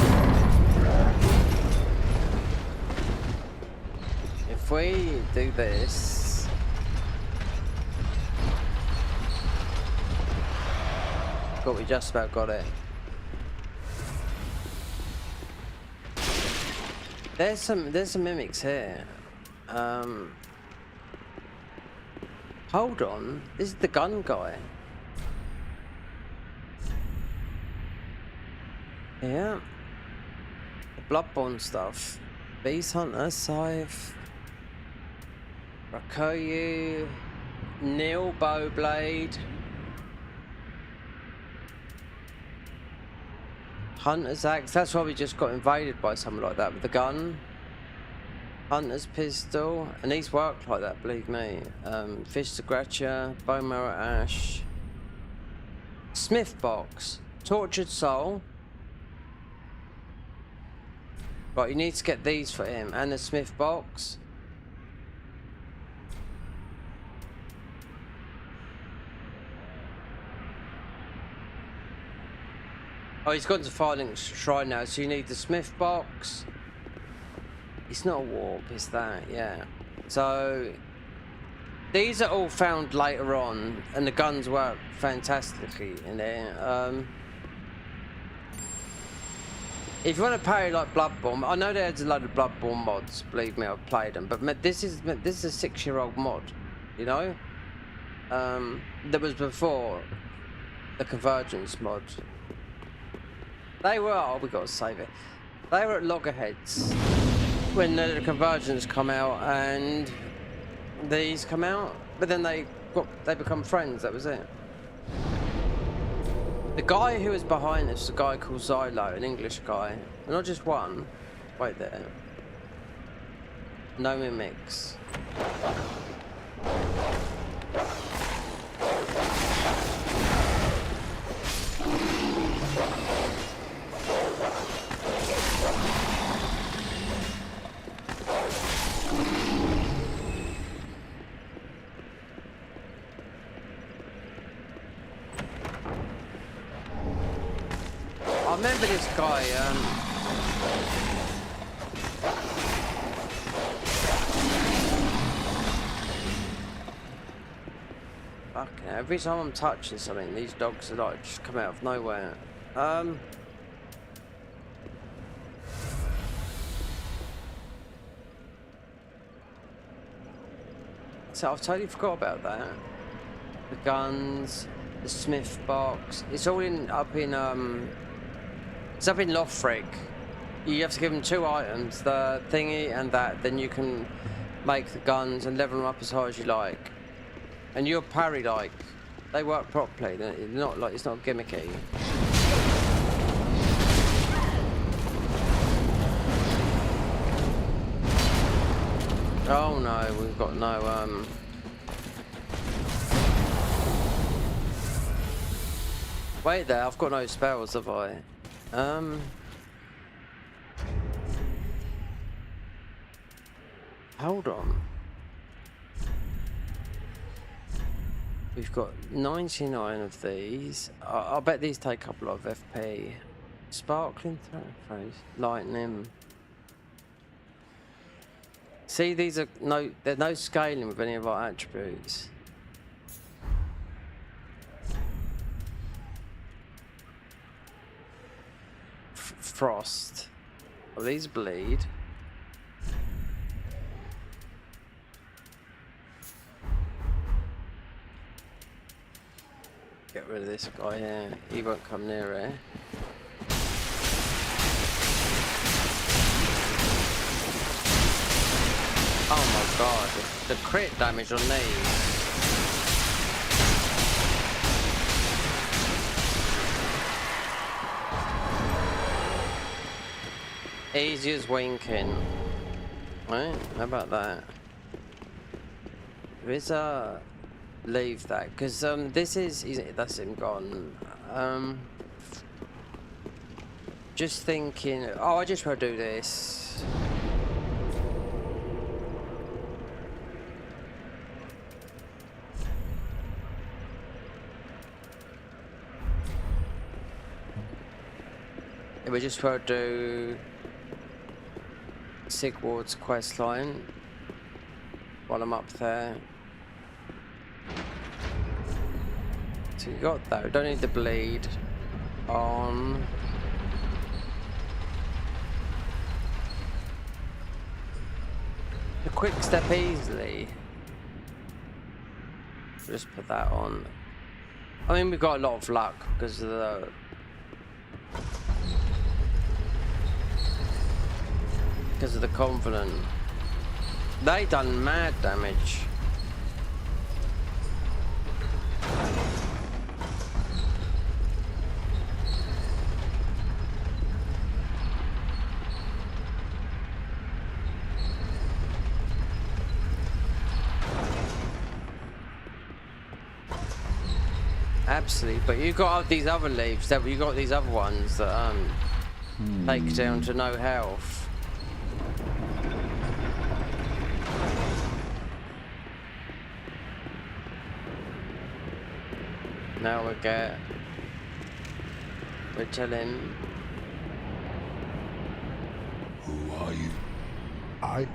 If we do this... we just about got it. There's some mimics here. Hold on, this is the gun guy. Yeah. The Bloodborne stuff. Beast Hunter, Scythe. Rakoyu. Neil Bowblade. Hunter's Axe. That's why we just got invaded by something like that with the gun. Hunter's Pistol. And these work like that, believe me. Fish Scratcher. Bone Marrow Ash. Smith Box. Tortured Soul. Right, you need to get these for him. And the Smith Box. Oh, he's gone to Firelink Shrine now, so you need the Smith Box. It's not a warp, it's that, yeah. So, these are all found later on, and the guns work fantastically in there. If you want to play like Bloodborne, I know there's a load of Bloodborne mods, believe me, I've played them, but this is a 6-year-old mod, you know? That was before the convergence mod. They were, oh, we gotta save it. They were at loggerheads when the convergence come out and these come out, but then they become friends, that was it. The guy who was behind this was a guy called Xylo, an English guy. And not just one. Wait there. No mimics. I remember this guy, Fucking hell, every time I'm touching something, these dogs are like just come out of nowhere. So I've totally forgot about that. The guns, the smith box. It's all up in Lothric. You have to give them 2 items, the thingy and that. Then you can make the guns and level them up as high as you like. And your parry, like, they work properly. They're not like, it's not gimmicky. Oh no, we've got no wait there, I've got no spells, have I? Hold on. We've got 99 of these. I'll bet these take a couple of FP. Sparkling throws, lightning. See, these are there's no scaling with any of our attributes. Frost. Well, these bleed. Get rid of this guy here. He won't come near here. Oh my god, the crit damage on these. Easy as winking. Right, how about that? There is a... leave that, because this is... that's him gone. Just thinking... oh, I just want to do this. We just want to do Sigward's quest line while I'm up there. So you got that. We don't need the bleed on. The quick step easily. Just put that on. I mean, we've got a lot of luck because of the Covenant. They done mad damage. Absolutely, but you got these other leaves that you got these other ones that take down to no health. Now we're telling. Who are you? I.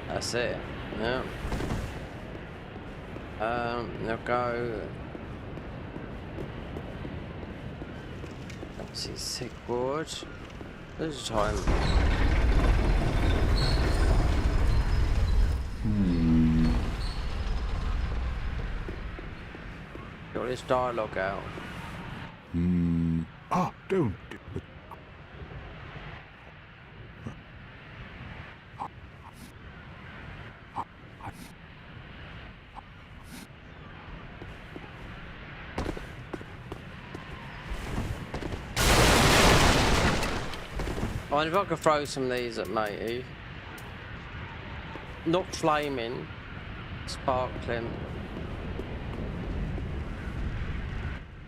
That's it. Yeah. Now go. Let's see, Sigward. There's time. Got this dialogue out. Ah, don't. I wonder if I could throw some of these at matey. Not flaming, sparkling.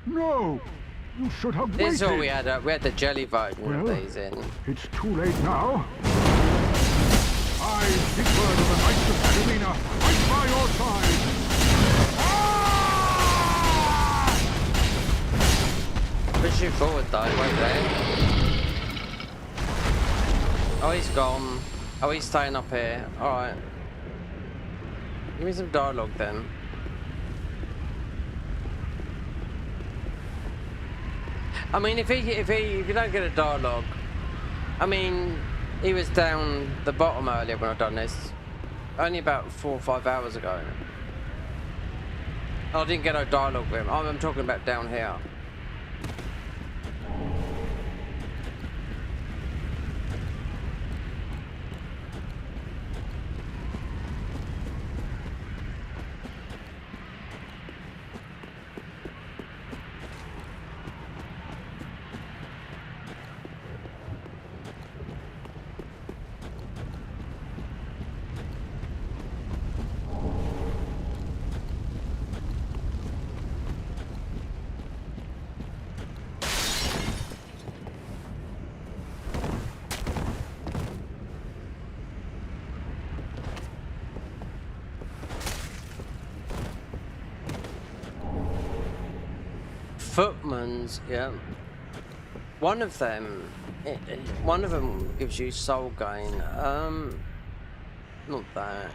No! You should have waited. This is all we had. We had the jelly version of these in. It's too late now. I, Sigurd of the Knights of Catalina, fight by your side. Push you forward though, wait there. Oh, he's gone. Oh, he's staying up here. Alright. Give me some dialogue then. I mean, if you don't get a dialogue, I mean, he was down the bottom earlier when I done this, only about 4 or 5 hours ago. I didn't get no dialogue with him. I'm talking about down here. Footmans, yeah. One of them gives you soul gain. Not that.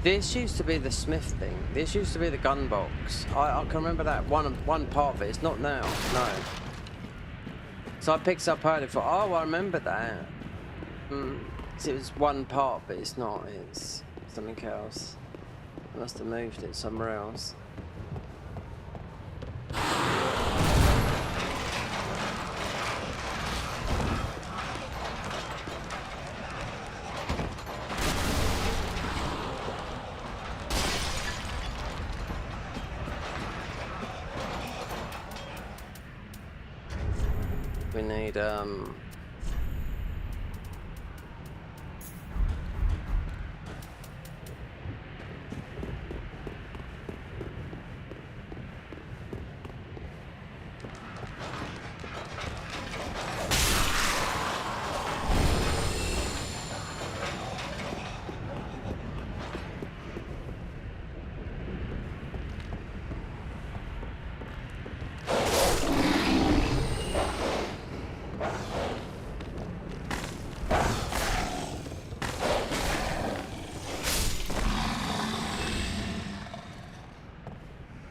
This used to be the smith thing. This used to be the gun box. I can remember that one part of it. It's not now. No. So I picked up earlier for, oh, I remember that. It was one part, but it's not. It's something else. I must have moved it somewhere else. We need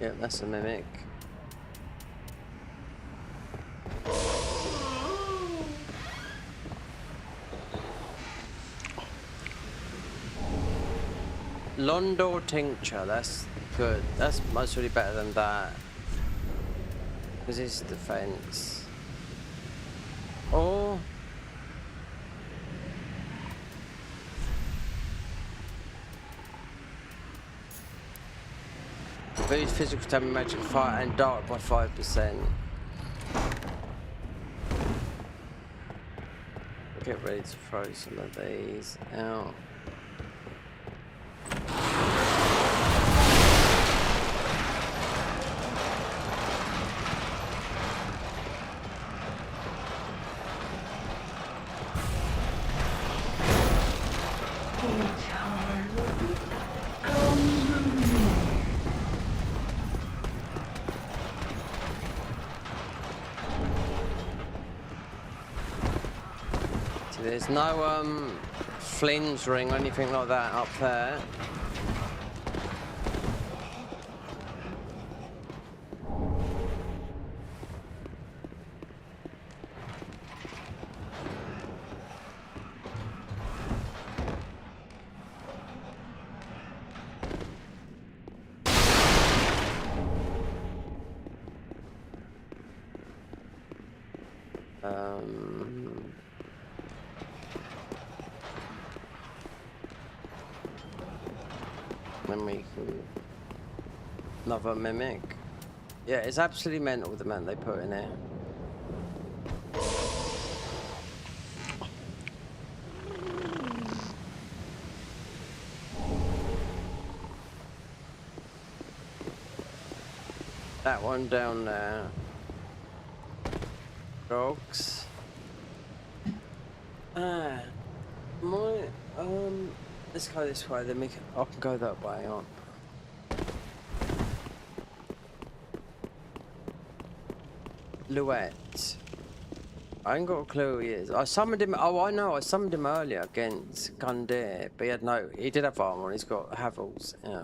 yeah, that's a mimic. Londor tincture, that's good. That's much really better than that. Because it's defense. Or boost physical damage, magic fire, and dark by 5%. Get ready to throw some of these out. There's no flinge ring or anything like that up there. Then we can another mimic. Yeah, it's absolutely mental the amount they put in here. That one down there. Dogs. Let's go this way, then I can go that way on. Luet. I ain't got a clue who he is. I summoned him. Oh, I know. I summoned him earlier against Gundyr, but he had no. He did have armor. He's got Havels. Yeah.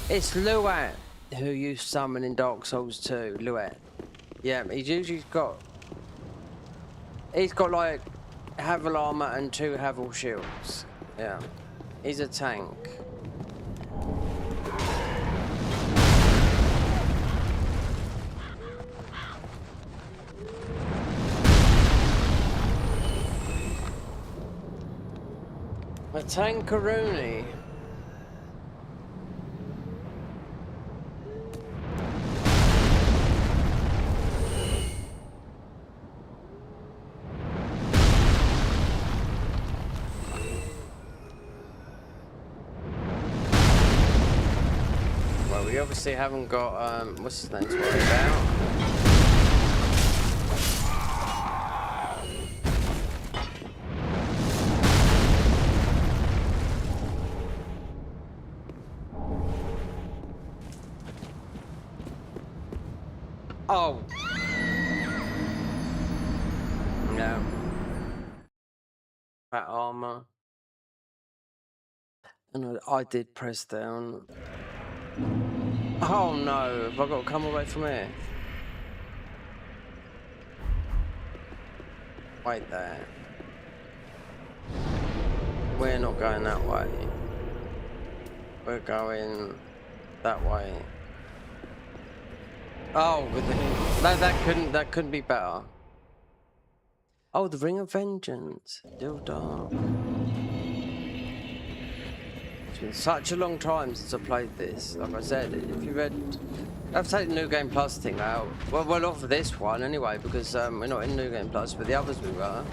It's Luet who you summon in Dark Souls 2. Luet. Yeah, he's usually got. He's got like Havel armor and 2 Havel shields. Yeah. He's a tank. A tankaroonie. Well, we obviously haven't got what's his name to worry about. Oh. No. That armor. And I did press down. Oh no, have I got to come away from here? Wait there. We're not going that way. We're going that way. Oh, that couldn't be better. Oh, the Ring of Vengeance. Still dark. It's been such a long time since I played this. Like I said, if you read, I've taken the New Game Plus thing out. Well, not for this one anyway, because we're not in New Game Plus, but the others we were.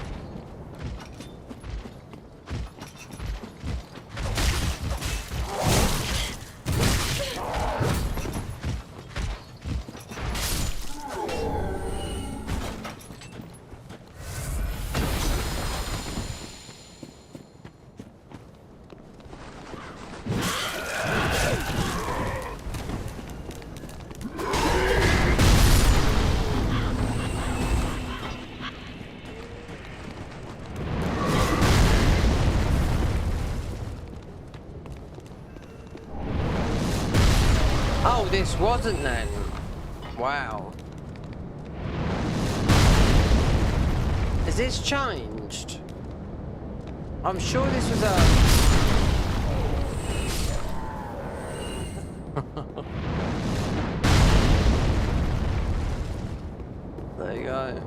Oh, this wasn't then. Wow. Has this changed? I'm sure this was a... There you go.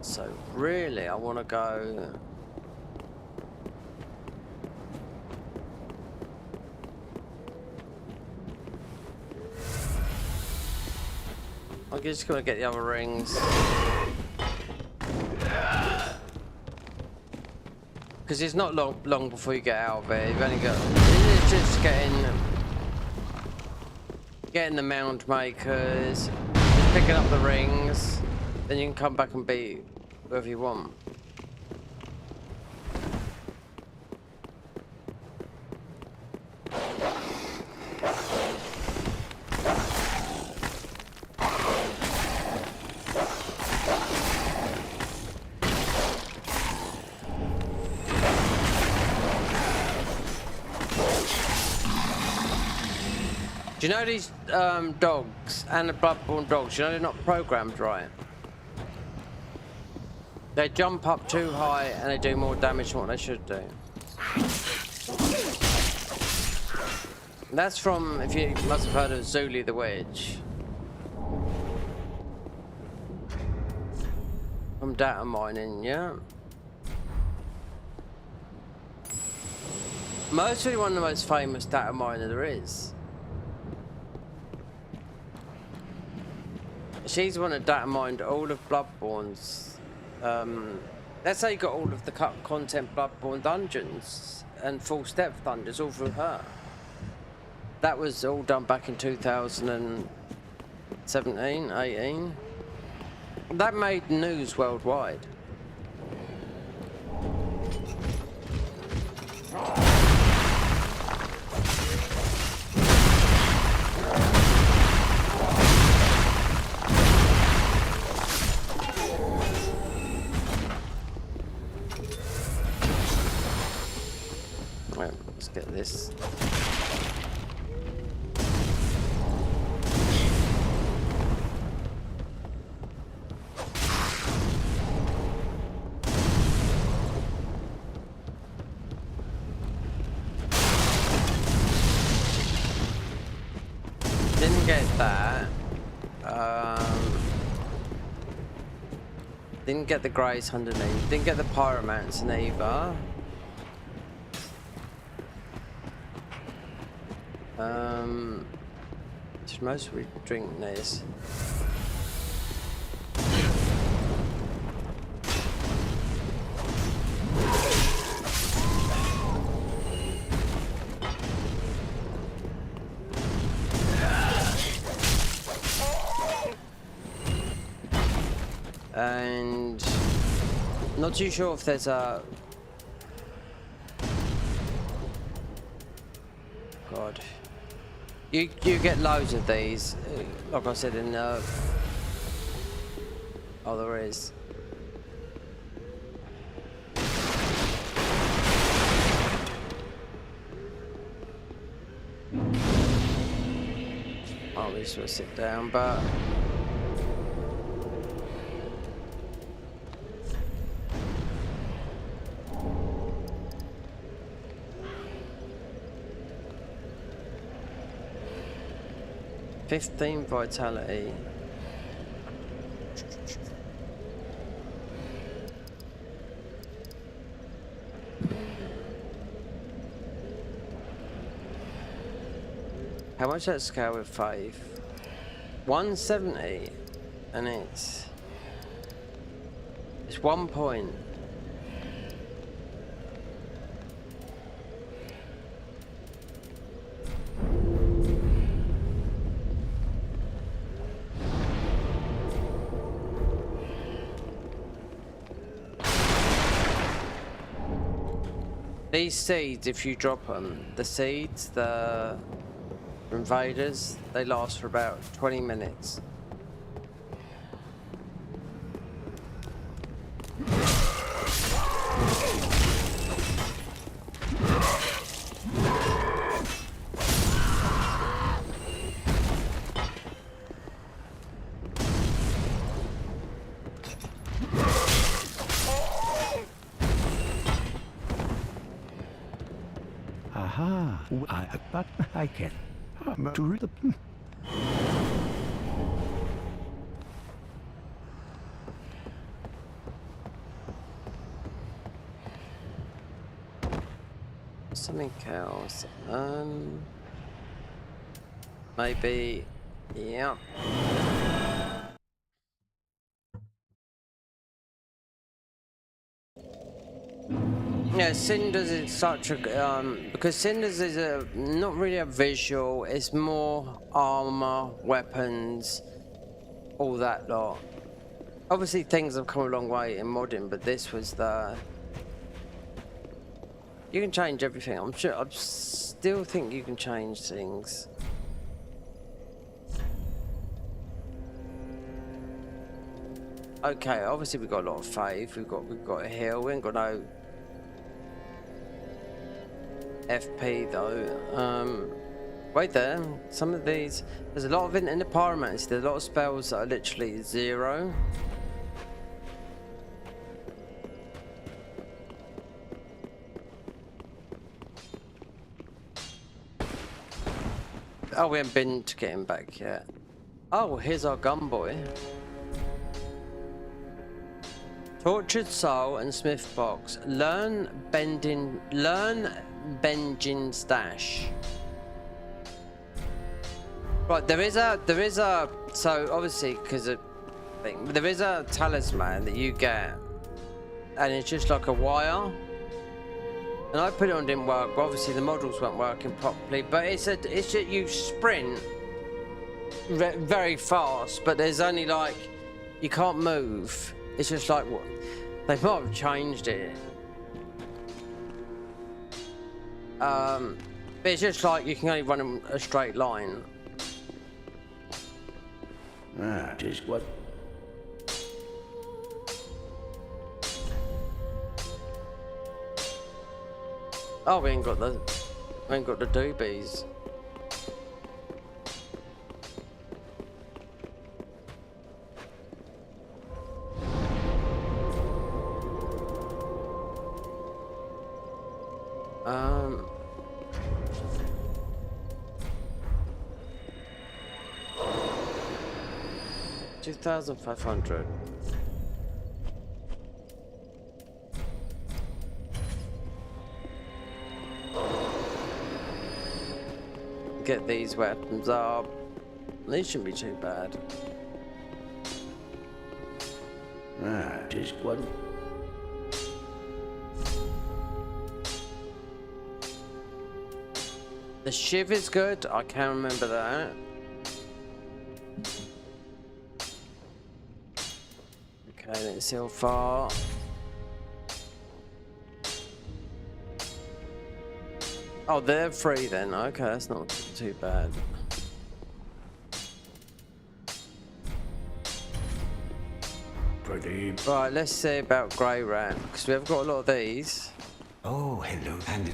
So really, I want to go. I'm just gonna get the other rings. Because it's not long before you get out of it. You've only got. It's just getting the mound makers, just picking up the rings, then you can come back and beat whoever you want. Do you know these dogs and the Bloodborne dogs, you know they're not programmed right? They jump up too high and they do more damage than what they should do. And that's from, if you must have heard of Zuli the Witch. From data mining, yeah. Mostly one of the most famous data miner there is. She's the one that data mined all of Bloodborne's. Let's say you got all of the content Bloodborne dungeons and full depth dungeons all through her. That was all done back in 2017, 18. That made news worldwide. Let's get this. Didn't get that. Didn't get the grace underneath. Didn't get the pyromancer either. Should mostly drink this. And not too sure if there's a God. You get loads of these, like I said in oh, there is. Oh, we just want to sit down, but. $15 vitality. How much that scale with 5? 170, and it's 1 point. These seeds, if you drop them, the seeds, the invaders, they last for about 20 minutes. Aha, but I can. To read the. Something else. Maybe. Yeah. Yeah, Cinders is such a because Cinders is not really a visual. It's more armor, weapons, all that lot. Obviously, things have come a long way in modding, but this was the. You can change everything. I'm sure. I still think you can change things. Okay, obviously we've got a lot of faith. We've got a heal. We ain't got no FP though. Wait there. Some of these. There's a lot of it in the pyromancy. There's a lot of spells that are literally 0. Oh, we haven't been to get him back yet. Oh, here's our gun boy. Tortured Soul and Smith Box. Learn bending stash. Right, there is a so obviously because there is a talisman that you get, and it's just like a wire. And I put it on, didn't work, but obviously the models weren't working properly. But it's just you sprint very fast, but there's only like you can't move. It's just like what they might have changed it. But it's just like you can only run in a straight line. Ah, just what? Oh, we ain't got the I ain't got the doobies. Um... 2,500. Get these weapons up. These shouldn't be too bad. Just one. The shiv is good. I can remember that. Okay, let's see how far. Oh, they're free then. Okay, that's not too bad. Pretty. Right, let's see about Grey Rat, because we have got a lot of these. Oh, hello, and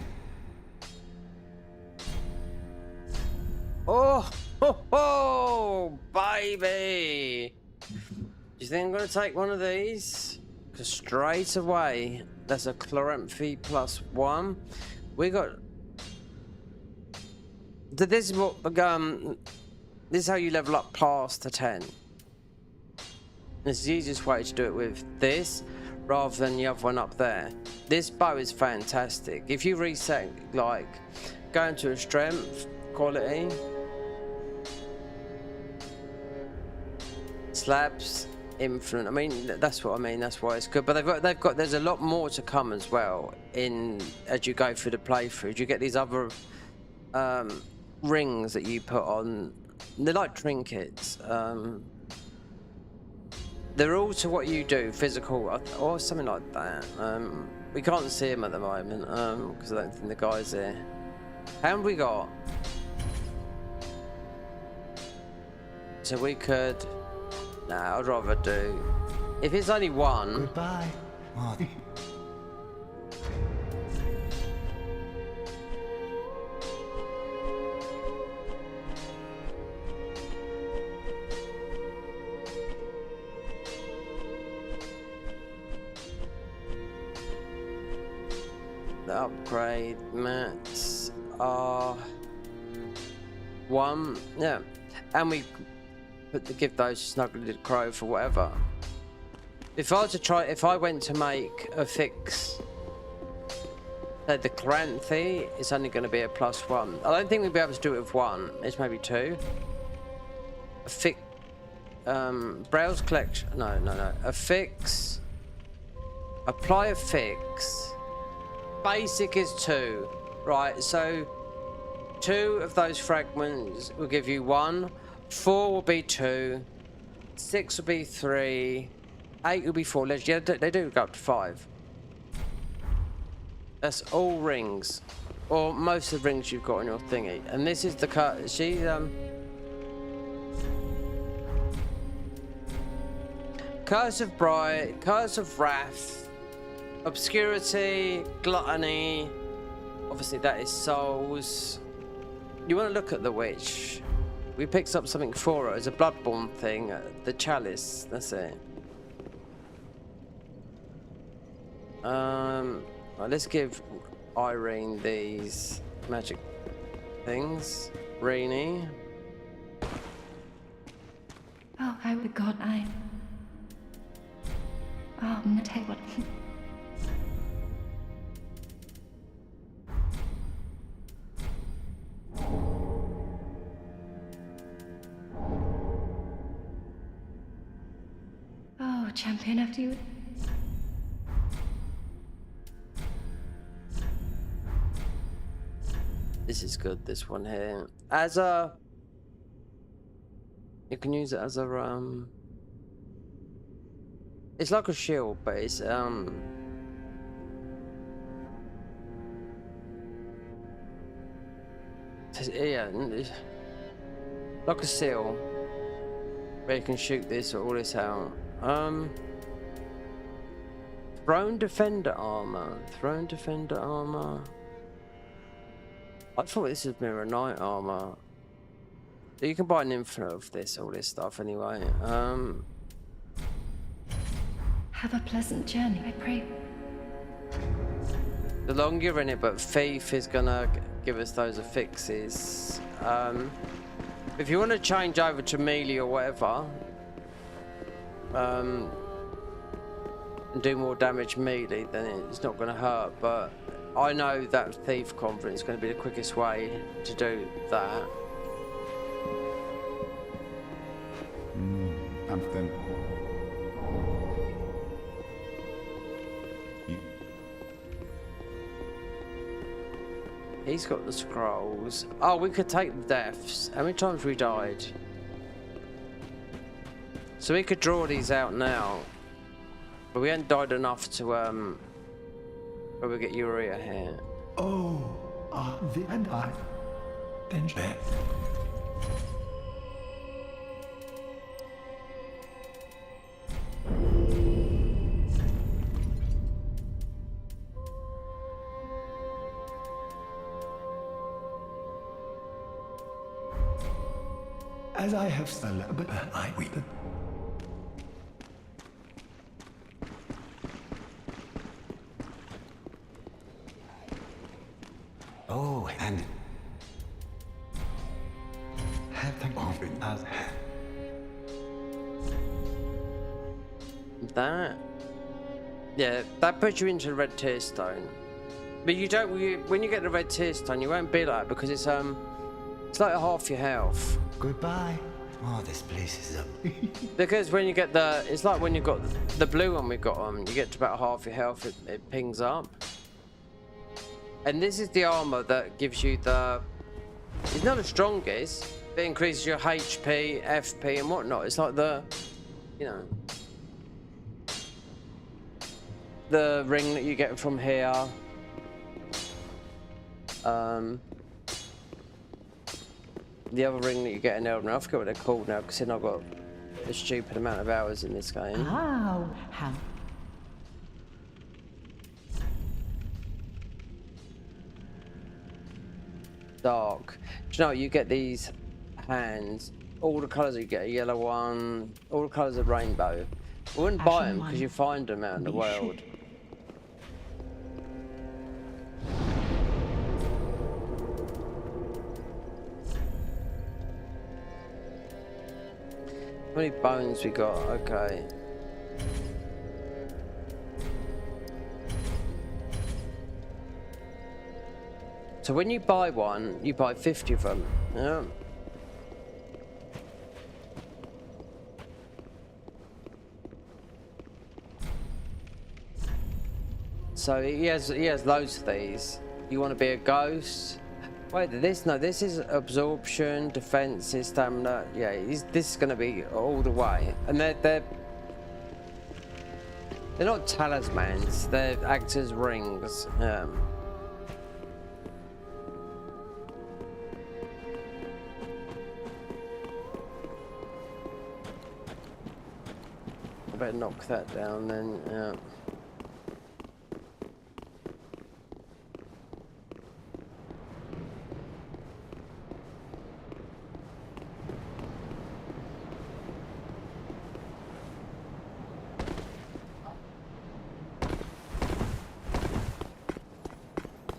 Oh, ho, ho, baby! Do you think I'm going to take one of these? Because straight away, that's a Chloranthy +1. We got... This is what... this is how you level up past the 10. This is the easiest way to do it with this, rather than the other one up there. This bow is fantastic. If you reset, like, go into a strength, quality, slabs, infinite. I mean, that's what I mean. That's why it's good. But they've got. There's a lot more to come as well. As you go through the playthrough, you get these other rings that you put on. They're like trinkets. They're all to what you do, physical or something like that. We can't see them at the moment because I don't think the guy's there. How have we got? So we could. Nah, I'd rather do. If it's only one. goodbye. Oh, The upgrade mats are 1, yeah, and we give those to Snuggly Crow for whatever. If I went to make a fix, the Chloranthy, it's only going to be a +1. I don't think we'll be able to do it with 1. It's maybe 2. A fix, browse collection. No. A fix. Apply a fix. Basic is 2, right? So 2 of those fragments will give you 1. 4 will be 2. 6 will be 3. 8 will be 4. Yeah, they do go up to 5. That's all rings, or most of the rings you've got on your thingy. And this is the cut. Curse of Bright, Curse of Wrath. Obscurity, Gluttony, obviously that is souls. You want to look at the witch. We picked up something for her as a Bloodborne thing, the chalice, that's it. Right, let's give Irene these magic things. Rainy. Oh, I forgot Oh, no, tell you what. Oh, champion after you. This is good, this one here. You can use it as a, it's like a shield, but it's, yeah, like a seal, where you can shoot this or all this out. Throne Defender armor. I thought this was mirror knight armor. You can buy an infinite of this, all this stuff anyway. Have a pleasant journey, I pray. The longer you're in it, but Thief is gonna give us those affixes. If you want to change over to melee or whatever, and do more damage melee, then it's not going to hurt. But I know that Thief convergence is going to be the quickest way to do that. Something. He's got the scrolls. Oh, we could take the deaths. How many times we died? So we could draw these out now. But we hadn't died enough to, where we get urea here. Oh, and I. Then as I have said, but I will. Oh, and have them offered us. That, yeah, that puts you into the red tear stone. But you don't. When you get the red tear stone, you won't be like that because it's like half your health. Goodbye. Oh, this place is up. Because when you get the, it's like when you got the blue one we got on, you get to about half your health, it pings up. And this is the armor that gives you the, it's not the strongest, but it increases your HP, FP and whatnot. It's like the, you know, the ring that you get from here. The other ring that you get in Elden, I forget what they're called now, because then I've got a stupid amount of hours in this game. How? Dark. Do you know what? You get these hands, all the colours you get, a yellow one, all the colours of rainbow. I wouldn't buy them because you find them out in the world. How many bones we got? Okay. So when you buy one, you buy 50 of them. Yeah. So he has loads of these. You want to be a ghost? Wait, this is absorption, defense, stamina. Yeah, this is going to be all the way. And they're not talismans. They're act as rings. I better knock that down then. Yeah.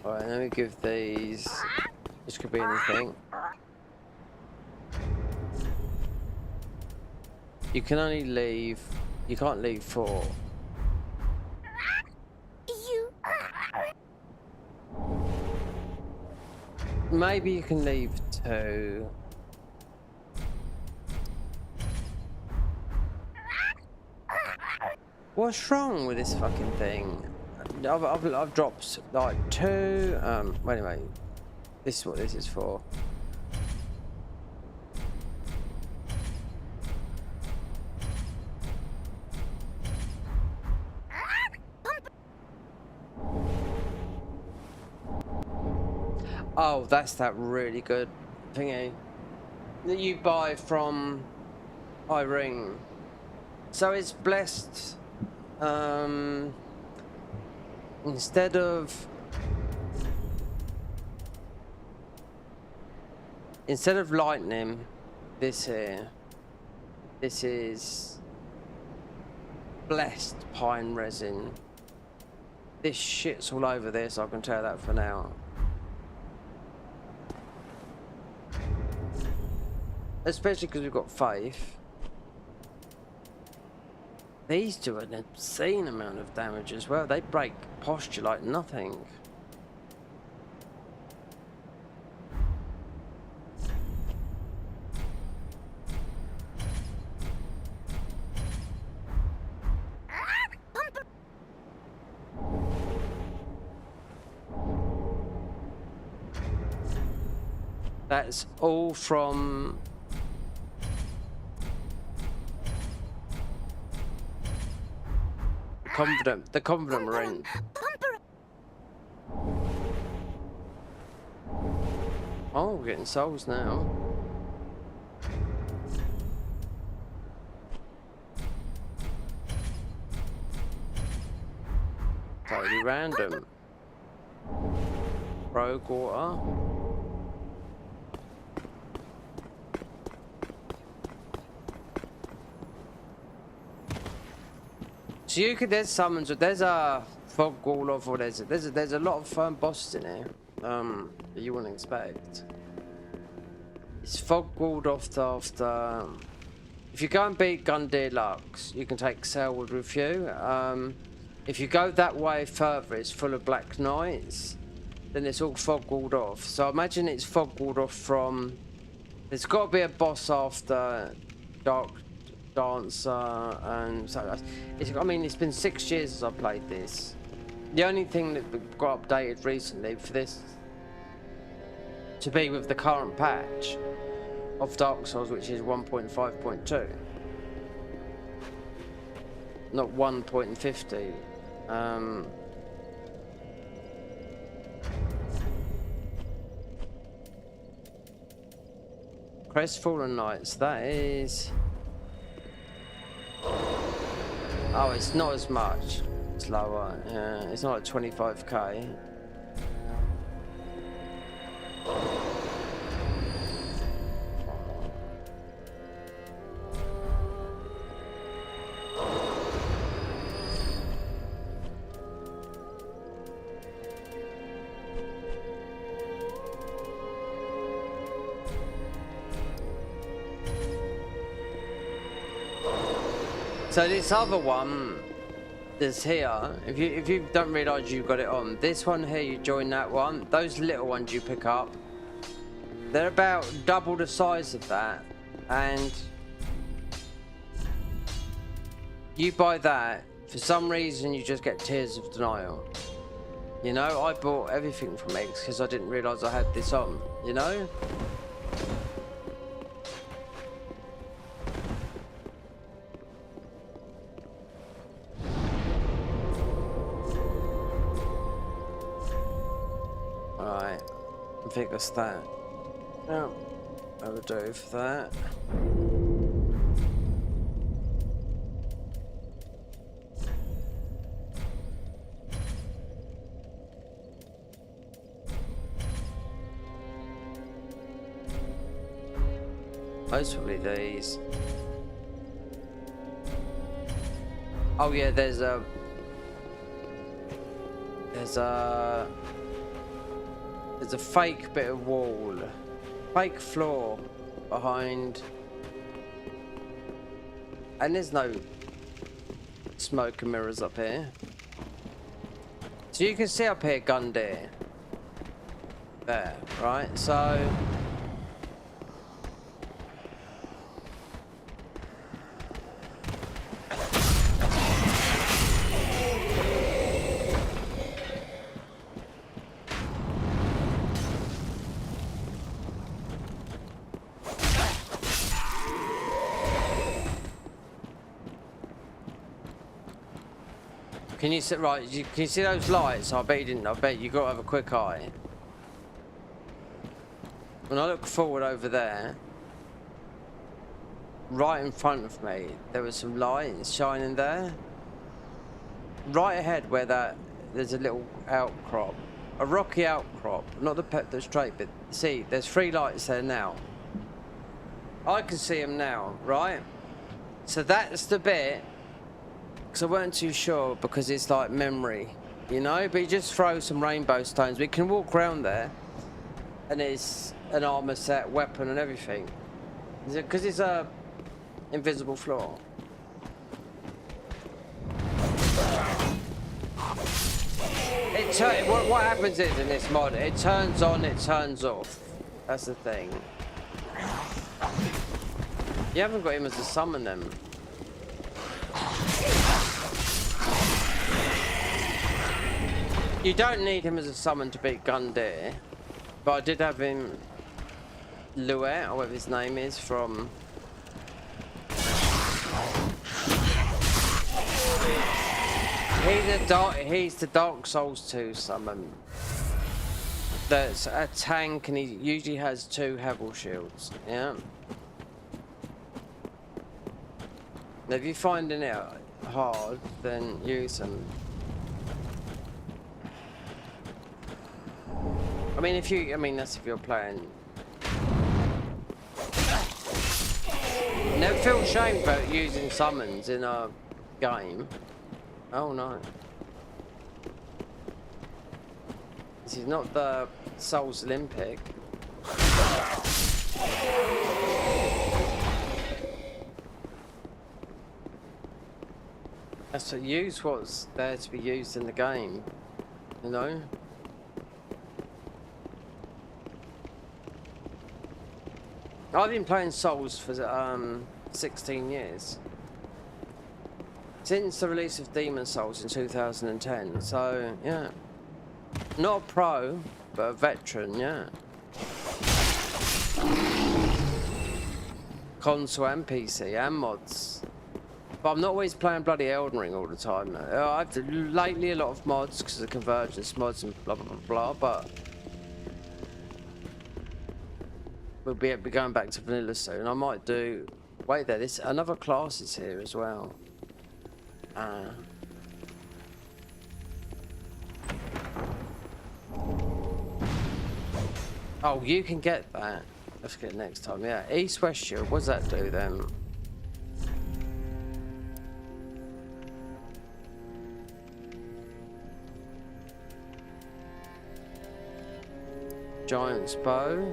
Alright, let me give these. This could be anything. You can only leave. You can't leave 4. Maybe you can leave 2. What's wrong with this fucking thing? I've dropped like 2. Wait a minute. This is what this is for. Oh, that's that really good thingy that you buy from Irene. So it's blessed. Instead of instead of lightning, this here, this is blessed pine resin. This shit's all over this, I can tell that for now. Especially because we've got faith. These do an obscene amount of damage as well. They break posture like nothing. That's all from the confident marine. Oh, we're getting souls now. Totally random. Rogue water. So you could, there's summons, there's a fog wall of, or there's a lot of bosses in here that you wouldn't expect. It's fog walled off after. If you go and beat Gundyr Lux, you can take Selwood with you. If you go that way further, it's full of Black Knights. Then it's all fog walled off. So imagine it's fog walled off from. There's got to be a boss after Dark Dancer, and so I mean, it's been 6 years since I played this. The only thing that got updated recently for this to be with the current patch of Dark Souls, which is 1.5.2, not 1.50. Crestfallen Knights, that is. Oh, it's not as much. It's lower. Yeah, it's not at 25k. So this other one is here. If you don't realise you've got it on, this one here, you join that one. Those little ones you pick up, they're about double the size of that, and you buy that. For some reason, you just get Tears of Denial. You know, I bought everything from X because I didn't realise I had this on. You know. I think that's that. Yeah, I would do for that. Most probably these. Oh yeah, there's a fake bit of wall, fake floor behind, and there's no smoke and mirrors up here. So you can see up here Gundyr. There, right? So can you see, right, can you see those lights? I bet you didn't. I bet you got to have a quick eye. When I look forward over there, right in front of me, there was some lights shining there. Right ahead where there's a little outcrop a rocky outcrop, not the straight bit. See, there's 3 lights there now. I can see them now, right? So that's the bit, because I weren't too sure, because it's like memory, you know? But you just throw some rainbow stones. We can walk around there, and it's an armor set, weapon, and everything. Because it's a invisible floor. What happens is in this mod, it turns on, it turns off. That's the thing. You haven't got him as to summon them. You don't need him as a summon to beat Gundyr, but I did have him, Luet, or whatever his name is, from he's the Dark Souls 2 summon. That's a tank, and he usually has 2 Hebel shields. Yeah. Now, if you're finding it hard, then use them. I mean, that's if you're playing. Never feel ashamed about using summons in a game. Oh no. This is not the Souls Olympic. That's to use what's there to be used in the game, you know? I've been playing Souls for 16 years. Since the release of Demon Souls in 2010, so yeah. Not a pro, but a veteran, yeah. Console and PC and mods. But I'm not always playing bloody Elden Ring all the time. I've lately a lot of mods because of convergence mods and blah blah blah blah, but we'll be going back to vanilla soon. I might do. Wait there, this another class is here as well. Oh, you can get that. Let's get it next time. Yeah, East-West Shield. What does that do then? Giant's bow.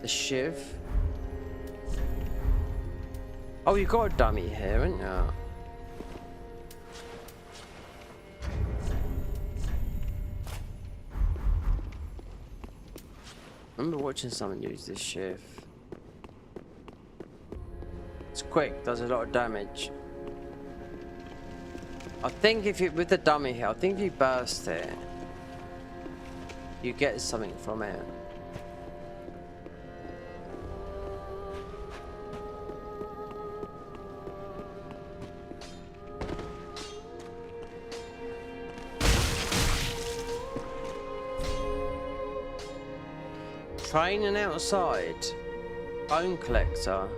The shiv. Oh, you got a dummy here, haven't you? I remember watching someone use this shiv. It's quick, does a lot of damage. I think if you, with the dummy here, I think if you burst it, you get something from it. Training outside. Bone collector.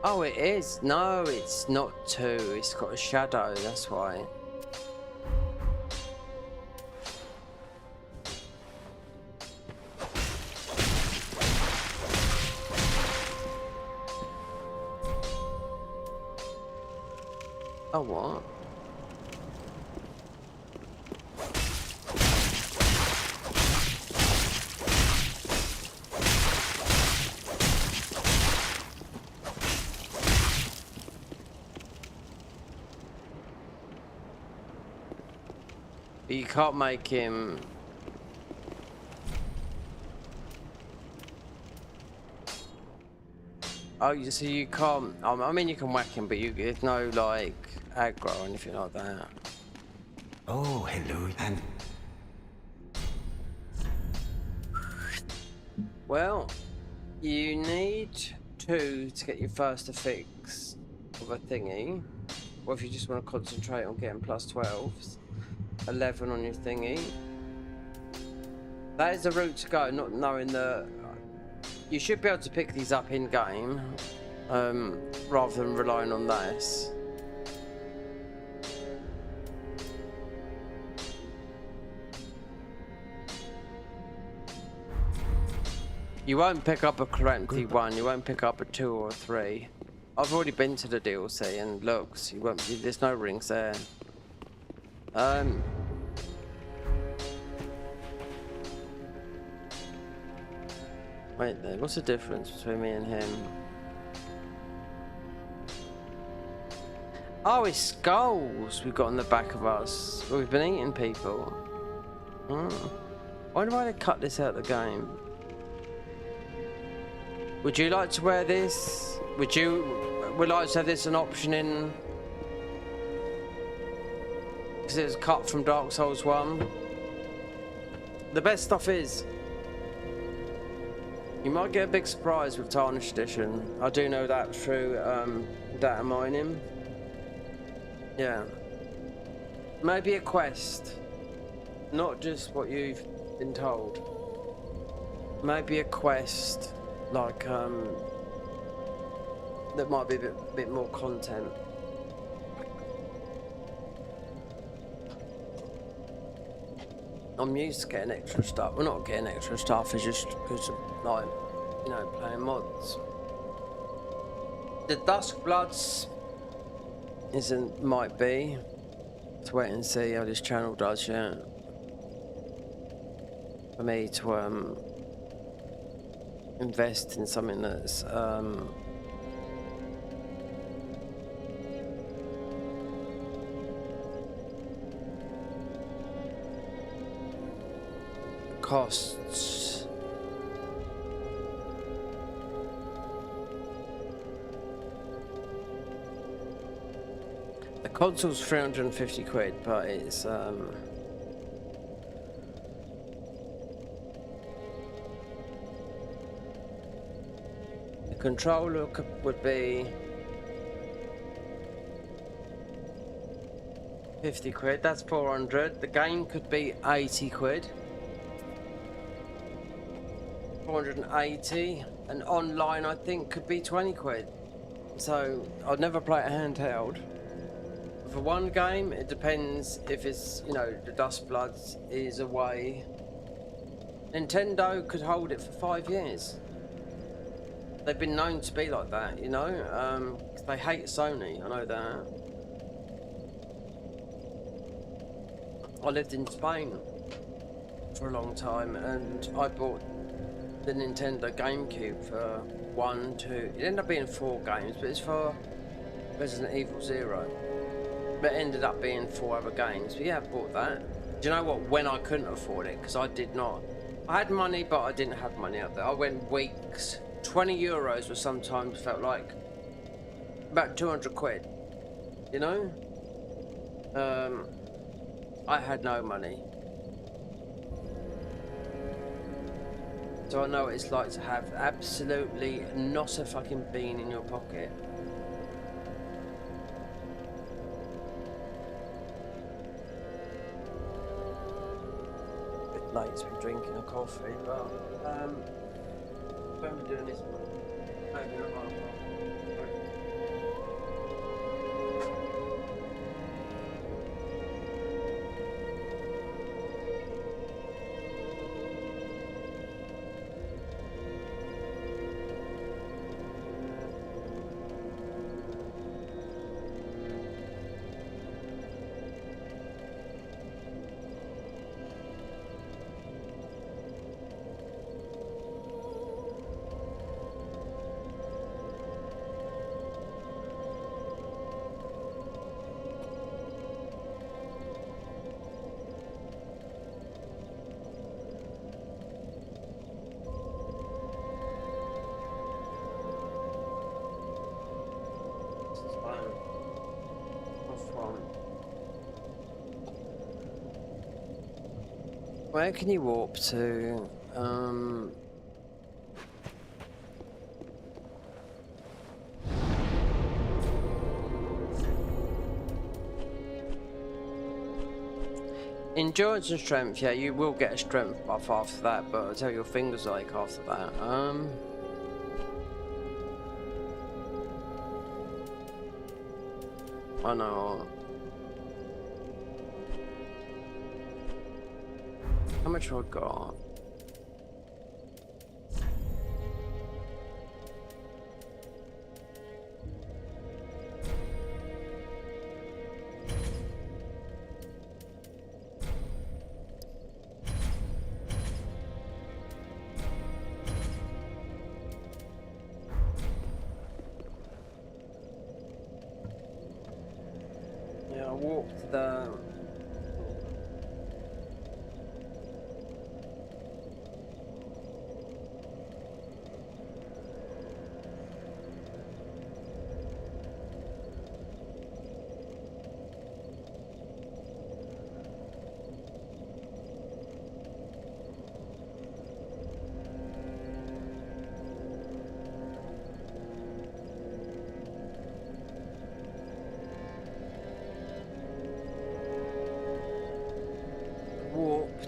Oh, it is. No, it's not 2. It's got a shadow, that's why. Oh, what? You can't make him... Oh, so you can't... I mean, you can whack him, but there's no, like, aggro or anything like that. Oh, hello, and... Well, you need 2 to get your first affix of a thingy, or if you just want to concentrate on getting plus 12s, 11 on your thingy. That is the route to go, not knowing the... You should be able to pick these up in-game, rather than relying on this. You won't pick up a currently 1, you won't pick up a 2 or a 3. I've already been to the DLC and looks, you won't. There's no rings there. Wait there, what's the difference between me and him? Oh, it's skulls we've got on the back of us. We've been eating people. Why do I cut this out of the game? Would you like to wear this? Would like to have this an option in? Because it was cut from Dark Souls 1. The best stuff is, you might get a big surprise with Tarnished Edition. I do know that through data mining. Yeah. Maybe a quest. Not just what you've been told. Maybe a quest. Like, that might be a bit more content. I'm used to getting extra stuff. Well, not getting extra stuff, it's just because of, like, you know, playing mods. The Dusk Bloods might be. Let's wait and see how this channel does, yeah. For me to, invest in something that's costs. The console's 350 quid, but it's controller would be 50 quid, that's 400. The game could be 80 quid. 480. And online I think could be 20 quid. So I'd never play it handheld. For one game, it depends if it's, you know, the Dust Bloods is away. Nintendo could hold it for 5 years. They've been known to be like that, you know? 'Cause they hate Sony, I know that. I lived in Spain for a long time and I bought the Nintendo GameCube for 1, 2... It ended up being 4 games, but it's for Resident Evil 0. But it ended up being 4 other games. But yeah, I bought that. Do you know what? When I couldn't afford it, because I did not. I had money, but I didn't have money out there. I went weeks. 20 euros was sometimes felt like about 200 quid, you know? I had no money. So I know what it's like to have absolutely not a fucking bean in your pocket. A bit late to be drinking a coffee, but when we're doing this one, maybe not half. Where can you warp to? Endurance and strength, yeah, you will get a strength buff after that, but I'll tell you your fingers like after that. I know. How much have I got? Yeah, I walked the...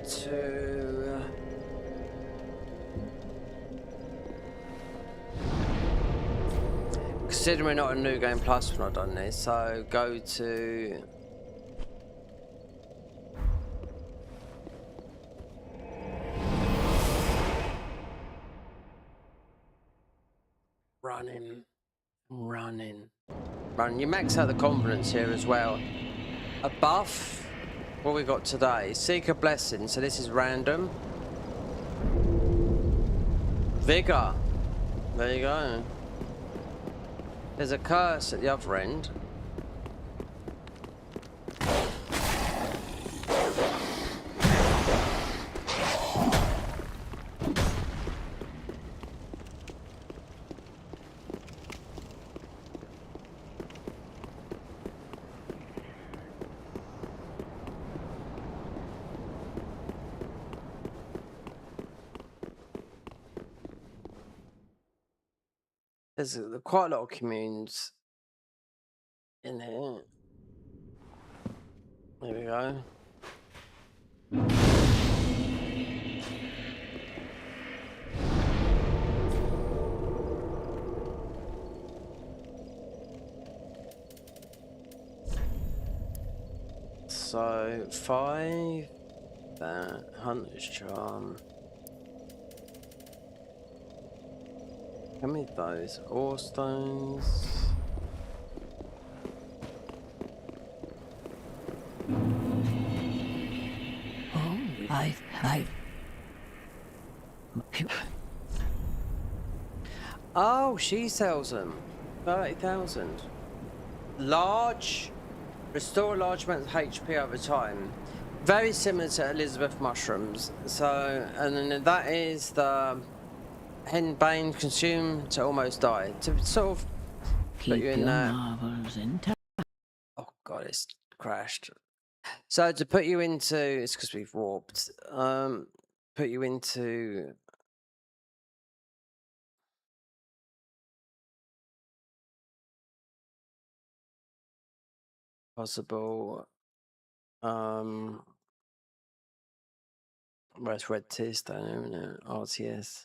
to considering we're not a new game plus when I've done this, so go to running. You max out the confidence here as well. A buff. What we got today? Seek a blessing. So this is random. Vigor. There you go. There's a curse at the other end. There's quite a lot of communes in here. There we go. So 5, that Hunter's Charm. How many of those? Ore stones. Oh, I. Oh, she sells them. 30,000. Large. Restore a large amount of HP over time. Very similar to Elizabeth mushrooms. So, and then that is the Henbane, consume to almost die. To sort of put you in that. Oh god, it's crashed. So to put you into, it's because we've warped. Put you into possible. Where's Red Tearstone, isn't it? RTS.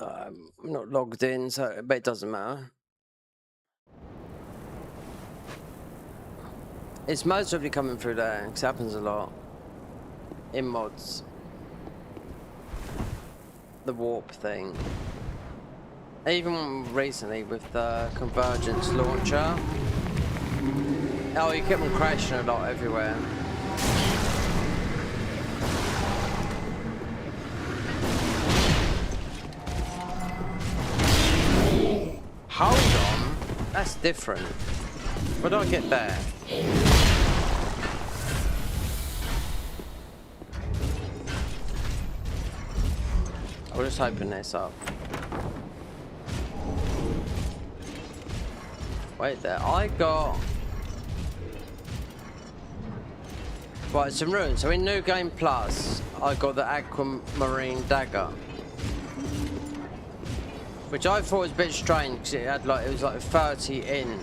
I'm not logged in, so but it doesn't matter. It's most probably coming through there, because it happens a lot in mods. The warp thing. Even recently with the convergence launcher. Oh, you kept on crashing a lot everywhere. Hold on, that's different. Where do I get there? We'll just open this up. Wait there, I got... Right, some runes. So in New Game Plus, I got the Aquamarine Dagger. Which I thought was a bit strange because it had like, it was like 30 in.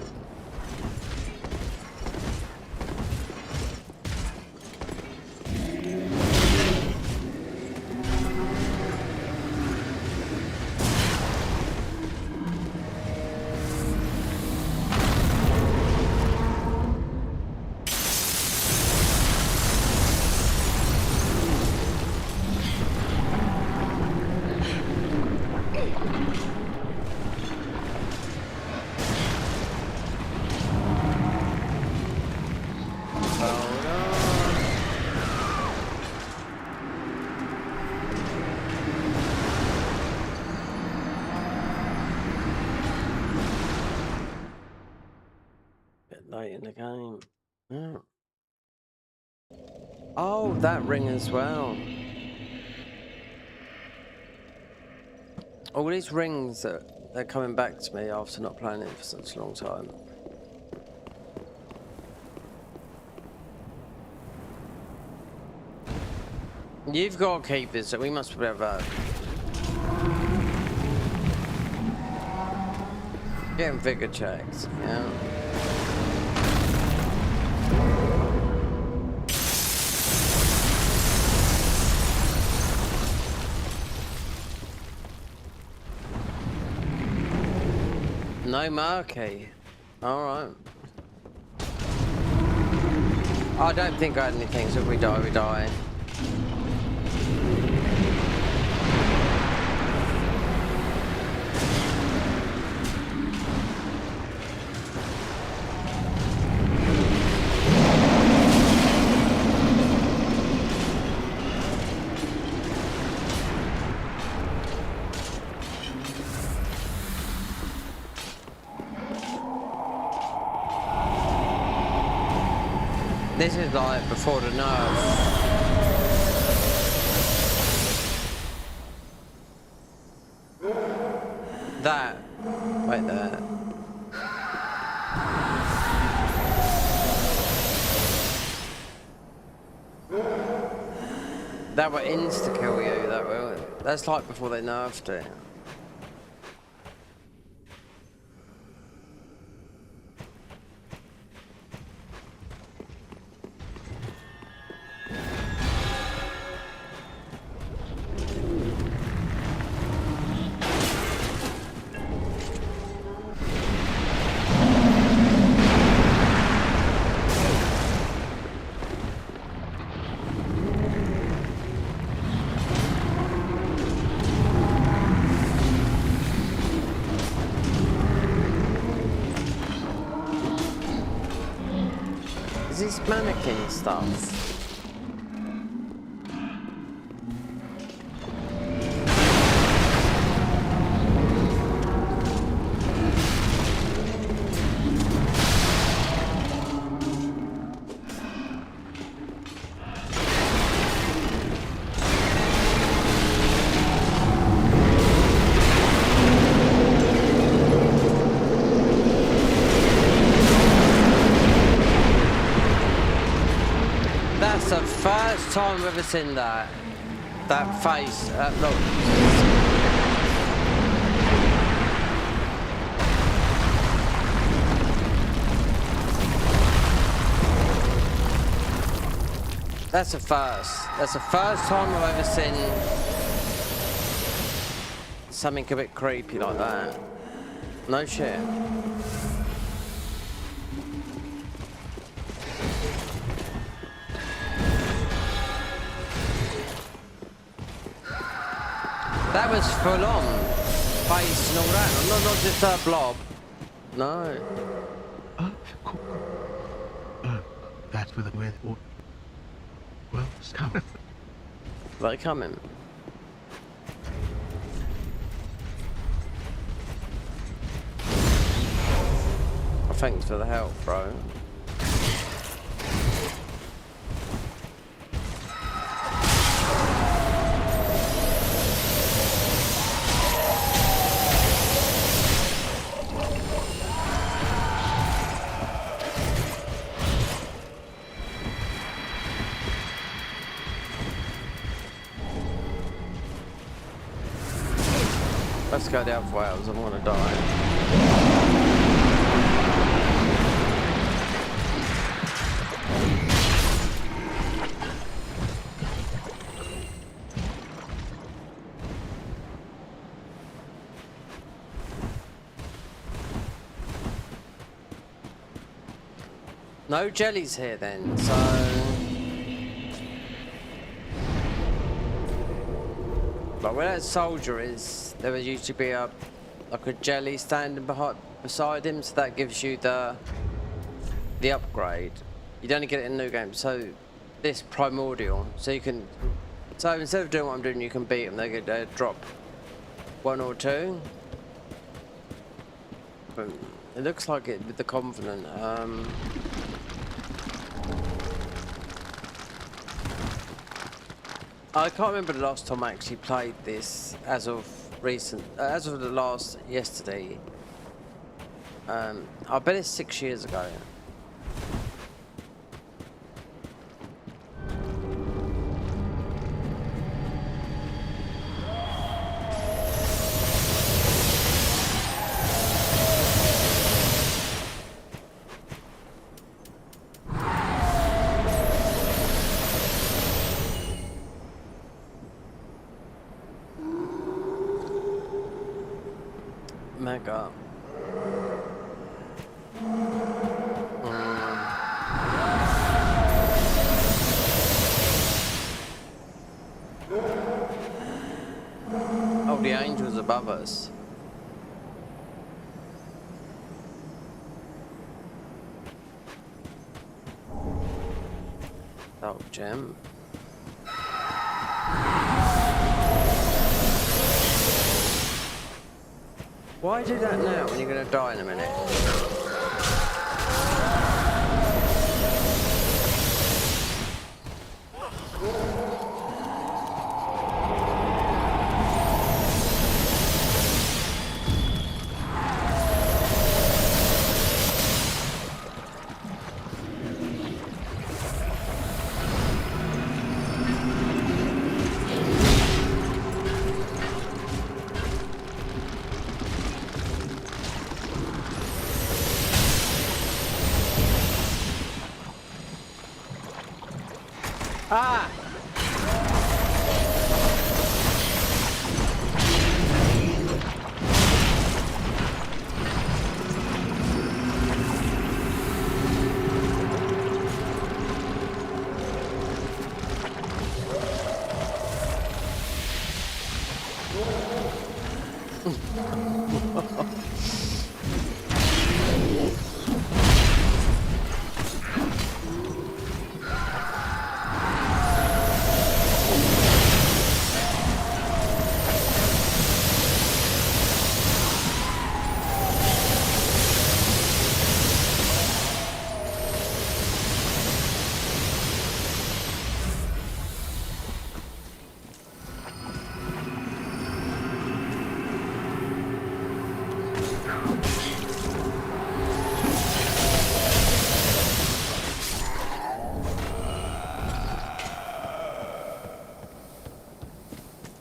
Late in the game. Yeah. Oh, that ring as well. All these rings that they're coming back to me after not playing it for such a long time. You've got to keep this, so we must be able to getting vigor checks, yeah. No marquee. Alright. I don't think I had anything, so if we die, we die. This is like before the nerf. That. Wait there. That will insta-kill you, that will. That's like before they nerfed it. Is this mannequin stuff? That's the first time I've ever seen that. That face. Look. That's a first. That's the first time I've ever seen something a bit creepy like that. No shit. That was full on face and all that. Not just a blob. No. Cool. That's with or well, it's coming. They coming. Thanks for the help, bro. Let's go the other way, I don't want to die. No jellies here then, so... But where that soldier is, there would usually be like a jelly standing beside him, so that gives you the upgrade. You'd only get it in new games, so this primordial, so you can... So instead of doing what I'm doing, you can beat them, they drop 1 or 2. But it looks like it with the Covenant. I can't remember the last time I actually played this as of the last yesterday. I bet it's 6 years ago. Mega. Oh, the angel's above us. Oh, gem. Why do that now when you're going to die in a minute? Ah!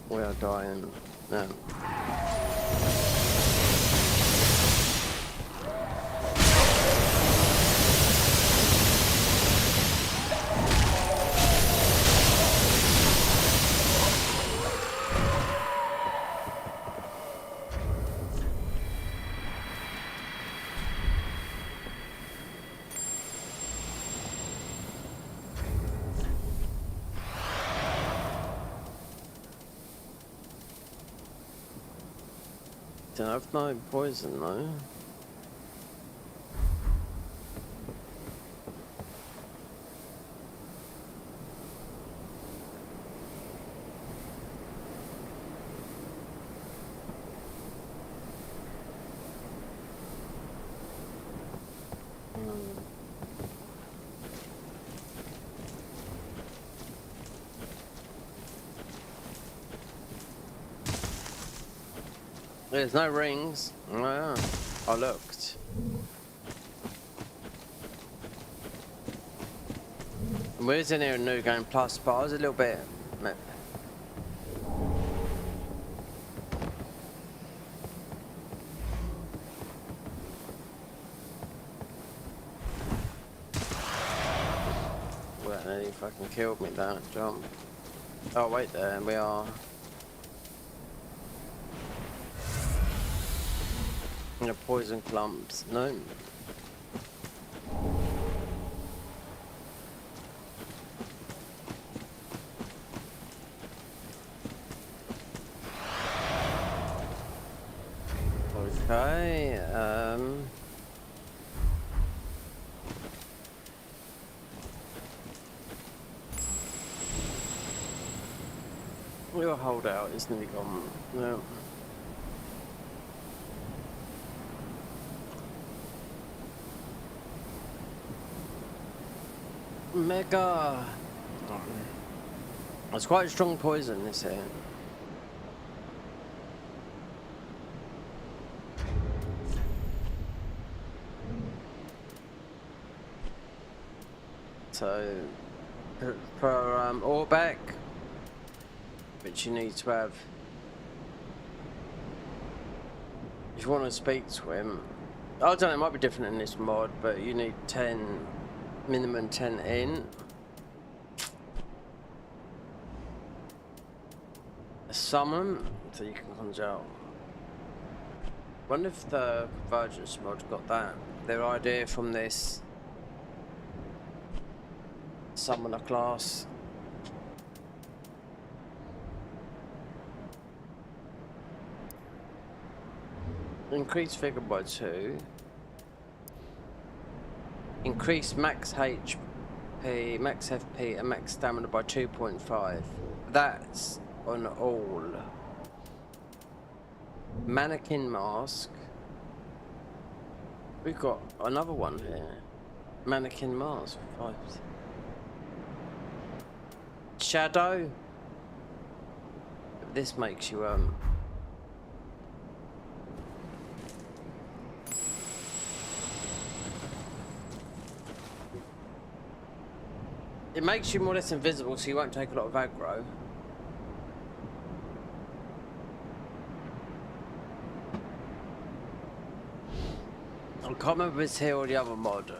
We are dying now. Don't have no poison though. There's no rings. Oh, I looked. We was in here in New Game Plus, but I was a little bit... nearly fucking killed me, that jump. Oh wait, there we are. The poison clumps. No. Okay, we'll hold out, it's nearly gone. No. Mega! It's quite strong poison, this here. So, for Orbeck, which you need to have, if you want to speak to him, I don't know, it might be different in this mod, but you need 10, minimum 10 in. A summon, so you can conjure out. Wonder if the convergence mod got that, their idea from this summoner class. Increase figure by 2. Increase max HP, max FP and max stamina by 2.5. That's on all. Mannequin mask. We've got another one here. Mannequin mask. 5. Shadow. This makes you it makes you more or less invisible, so you won't take a lot of aggro. I can't remember if it's here or the other mod,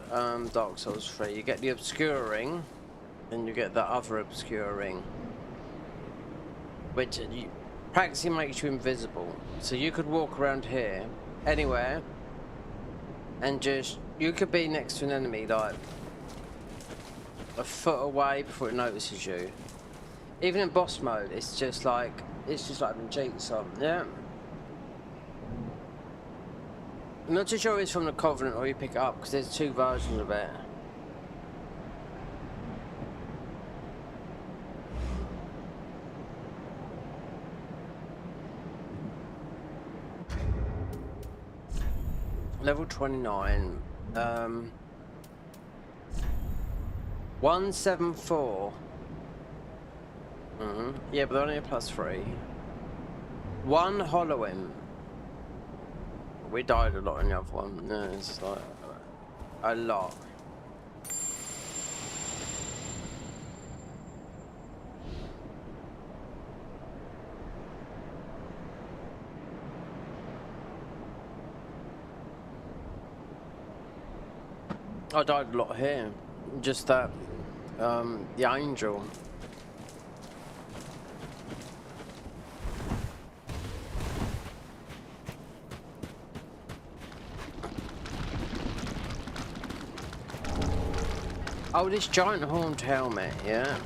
Dark Souls 3. You get the obscuring, and you get the other obscuring, which practically makes you invisible. So you could walk around here, anywhere, and just, you could be next to an enemy like a foot away before it notices you. Even in boss mode, it's just like having cheats on, yeah. I'm not too sure it's from the Covenant or you pick it up, because there's 2 versions of it. Level 29. 174. Yeah, but they're only a +3. 1 hollowing. We died a lot in the other one. No, it's like a lot. I died a lot here. Just that, the angel. Oh, this giant horned helmet, yeah.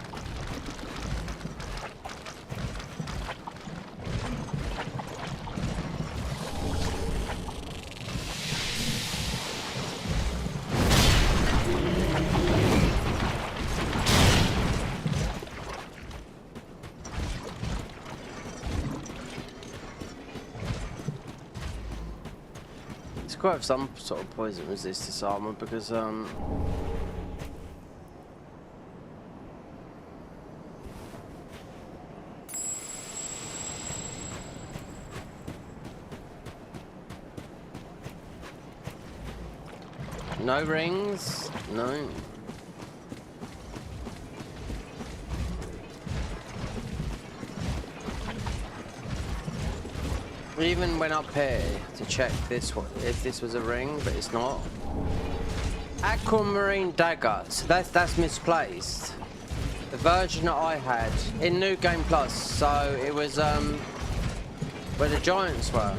It's quite have some sort of poison resistance armor because no rings, no. We even went up here to check this one, if this was a ring, but it's not. Aquamarine dagger, so that's misplaced. The version that I had in New Game Plus, so it was where the giants were.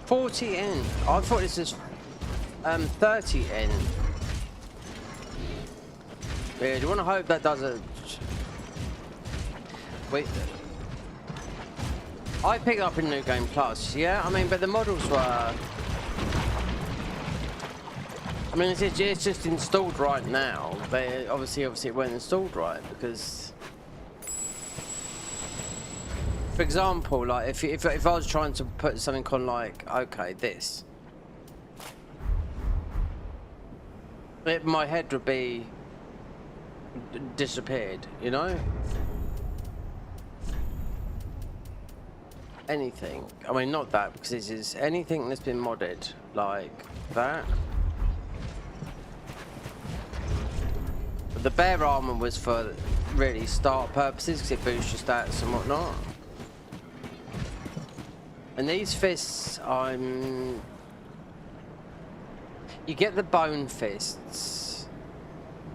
$40 in. I thought this was 30 in. Yeah, do you want to hope that doesn't? Wait. I picked up in New Game Plus, yeah. I mean, but the models were. I mean, it's just installed right now, but obviously it weren't installed right because. For example, like if I was trying to put something on, like, okay, this, my head would be disappeared, you know. Anything. I mean, not that, because this is anything that's been modded like that. But the bear armor was for really start purposes because it boosts your stats and whatnot. And these fists, you get the bone fists.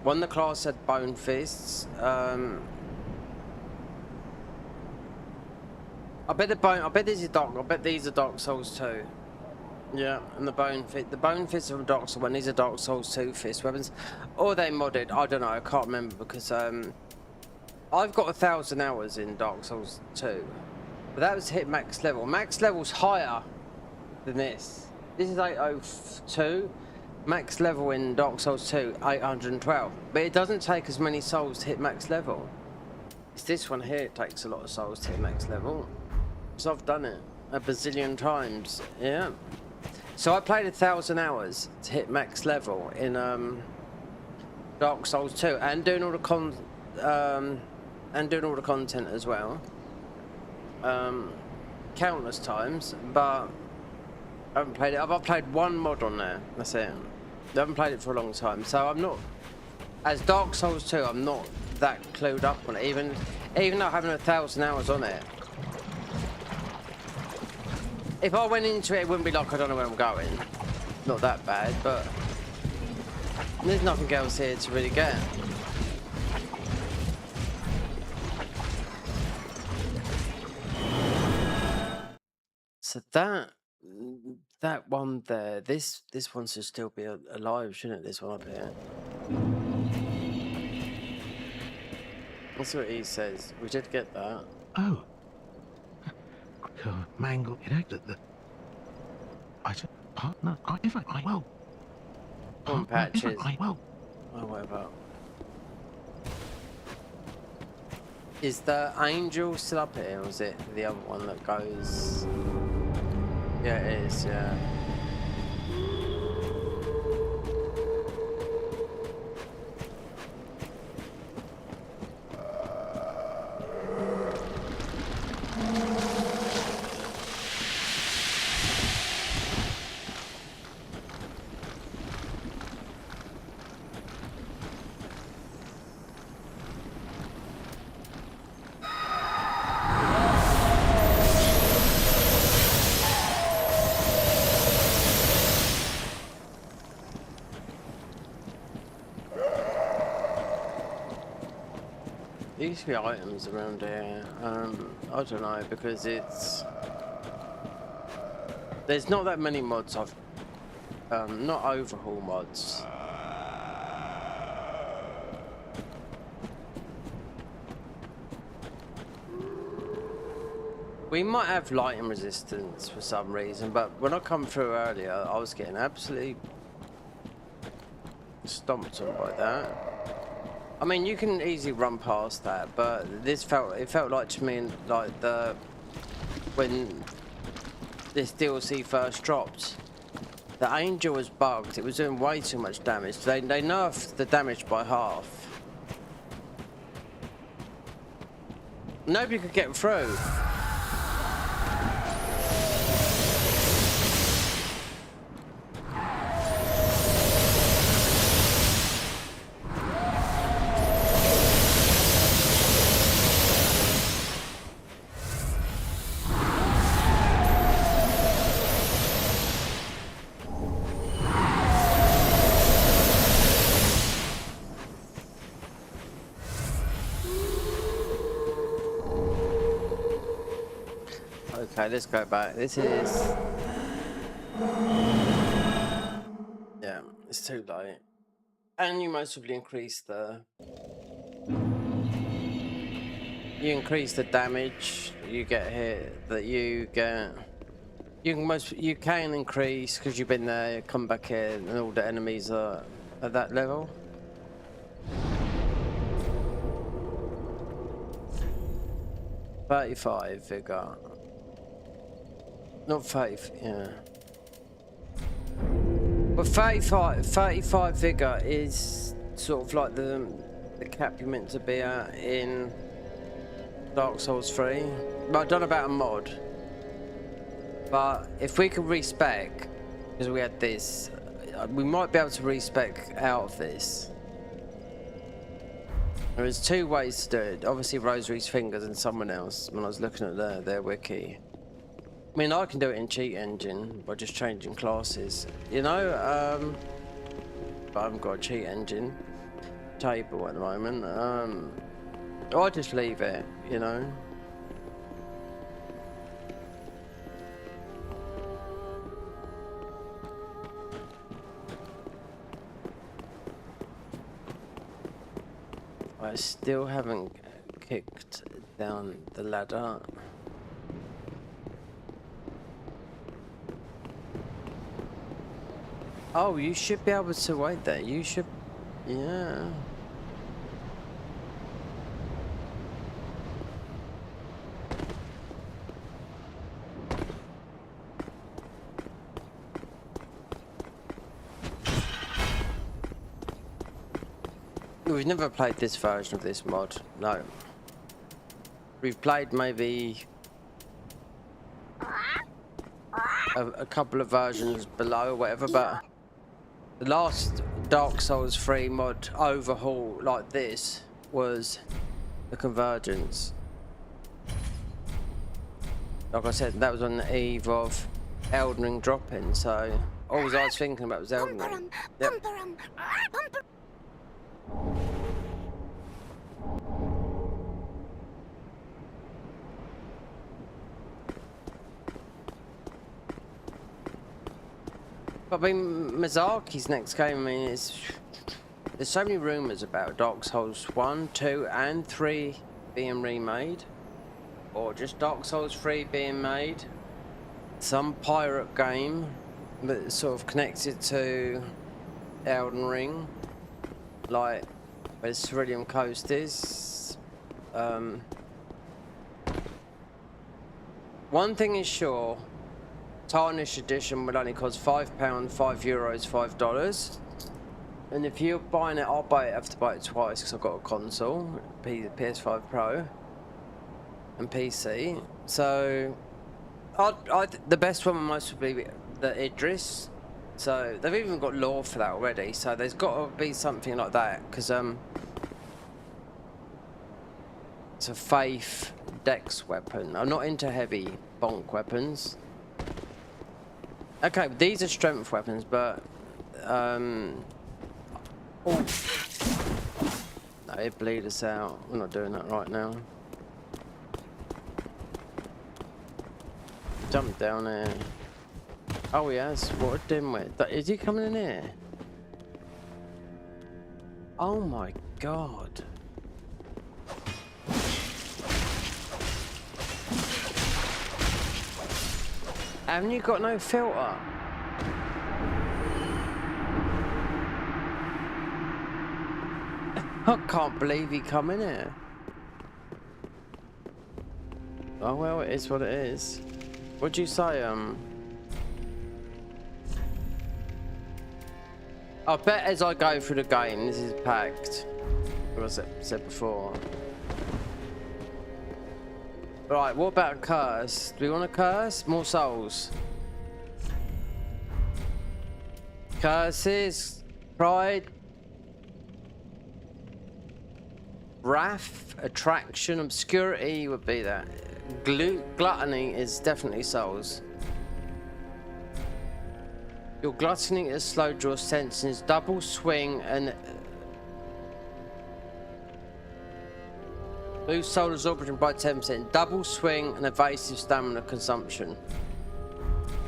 One the class had bone fists. I bet these are Dark Souls 2. Yeah, and the bone fists are Dark Souls 1. These are Dark Souls 2 fist weapons. Or they modded. I don't know. I can't remember because I've got 1,000 hours in Dark Souls 2. But that was hit max level. Max level's higher than this. This is 802. Max level in Dark Souls 2, 812. But it doesn't take as many souls to hit max level. It's this one here, it takes a lot of souls to hit max level. Because I've done it a bazillion times. Yeah. So I played 1,000 hours to hit max level in Dark Souls 2 and doing all the content as well. Countless times, but I haven't played it. I've played one mod on there. That's it. I haven't played it for a long time, so I'm not. As Dark Souls 2, I'm not that clued up on it. Even though having 1,000 hours on it, if I went into it, it wouldn't be like I don't know where I'm going. Not that bad, but there's nothing else here to really get. So that one there, this one should still be alive, shouldn't it? This one up here. That's what he says. We did get that. Oh. Mangle it out the. I said, partner, if I will. One patches. I will. Oh, whatever. Is the angel still up here, or is it the other one that goes? Yeah, it is, yeah. There used to be items around here. I don't know, because there's not that many mods I've not overhaul mods. We might have lighting resistance for some reason, but when I come through earlier, I was getting absolutely stomped on by that. I mean, you can easily run past that, but it felt like to me like when this DLC first dropped, the angel was bugged. It was doing way too much damage. They nerfed the damage by half. Nobody could get through. Okay, let's go back. This is... Yeah, it's too late. And you mostly increase the... You increase the damage you get hit, that you get... You can increase, because you've been there, come back here, and all the enemies are at that level. $35 vigor. Not 30, yeah. But 35 vigor is sort of like the cap you're meant to be at in Dark Souls 3. But I don't know about a mod. But if we could respec, because we had this, we might be able to respec out of this. There's two ways to do it. Obviously Rosary's Fingers and someone else, when I was looking at their wiki. I mean, I can do it in Cheat Engine by just changing classes, you know, but I haven't got a Cheat Engine table at the moment. I just leave it, you know. I still haven't kicked down the ladder. Oh, you should be able to wait there. You should, yeah. We've never played this version of this mod, no. We've played maybe a couple of versions below or whatever, but the last Dark Souls 3 mod overhaul like this was the Convergence. Like I said, that was on the eve of Elden Ring dropping, so all I was thinking about was Elden Ring. Yep. I mean, Miyazaki's next game, I mean, there's so many rumours about Dark Souls 1, 2 and 3 being remade. Or just Dark Souls 3 being made. Some pirate game that's sort of connected to Elden Ring. Like where Cerulean Coast is. One thing is sure. Tarnished edition would only cost £5, €5, $5. And if you're buying it, I'll have to buy it twice because I've got a console, PS5 Pro and PC. So the best one most would be the Idris. So they've even got lore for that already. So there's got to be something like that because it's a Faith Dex weapon. I'm not into heavy bonk weapons. Okay, these are strength weapons, but oh. No, it bleed us out. We're not doing that right now. Jump down here. Oh yes, what a dimwit. Is he coming in here? Oh my god. Haven't you got no filter? I can't believe he come in here. Oh well, it is what it is. What'd you say, I bet as I go through the game, this is packed. What was it said before? Right, what about a curse? Do we want a curse? More souls. Curses, pride, wrath, attraction, obscurity would be that. Gluttony is definitely souls. Your gluttony is slowed your senses, double swing and Boost soul absorption by 10%. Double swing and evasive stamina consumption.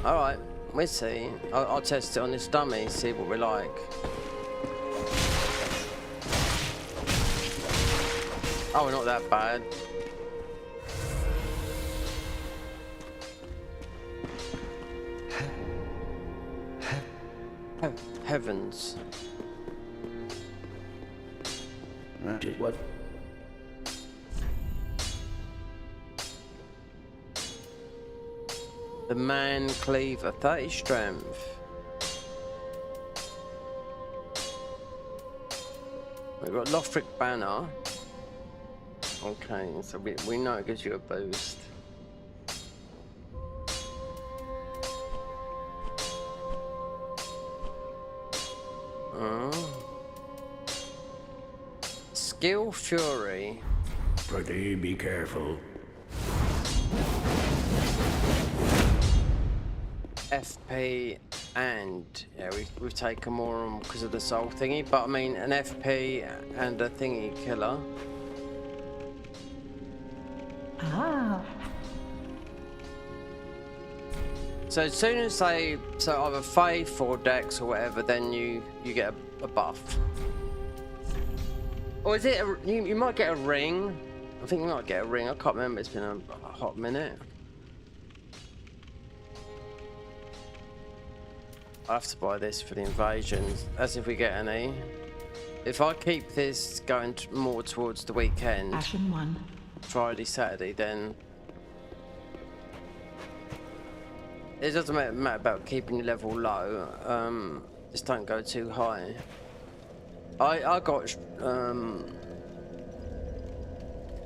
Alright, we'll see. I'll test it on this dummy, see what we like. Oh, we're not that bad. Heavens. Did what? The man cleaver, 30 strength. We've got Lothric banner. Okay, so we know it gives you a boost. Skill Fury. Pretty be careful. FP and yeah, we've taken more on because of the soul thingy, but I mean an FP and a thingy killer. Ah. So as soon as they either Faith or Dex or whatever, then you get a buff. Or is it you might get a ring? I think you might get a ring. I can't remember. It's been a hot minute. I have to buy this for the invasion, as if we get any. If I keep this going more towards the weekend, Ashen one. Friday, Saturday, then it doesn't matter about keeping your level low. Just don't go too high. I got I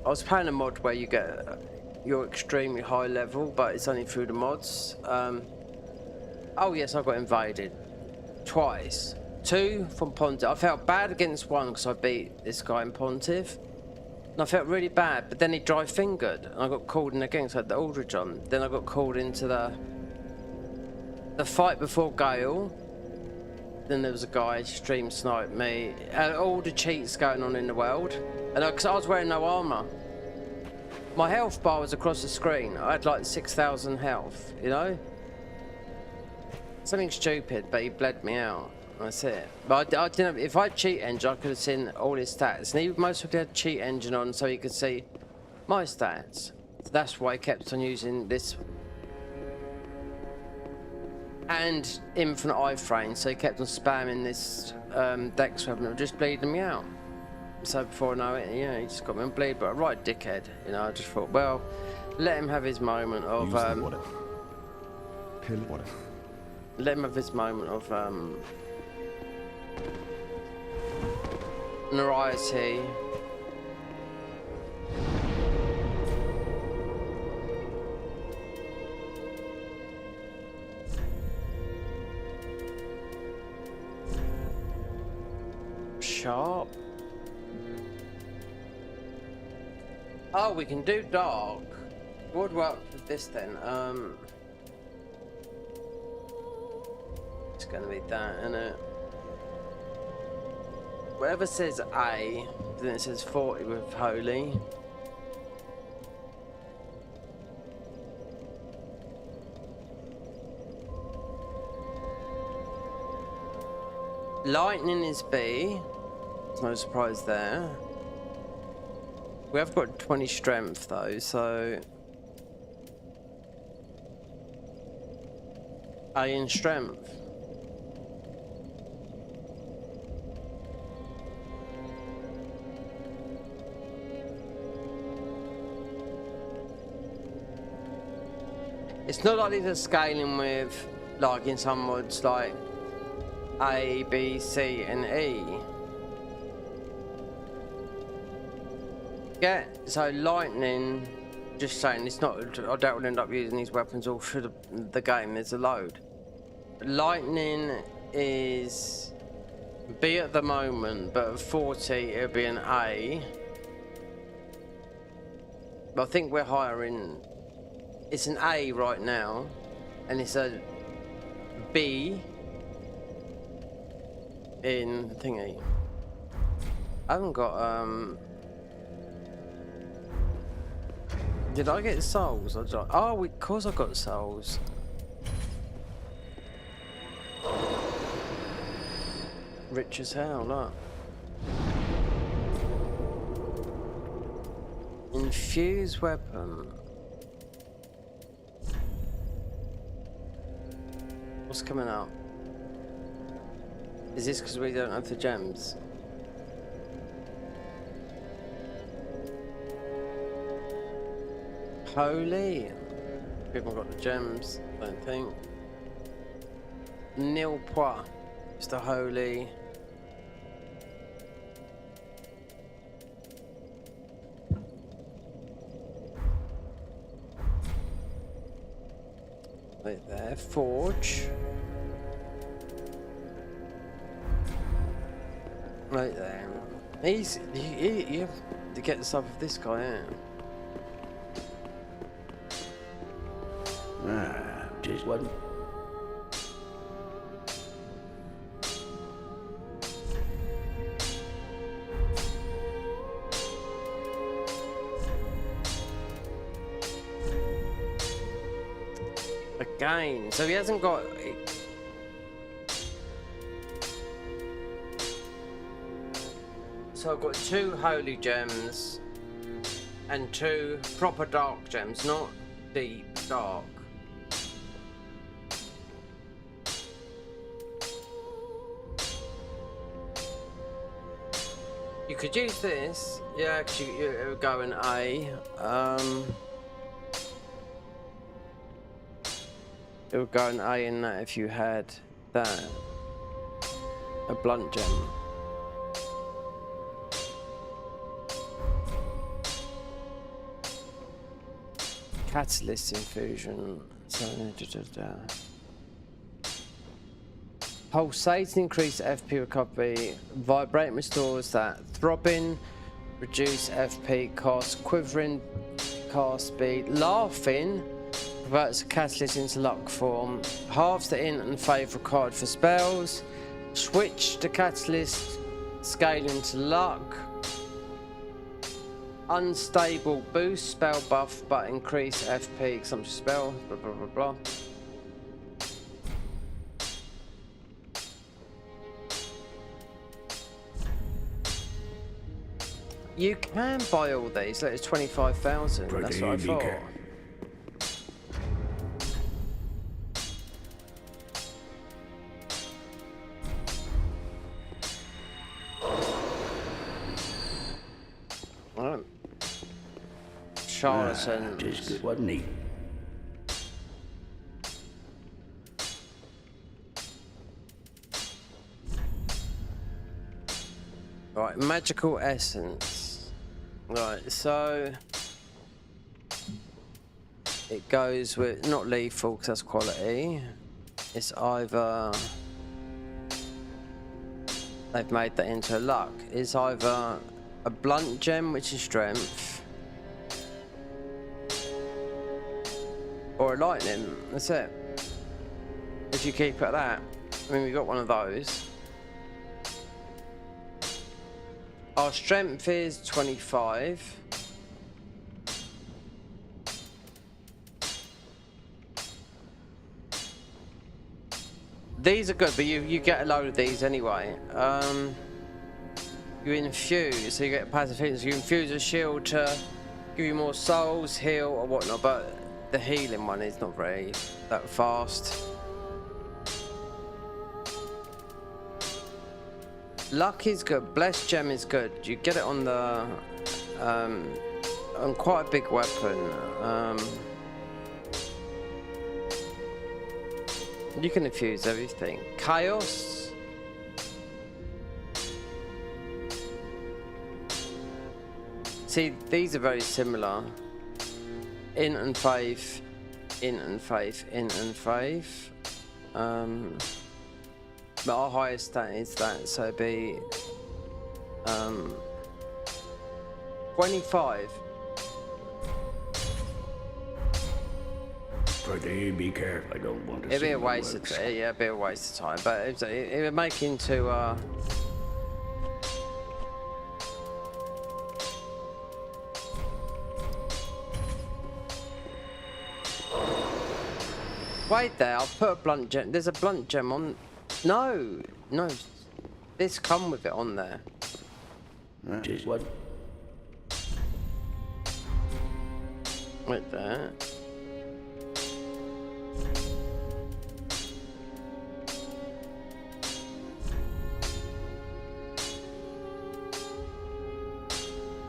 was playing a mod where you get your extremely high level, but it's only through the mods. Oh yes, I got invaded twice. 2 from Pontiff. I felt bad against 1 because I beat this guy in Pontiff. And I felt really bad, but then he dry fingered and I got called in again, so I had the Aldridge on. Then I got called into the fight before Gale. Then there was a guy stream sniped me. And all the cheats going on in the world. And because I was wearing no armor. My health bar was across the screen. I had like 6,000 health, you know? Something stupid, but he bled me out. That's it. But I didn't. If I had cheat engine, I could have seen all his stats. And he most likely had cheat engine on, so he could see my stats. So that's why I kept on using this. And infinite iframe, so he kept on spamming this Dex weapon. It was just bleeding me out. So before I know it, yeah, he just got me on bleed. But a right dickhead, you know. I just thought, well, let him have his moment of. Kill what? Let him have his moment of notoriety. Sharp. Oh, we can do dark. What would work with this then? It's gonna be that, isn't it? Whatever says A, then it says 40 with Holy. Lightning is B. There's no surprise there. We have got 20 strength though, so A in strength. It's not like these are scaling with, like in some mods, like A, B, C, and E. Yeah, so lightning, just saying, it's not, I doubt we'll end up using these weapons all through the game, there's a load. Lightning is B at the moment, but at 40 it'll be an A. But I think we're higher in, it's an A right now, and it's a B in thingy. I haven't got Did I get souls? Oh, of course I got souls. Rich as hell, look. Infused weapon. What's coming up? Is this because we don't have the gems? Holy. We haven't got the gems, I don't think. Nil point. It's the holy. Right there, forge. Right there. You have to get the stuff of this guy in. Just one. Again, so he hasn't got. So I've got 2 holy gems and 2 proper dark gems, not deep dark. You could use this, yeah, because it would go in A. It would go in A in that if you had that. A blunt gem. Catalyst infusion. So, pulsating increase FP recovery. Vibrate restores that. Throbbing reduce FP cost. Quivering cast speed. Laughing converts a catalyst into luck form. Halves the int and fave required for spells. Switch the catalyst scale into luck. Unstable boost spell buff but increase FP consumption spell. Blah blah blah blah. You can buy all these. That is 25,000. That's what I thought. Alright. Charlatan. Just good, wasn't he? Right, magical essence. Right, so it goes with not lethal because that's quality. It's either they've made that into a luck. It's either a blunt gem, which is strength, or a lightning. That's it. If you keep it at that, I mean, we got one of those. Our strength is 25. These are good, but you get a load of these anyway. You infuse, so you get passive healing. So you infuse a shield to give you more souls, heal, or whatnot, but the healing one is not very that fast. Luck is good. Blessed gem is good. You get it on the on quite a big weapon. You can infuse everything. Chaos. See, these are very similar. In and faith, in and faith, in and faith. But our highest stat is that, so it'd be 25. Pretty be careful. I don't want to It'd see be a my waste of works. yeah, it'd be a waste of time. But it would make into Wait there, I'll put a blunt gem. There's a blunt gem on. No, no. This come with it on there. Just what? Wait there.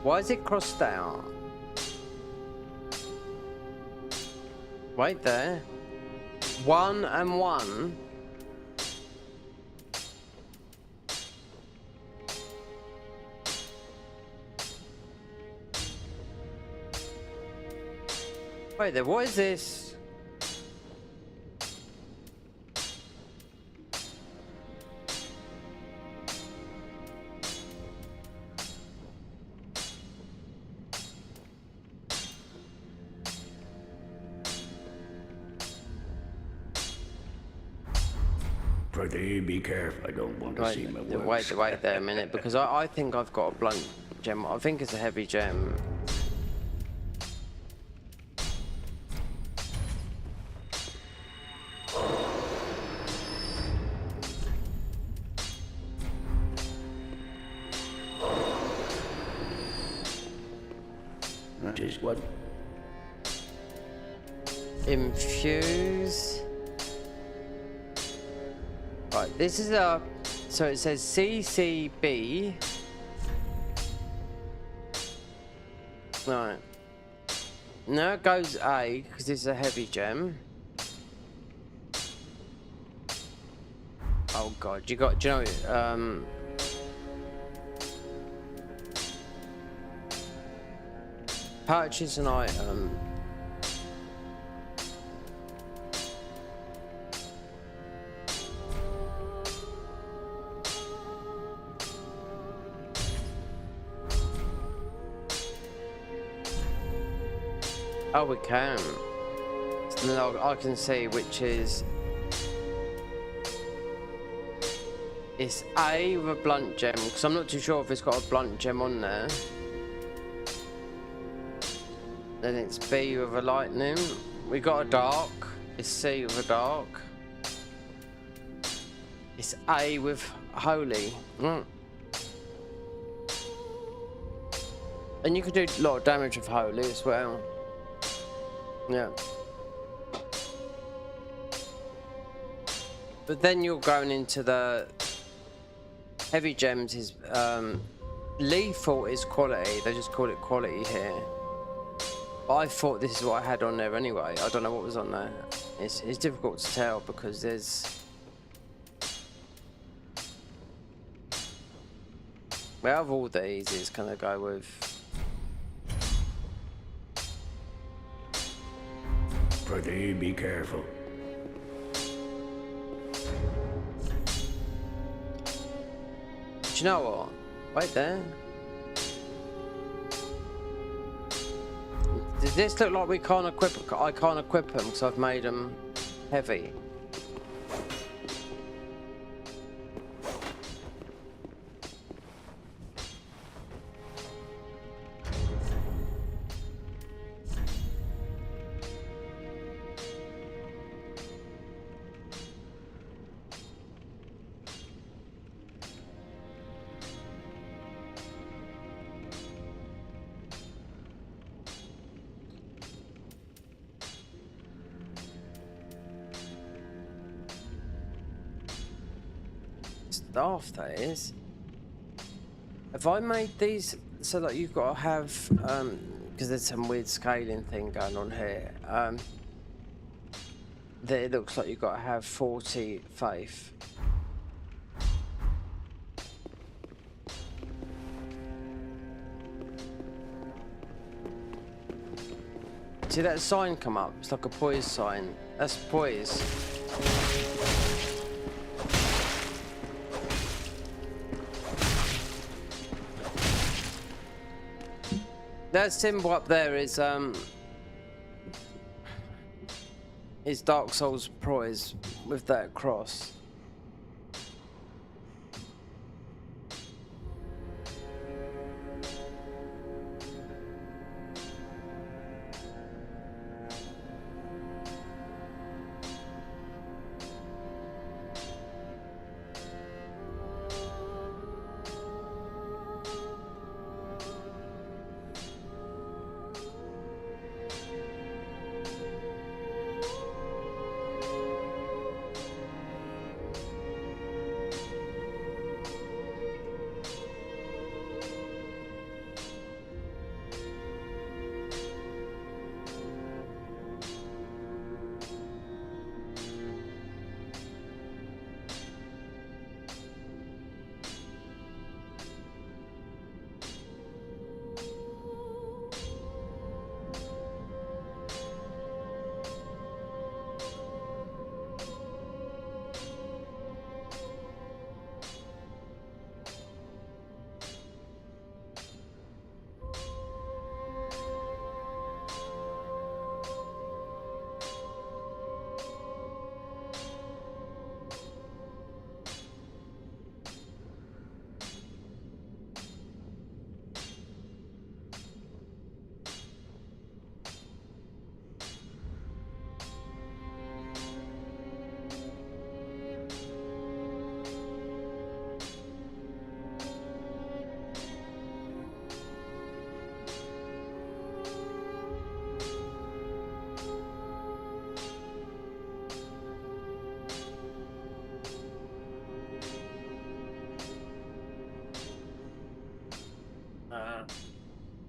Why is it crossed out? Wait there. 1 and 1. Wait there, what is this? Pretty be careful. I don't want to see my work. Wait there a minute, because I think I've got a blunt gem. I think it's a heavy gem. Just what? Infuse. Right, this is a. So it says CCB. Right. Now it goes A because this is a heavy gem. Oh god, do you know? Purchase an item. Oh, we can. So then I can see which is. It's A with a blunt gem, because I'm not too sure if it's got a blunt gem on there. Then it's B with a lightning. We got a dark. It's C with a dark. It's A with holy. And you can do a lot of damage with holy as well. Yeah. But then you're going into the heavy gems is lethal is quality. They just call it quality here. But I thought this is what I had on there anyway. I don't know what was on there. It's difficult to tell because there's. Well, of all these, it's gonna go with. Pretty be careful. Do you know what? Wait there. Does this look like we can't equip? I can't equip them because I've made them heavy. Staff, that is. Have I made these so that you've got to have because there's some weird scaling thing going on here, that it looks like you've got to have 40 faith. See that sign come up? It's like a poise sign. That's poise. That symbol up there is Dark Souls Poise with that cross.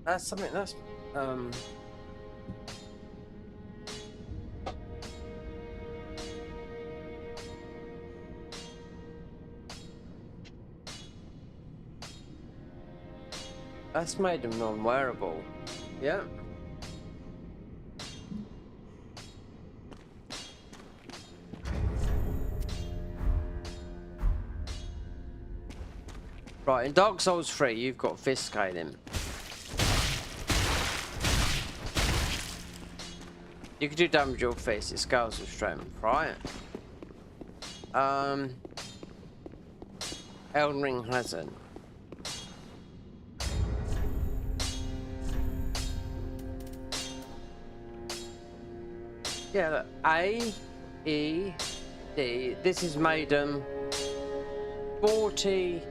That's something that's that's made them non-wearable. Yeah. Right, in Dark Souls 3, you've got fist scaling. You can do damage with your fist, it scales with strength, right? Elden Ring hasn't. Yeah, look, A, E, D. This has made them 40.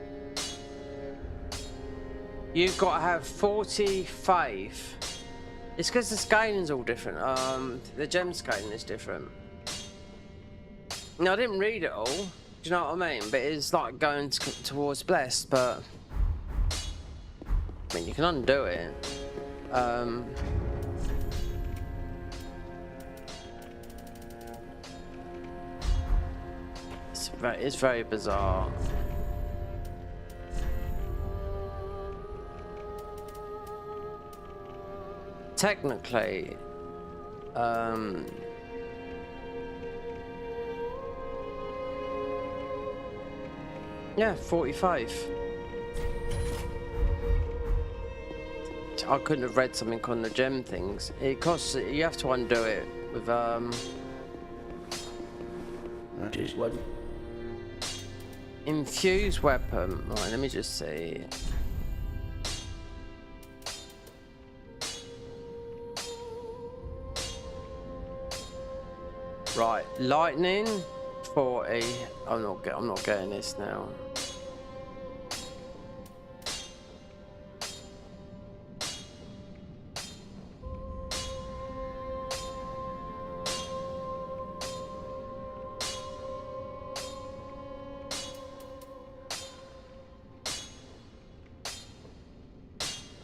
You've got to have 40 faith. It's because the scaling's all different. The gem scaling is different. No, I didn't read it all. Do you know what I mean? But it's like going towards blessed. But I mean, you can undo it. It's very bizarre. Technically, yeah, 45. I couldn't have read something on the gem things. It costs. You have to undo it with That is what. infused weapon. Right, let me just see. Right, lightning, 40. I'm not getting this now.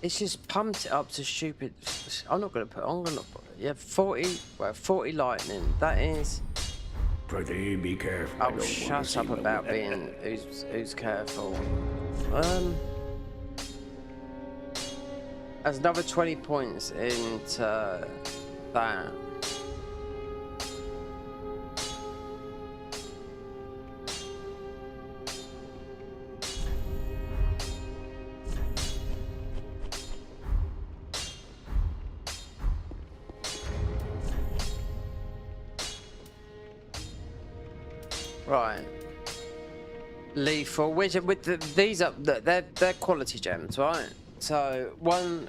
It's just pumped it up to stupid. I'm gonna put. Yeah, 40. Well, 40 lightning. That is. Pretty be careful. I Oh, don't wanna shut see up no- about being who's careful. There's another 20 points into that. Right. Lethal, which with these up, they're quality gems, right? So one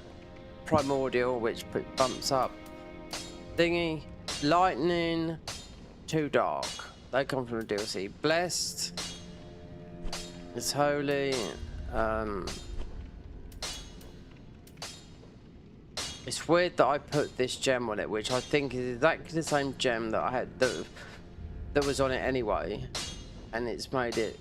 primordial, which bumps up thingy, lightning, too dark. They come from the DLC. Blessed, it's holy. It's weird that I put this gem on it, which I think is exactly the same gem that I had that was on it anyway, and it's made it.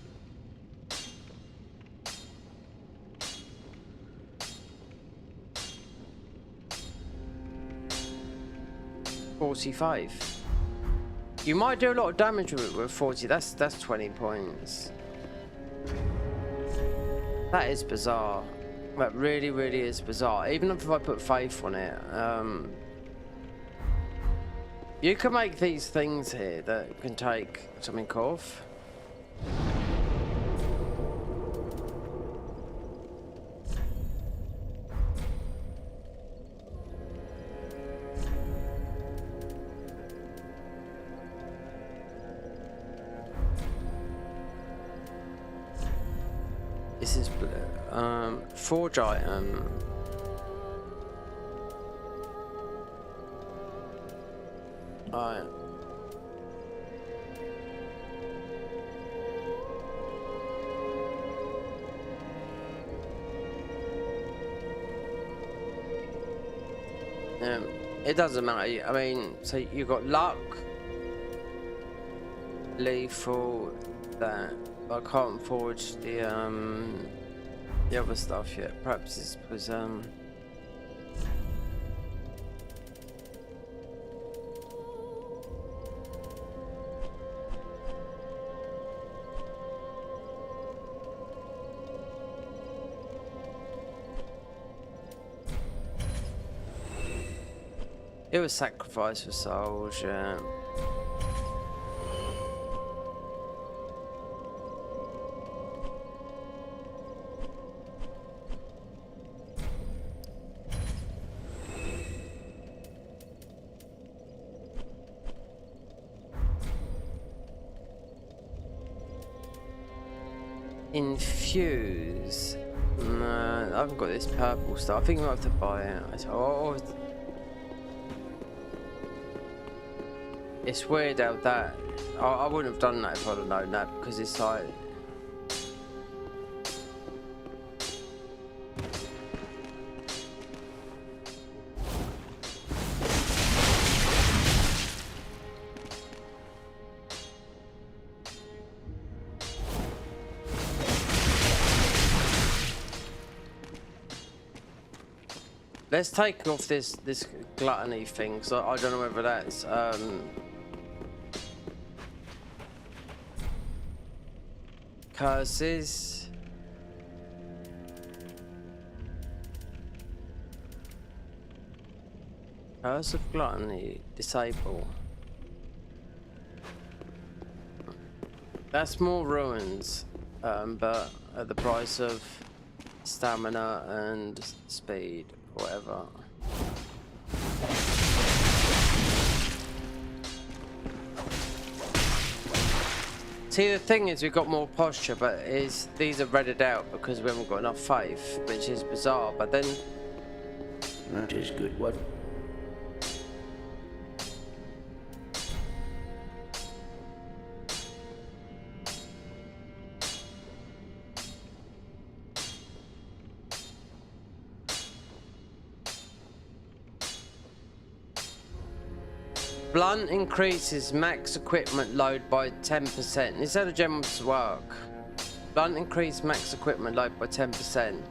$45. You might do a lot of damage with it with 40. That's 20 points. That is bizarre. That really, really is bizarre. Even if I put faith on it, you can make these things here that can take something off. This is forge item. Alright. It doesn't matter. I mean, so you've got luck, lethal, that. I can't forge the other stuff yet. Perhaps it's because It was sacrifice for souls, yeah. Infuse. No, I haven't got this purple stuff. I think I have to buy it. Oh, it's weird how that. I wouldn't have done that if I'd have known that, because it's like. Let's take off this gluttony thing, so I don't know whether that's curses. Curse of gluttony, disable. That's more ruins, but at the price of stamina and speed. Whatever. See, the thing is, we've got more posture, but these are redded out because we haven't got enough faith, which is bizarre. But then That is good. What? blunt increases max equipment load by 10%. This is how the gems work. Blunt increase max equipment load by 10%.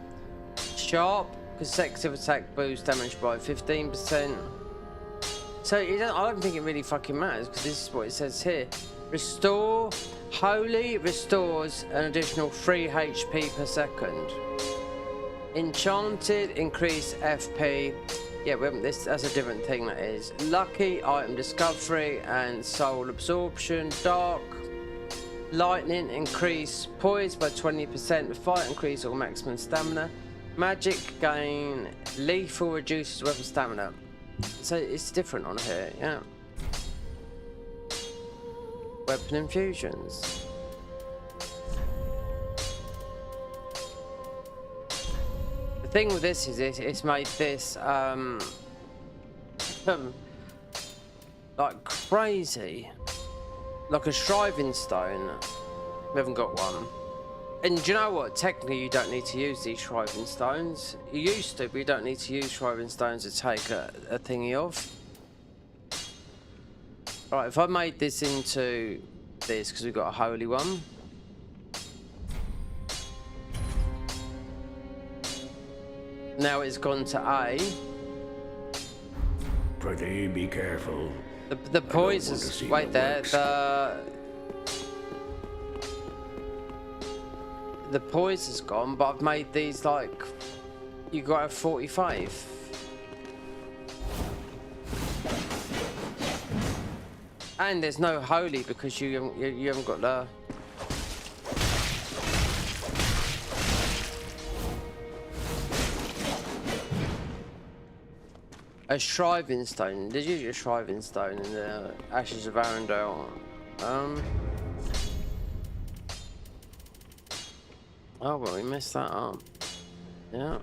Sharp consecutive attack boost damage by 15%. So I don't think it really fucking matters, because this is what it says here. Restore. Holy restores an additional 3 HP per second. Enchanted increase FP. Yeah, we haven't, that's a different thing, that is. Lucky item discovery and soul absorption. Dark lightning increase poise by 20%. Fight increase or maximum stamina. Magic gain lethal reduces weapon stamina. So it's different on here, yeah. Weapon infusions. The thing with this is it's made this like crazy, like a shriving stone. We haven't got one. And do you know what? Technically, you don't need to use these shriving stones. You used to, but you don't need to use shriving stones to take a thingy off. Right, if I made this into this, because we've got a holy one. Now it's gone to A. Pretty be careful. The poisons, wait there, the poise is gone, but I've made these like, you got to have 45. And there's no holy because you haven't got the. A shriving stone. Did you use a shriving stone in the Ashes of Arendelle? Oh well, we messed that up. Yeah.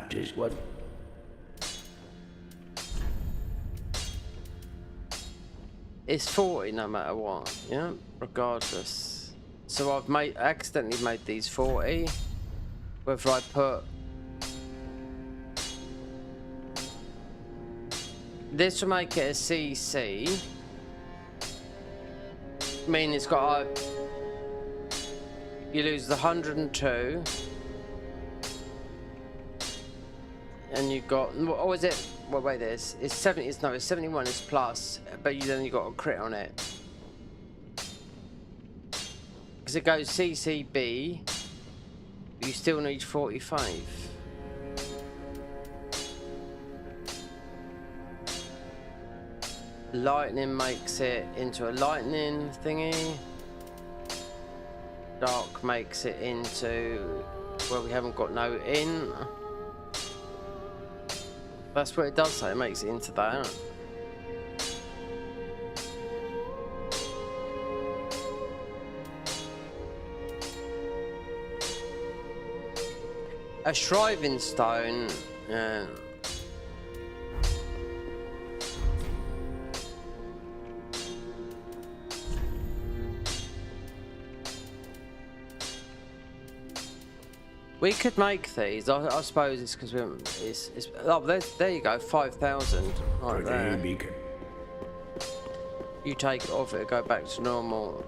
Just what? It's 40 no matter what, yeah? Regardless. So I've accidentally made these 40. Whether I put this will make it a CC. Meaning it's got you lose the 102. And you've got, what was it? Well, wait, it's 70, it's 71 is plus, but then you got a crit on it. Because it goes CCB, You still need 40 faith. Lightning makes it into a lightning thingy. Dark makes it into where we haven't got no in. That's what it does say, it makes it into that. A shriving stone. We could make these. I suppose it's because it's. Oh, there you go. 5,000 right there. You take it off, it'll go back to normal.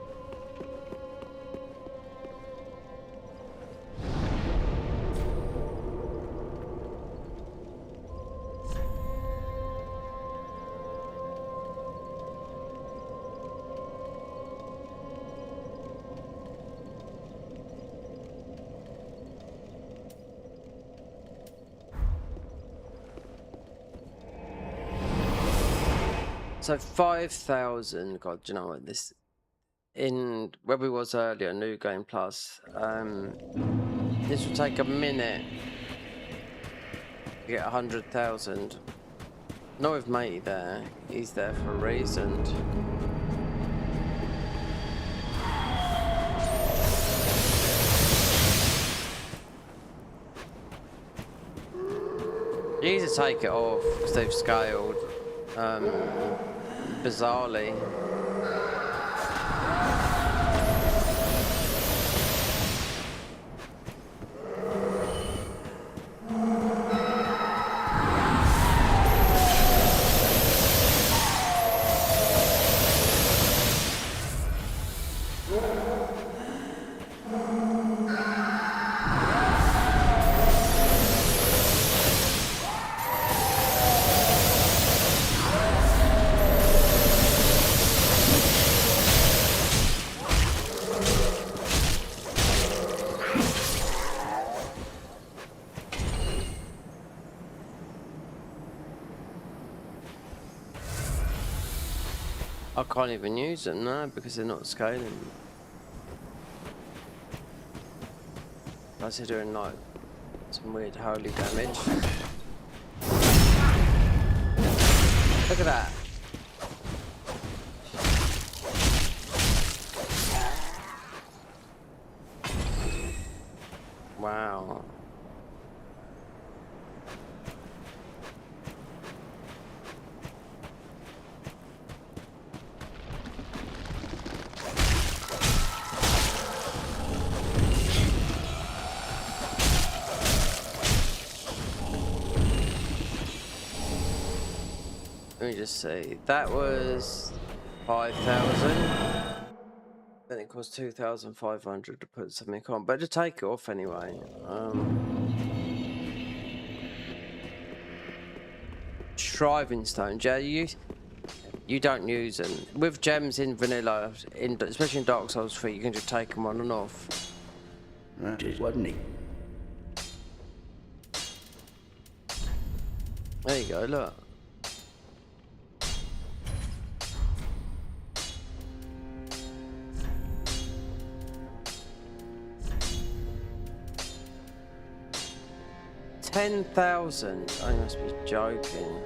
So 5,000. God, do you know what this in where we was earlier, New Game Plus. This will take a minute to get 100,000. Not with matey there. He's there for a reason. You need to take it off because they've scaled bizarrely. I can't even use them now because they're not scaling. Unless they're doing like some weird holy damage. Look at that. Wow. Let me just see. That was 5,000. Then it cost 2,500 to put something on, but to take it off anyway. Shriving stones, yeah, you don't use them with gems in vanilla, especially in Dark Souls 3. You can just take them on and off. Just wasn't it? There you go. Look. $10,000. I must be joking.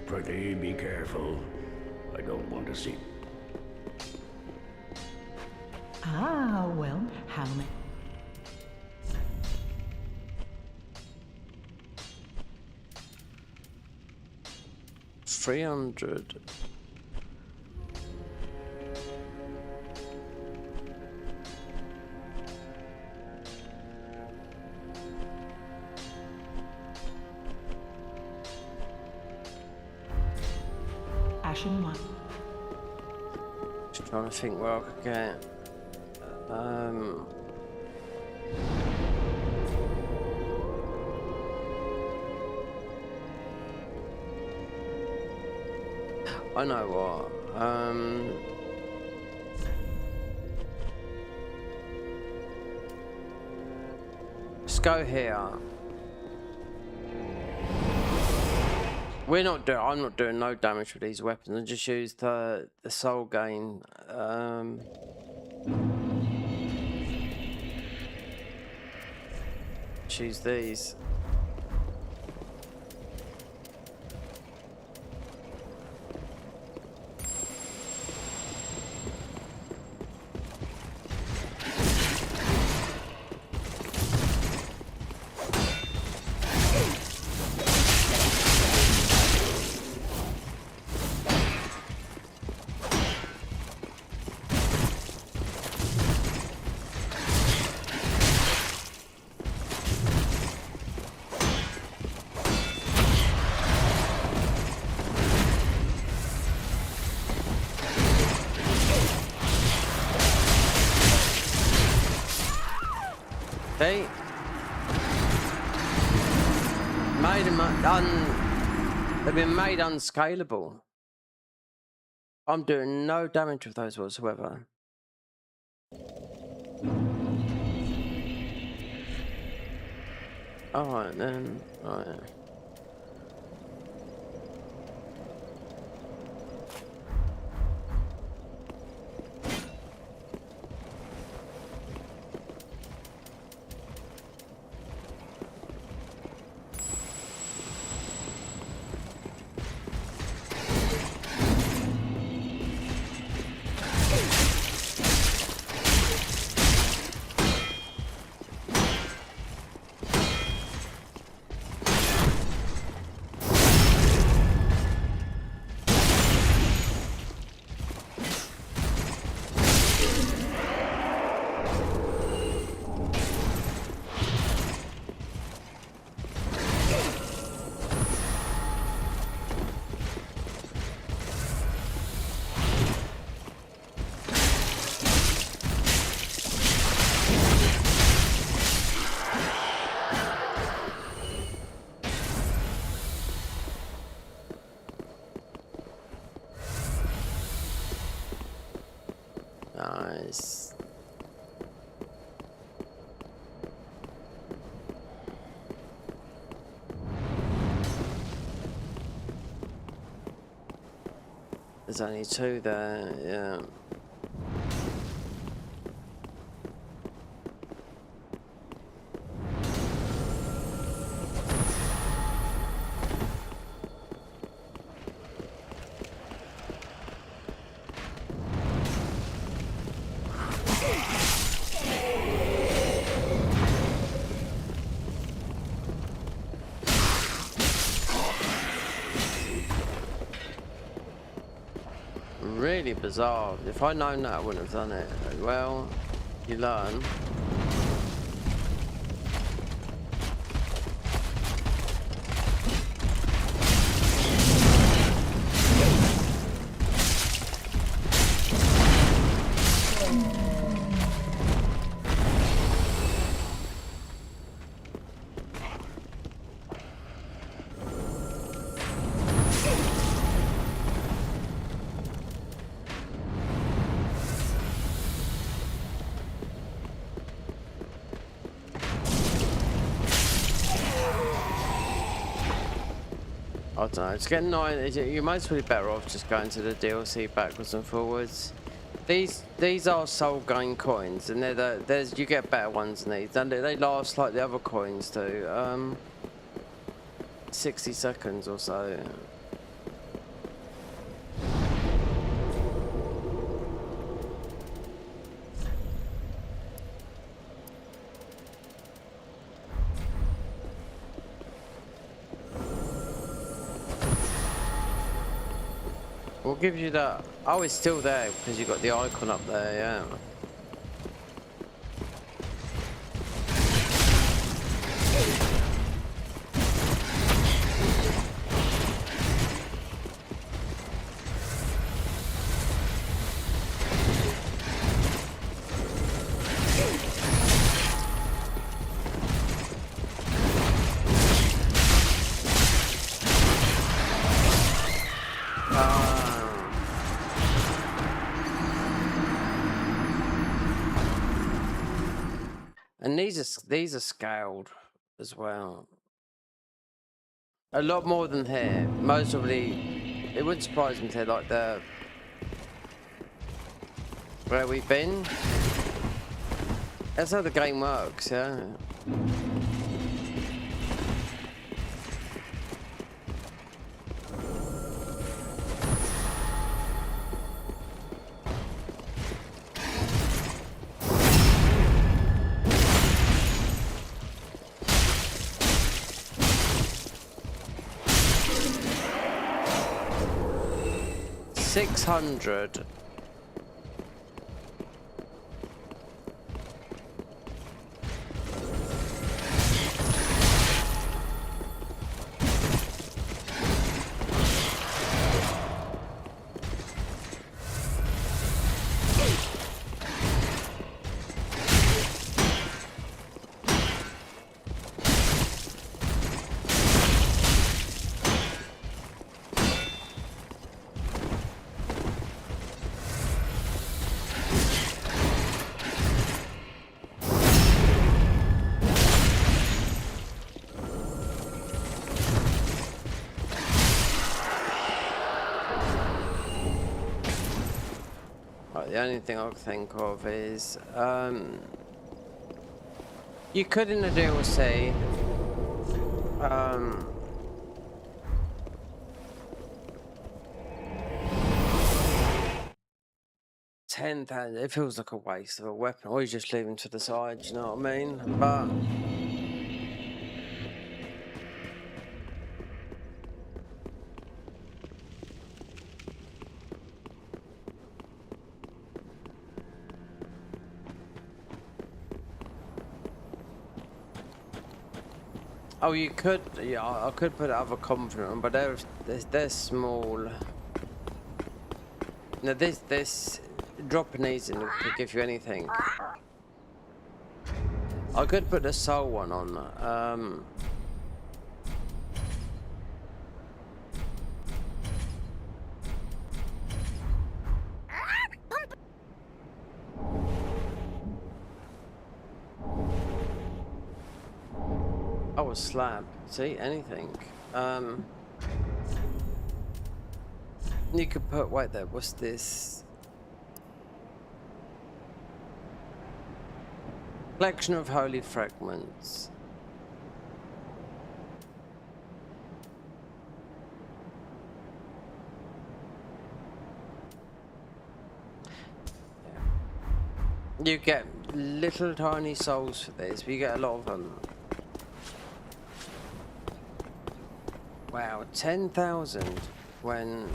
Pretty be careful. I don't want to see. Ah, well, how many? $300. Ashen one. Just trying to think where I could get. I know what. just go here. I'm not doing no damage with these weapons. I just use the soul gain. Choose these. Okay. They've been made unscalable. I'm doing no damage with those whatsoever. Alright then. Alright. Nice. There's only two there, yeah. Really bizarre. If I'd known that, I wouldn't have done it. Well, you learn. I don't know, it's getting annoying. You're mostly better off just going to the DLC backwards and forwards. These are soul gain coins, and there's you get better ones than these. And they last like the other coins do. 60 seconds or so. We'll give you that. Oh, it's still there because you got the icon up there, yeah. And these are scaled as well. A lot more than here. Most probably, it wouldn't surprise me if they're like the where we've been. That's how the game works, yeah. 600. The only thing I can think of is you could in the DLC 10,000. It feels like a waste of a weapon, or you just leave them to the side, you know what I mean? But oh, you could, yeah, I could put other confident on, but they're small. Now this dropping these in could give you anything. I could put the soul one on. Oh, a slab. See, anything. You could put, wait there, what's this? Collection of holy fragments. You get little tiny souls for this, but you get a lot of them. Wow, 10,000 when...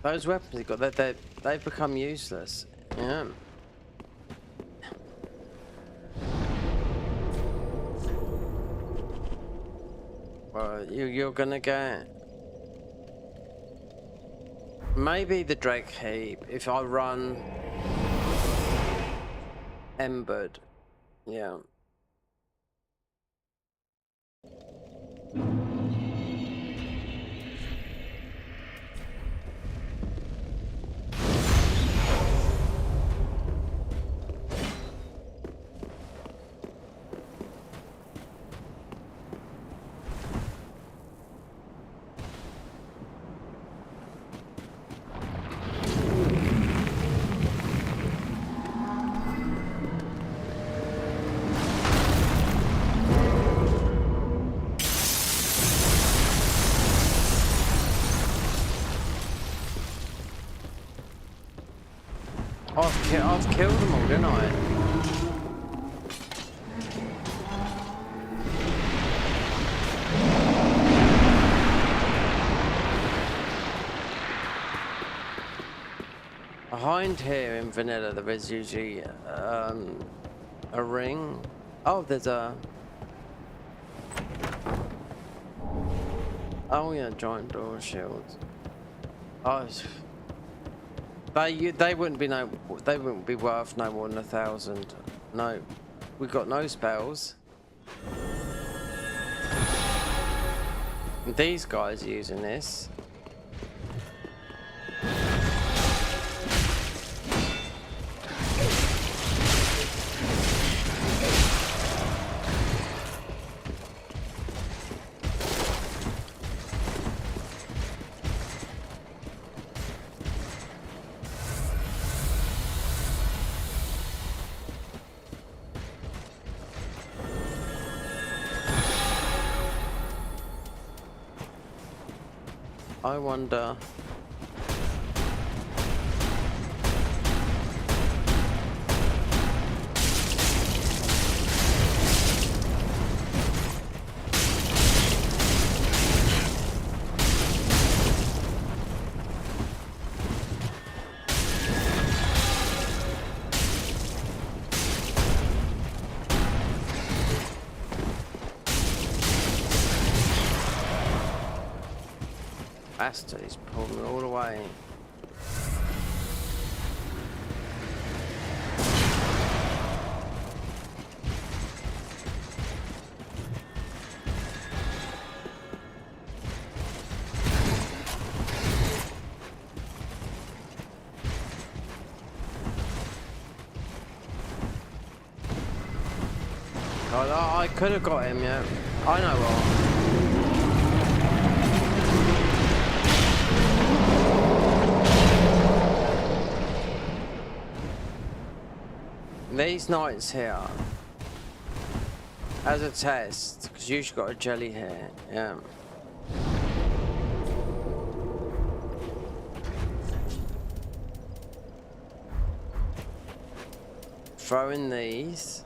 Those weapons you got, they've become useless. Yeah. Well, you're gonna get... Maybe the Drake Heap, if I run... Embered, yeah. I've killed them all, didn't I? Behind here in vanilla there is usually a ring. Oh, there's a... Oh yeah, giant door shields. Oh, they wouldn't be worth no more than 1,000. No, we got no spells. These guys are using this. I wonder. Bastard, he's pulled me all the way. I could have got him, yeah. I know what. These knights here, as a test, because you've got a jelly here, yeah. Throw in these.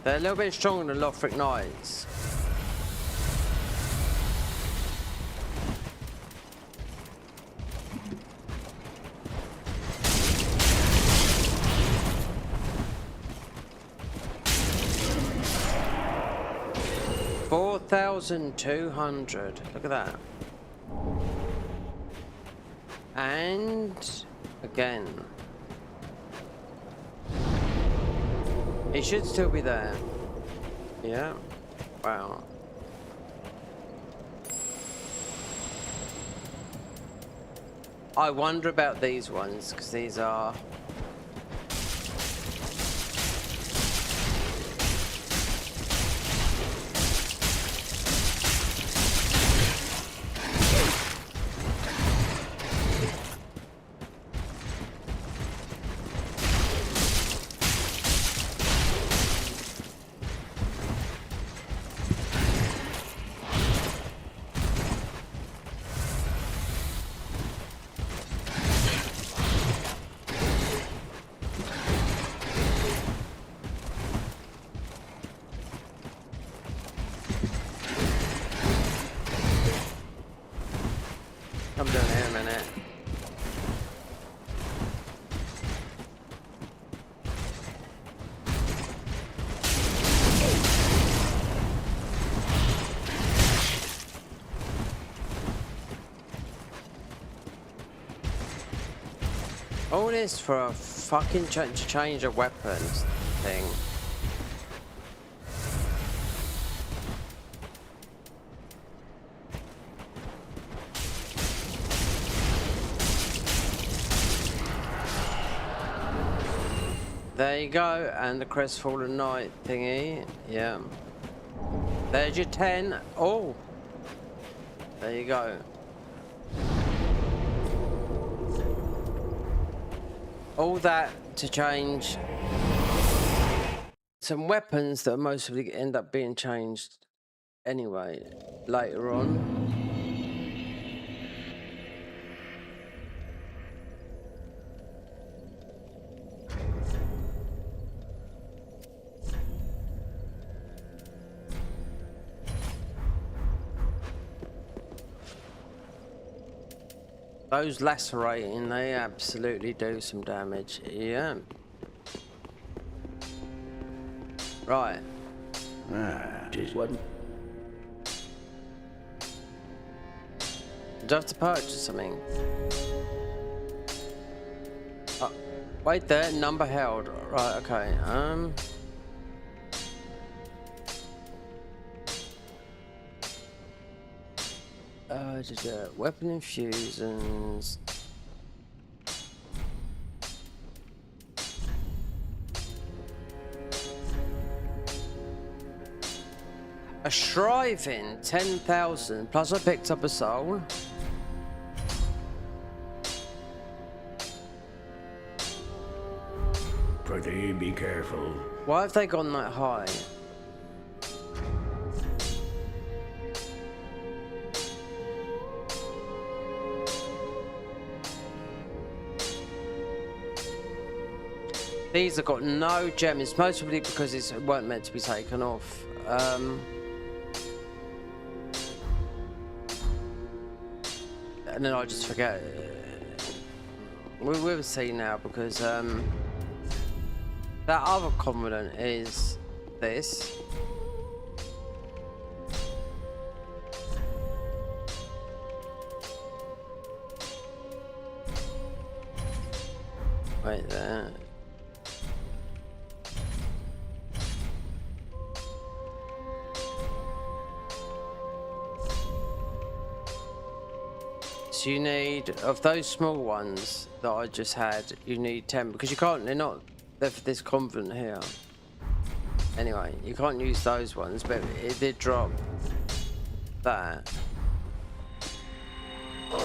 They're a little bit stronger than Lothric Knights. $4,200. Look at that. And again. It should still be there. Yeah. Wow. I wonder about these ones, because these are... I'm doing it in a minute. All this for a fucking change of weapons thing. There you go, and the crestfallen knight thingy, yeah. There's your 10. Oh, there you go. All that to change some weapons that mostly end up being changed anyway later on. Those lacerating, they absolutely do some damage. Yeah. Right. Just one. Do I have to purchase something? Oh, wait there, number held. Right, okay. Weapon infusions. A shriving, 10,000. Plus I picked up a soul. Prithee, be careful. Why have they gone that high? These have got no gem. It's mostly because it weren't meant to be taken off. And then I just forget. We'll see now because that other covenant is this. Right there. So you need, of those small ones that I just had, you need 10 because you can't, they're for this convent here. Anyway, you can't use those ones, but it did drop that. And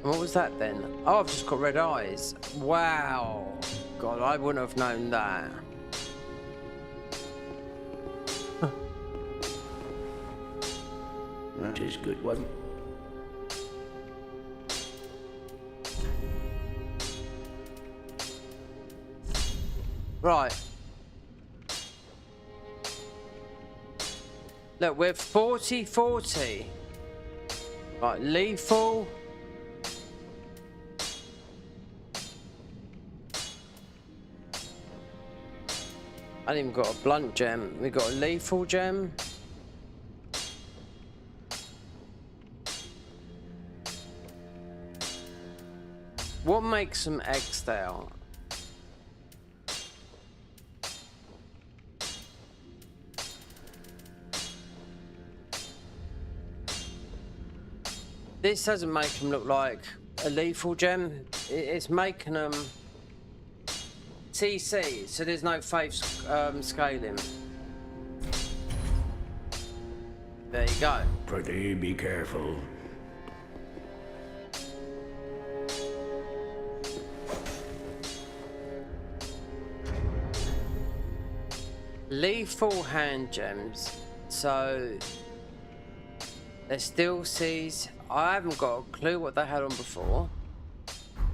what was that then? Oh, I've just got red eyes. Wow. God, I wouldn't have known that. That is good one. Right. Look, we're 40-40. Right, lethal. I haven't even got a blunt gem. We got a lethal gem. What makes them X'd out? This doesn't make them look like a lethal gem. It's making them TC, so there's no faith scaling. There you go. Prithee, be careful. Lethal hand gems. So they're still C's. I haven't got a clue what they had on before.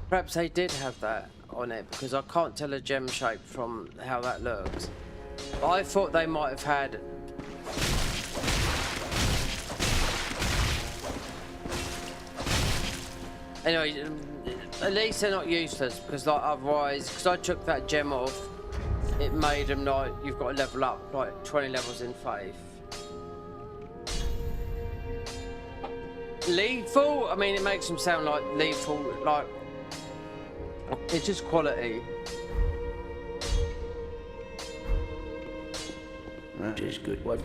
Perhaps they did have that on it because I can't tell a gem shape from how that looks. But I thought they might have had anyway, at least they're not useless because like otherwise, because I took that gem off, it made them like you've got to level up like 20 levels in faith. Lethal? I mean, it makes them sound like lethal, like it's just quality. That is good one.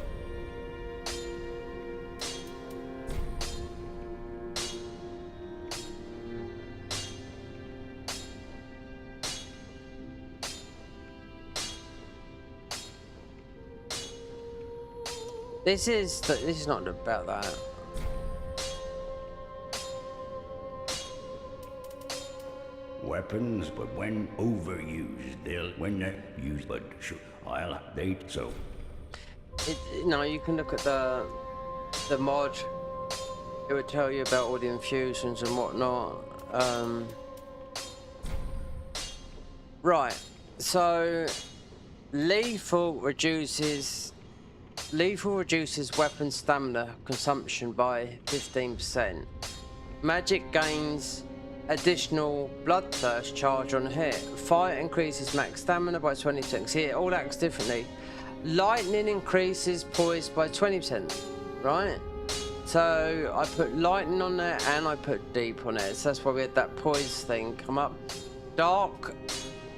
This is not about that. Weapons, but when overused, when they're used, but so. No, you can look at the mod. It would tell you about all the infusions and whatnot. Right. So lethal reduces weapon stamina consumption by 15%. Magic gains additional bloodthirst charge on hit. Fire increases max stamina by 20%. See, it all acts differently. Lightning increases poise by 20%, right? So I put lightning on there and I put deep on it. So that's why we had that poise thing come up. Dark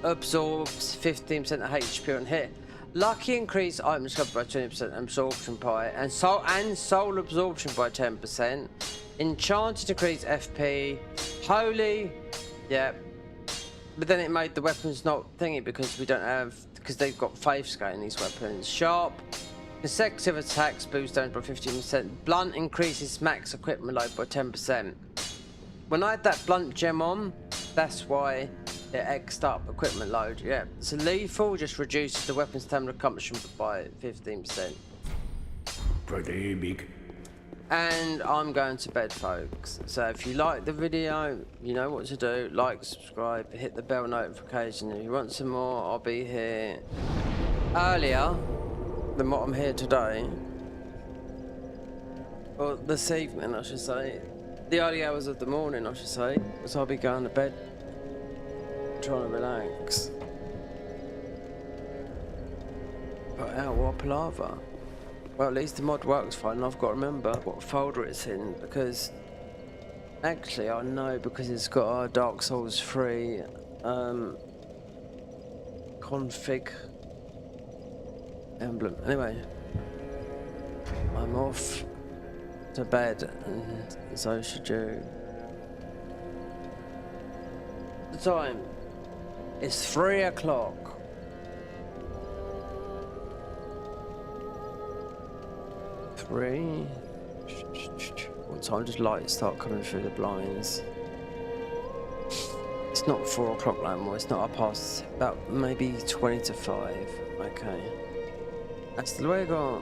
absorbs 15% of HP on hit. Lucky increase item discovered by 20% absorption by and soul absorption by 10%. Enchanted decrease FP. Holy, yeah. But then it made the weapons not thingy because we don't have, because they've got faith scaling these weapons. Sharp Consecutive attacks boost damage by 15%. Blunt increases max equipment load by 10%. When I had that blunt gem on, that's why it X'd up equipment load. Yeah, so lethal just reduces the weapon stamina accomplishment by 15%. Pretty big. And I'm going to bed, folks. So if you like the video, you know what to do. Like, subscribe, hit the bell notification. If you want some more, I'll be here earlier than what I'm here today. Or this evening, I should say. The early hours of the morning, I should say. Because I'll be going to bed, trying to relax. Put out what palaver. Well, at least the mod works fine, and I've got to remember what folder it's in, because actually I know, because it's got a Dark Souls 3 config emblem. Anyway, I'm off to bed, and so should you. The time is 3 o'clock. What time does light start coming through the blinds? It's not 4 o'clock no more, it's not 5 past, about maybe 20 to 5. Okay. That's the way I go.